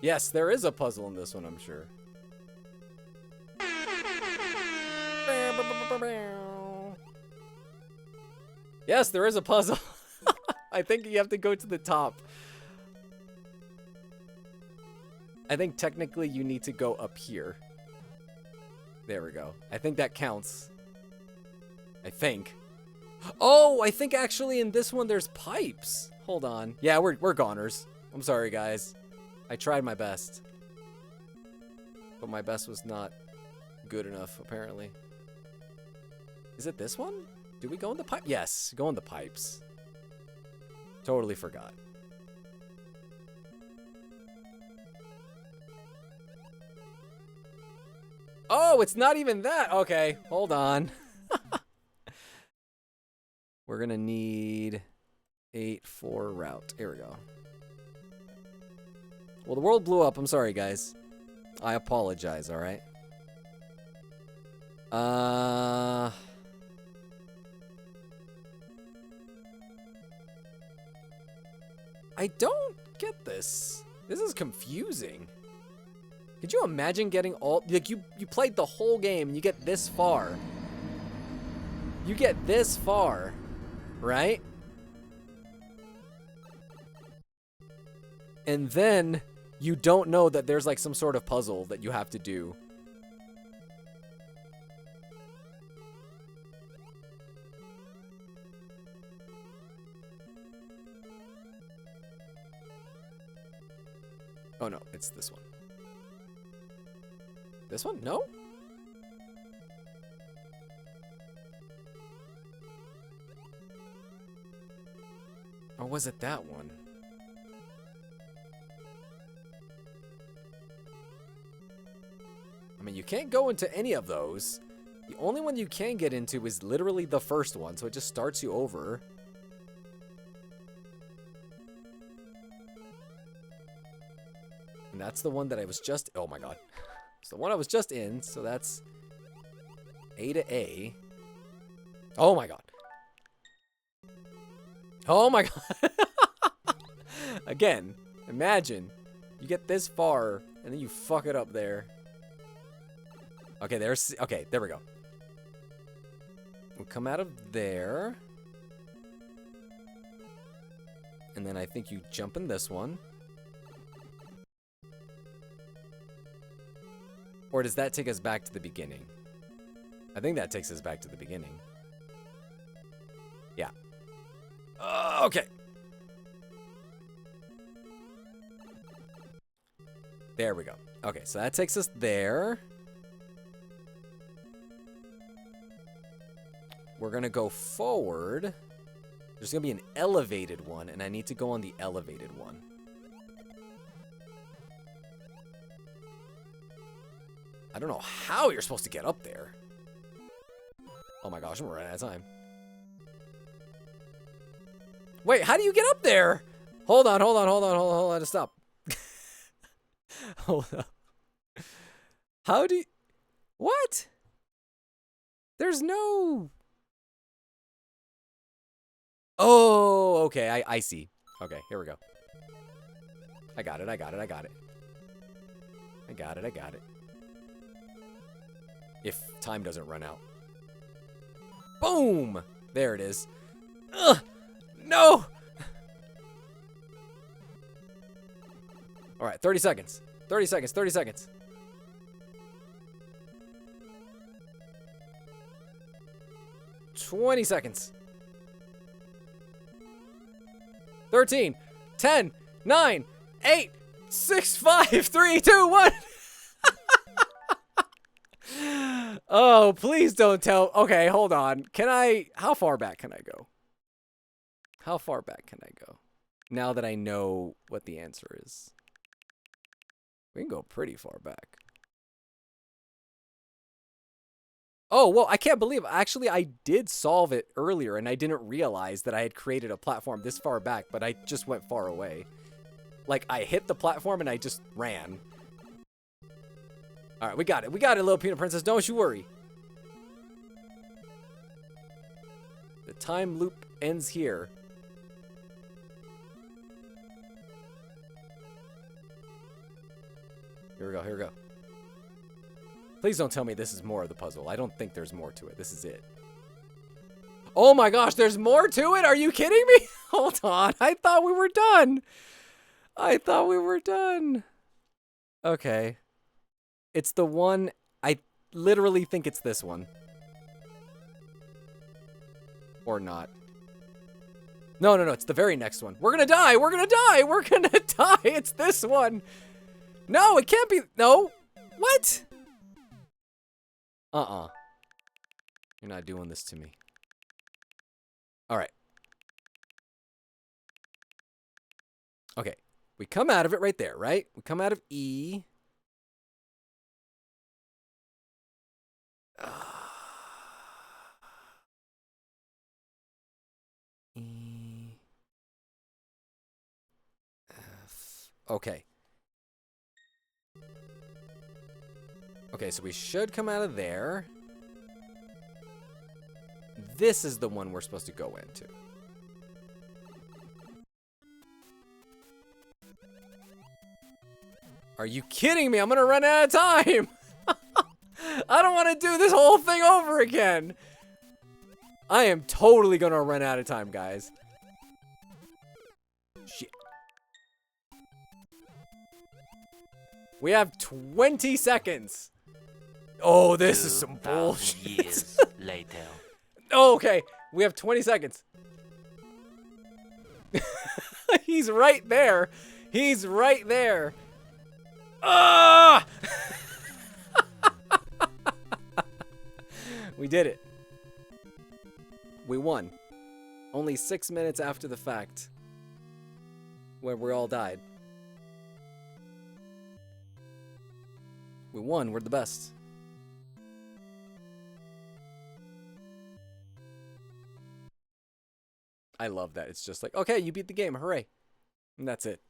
Yes, there is a puzzle in this one, I'm sure. Yes, there is a puzzle. I think you have to go to the top. I think technically you need to go up here. There we go. I think that counts. I think. Oh, I think actually in this one there's pipes. Hold on. Yeah, we're goners. I'm sorry, guys. I tried my best. But my best was not good enough, apparently. Is it this one? Do we go in the pipe? Yes, go in the pipes. Totally forgot. Oh, it's not even that. Okay, hold on. We're gonna need 8-4 route. Here we go. Well, the world blew up. I'm sorry, guys. I apologize, alright? I don't get this. This is confusing. Could you imagine getting all... Like, you played the whole game and you get this far. You get this far, right? And then you don't know that there's like some sort of puzzle that you have to do. Oh no, it's this one. This one? No? Or was it that one? I mean, you can't go into any of those. The only one you can get into is literally the first one, so it just starts you over. And that's the one that I was just... Oh my god. It's the one I was just in, so that's A to A. Oh my god. Oh my god. Again, imagine you get this far and then you fuck it up there. Okay, there we go. We'll come out of there. And then I think you jump in this one. Or does that take us back to the beginning? I think that takes us back to the beginning. Yeah. Okay. There we go. Okay, so that takes us there. We're gonna go forward. There's gonna be an elevated one, and I need to go on the elevated one. don't know how you're supposed to get up there. Oh my gosh, I'm running out of time. Wait, how do you get up there? Hold on, stop. Hold up. How do you... What? There's no... Oh, okay, I see. Okay, here we go. I got it. If time doesn't run out. Boom! There it is. Ugh! No! Alright, 30 seconds. 30 seconds. $20 seconds. 13, 10, 9, 8, 6, 5, 3, 2, 1. Oh, please don't tell. Okay, hold on. How far back can I go? How far back can I go? Now that I know what the answer is. We can go pretty far back. Oh, well, I can't believe, actually, I did solve it earlier, and I didn't realize that I had created a platform this far back, but I just went far away. Like, I hit the platform, and I just ran. All right, we got it. We got it, little peanut princess. Don't you worry. The time loop ends here. Here we go. Please don't tell me this is more of the puzzle. I don't think there's more to it. This is it. Oh my gosh, there's more to it? Are you kidding me? Hold on. I thought we were done. Okay. It's the one. I literally think it's this one. Or not. No. It's the very next one. We're gonna die. It's this one. No, it can't be. No. What? You're not doing this to me. All right. Okay. We come out of it right there, right? We come out of E. E. F. Okay. Okay, so we should come out of there. This is the one we're supposed to go into. Are you kidding me? I'm gonna run out of time! I don't want to do this whole thing over again! I am totally gonna run out of time, guys. Shit. We have 20 seconds. Oh, this is some bullshit. Years later. Oh, okay. We have 20 seconds. He's right there. Ah! We did it. We won. Only 6 minutes after the fact. Where we all died. We won. We're the best. I love that. It's just like, okay, you beat the game. Hooray. And that's it.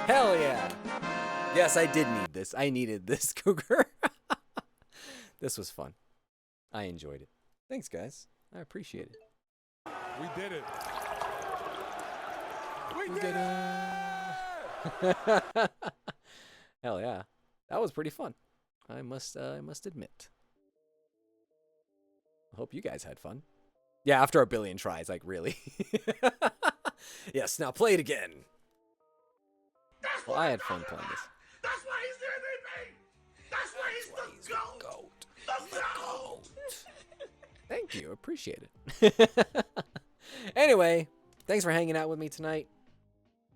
Hell yeah. Yes, I did need this. I needed this, Cougar. This was fun. I enjoyed it. Thanks, guys. I appreciate it. We did it. We did it. Hell yeah. That was pretty fun. I must admit. I hope you guys had fun. Yeah, after a billion tries, like, really. Yes, now play it again. Well, I had fun playing this. That's why he's the MVP. That's why he's the GOAT. The GOAT. Thank you. Appreciate it. Anyway, thanks for hanging out with me tonight.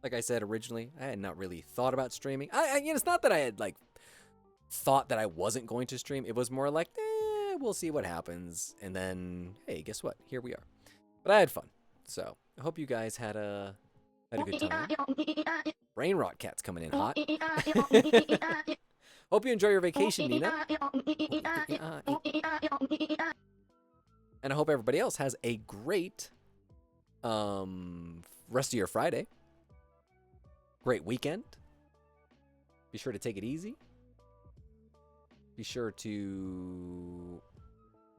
Like I said originally, I had not really thought about streaming. It's not that I had, like, thought that I wasn't going to stream. It was more like, we'll see what happens. And then, hey, guess what? Here we are. But I had fun. So I hope you guys had a Had a good time. Brain rot cat's coming in hot. Hope you enjoy your vacation, Nina. And I hope everybody else has a great rest of your Friday. Great weekend. Be sure to take it easy. Be sure to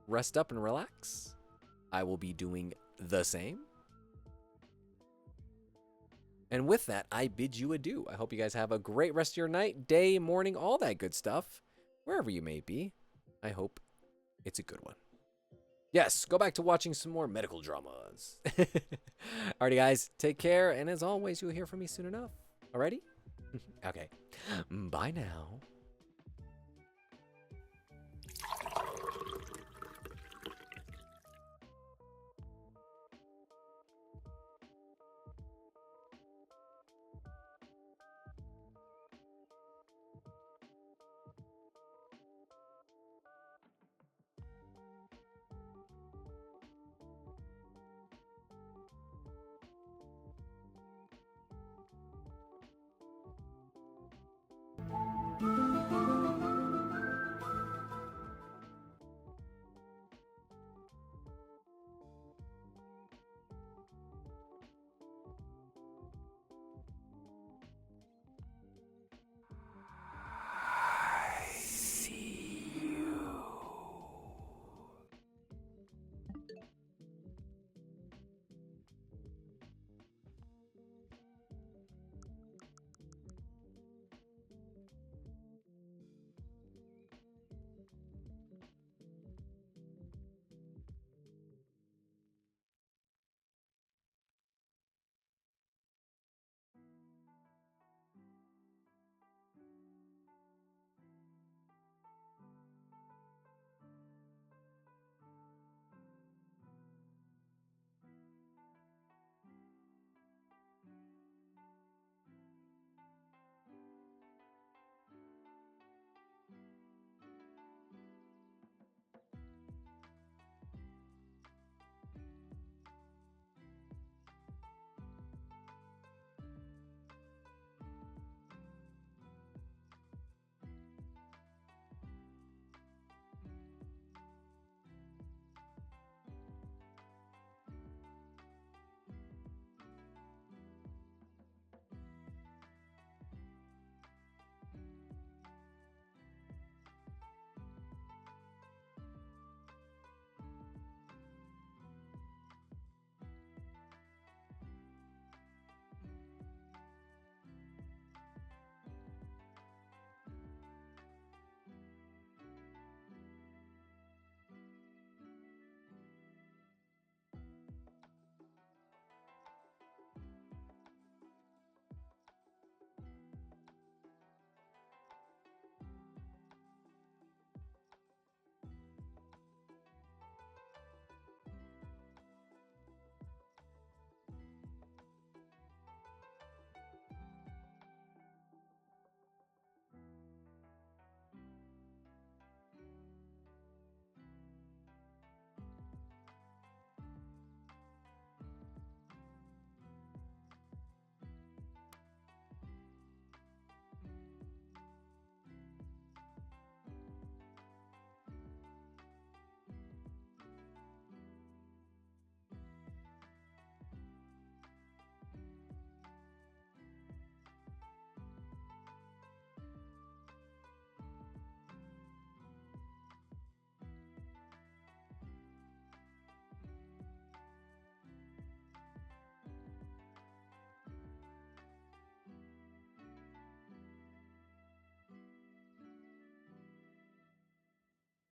rest up and relax. I will be doing the same. And with that, I bid you adieu. I hope you guys have a great rest of your night, day, morning, all that good stuff. Wherever you may be, I hope it's a good one. Yes, go back to watching some more medical dramas. Alrighty, guys, take care. And as always, you'll hear from me soon enough. Alrighty? Okay. Bye now.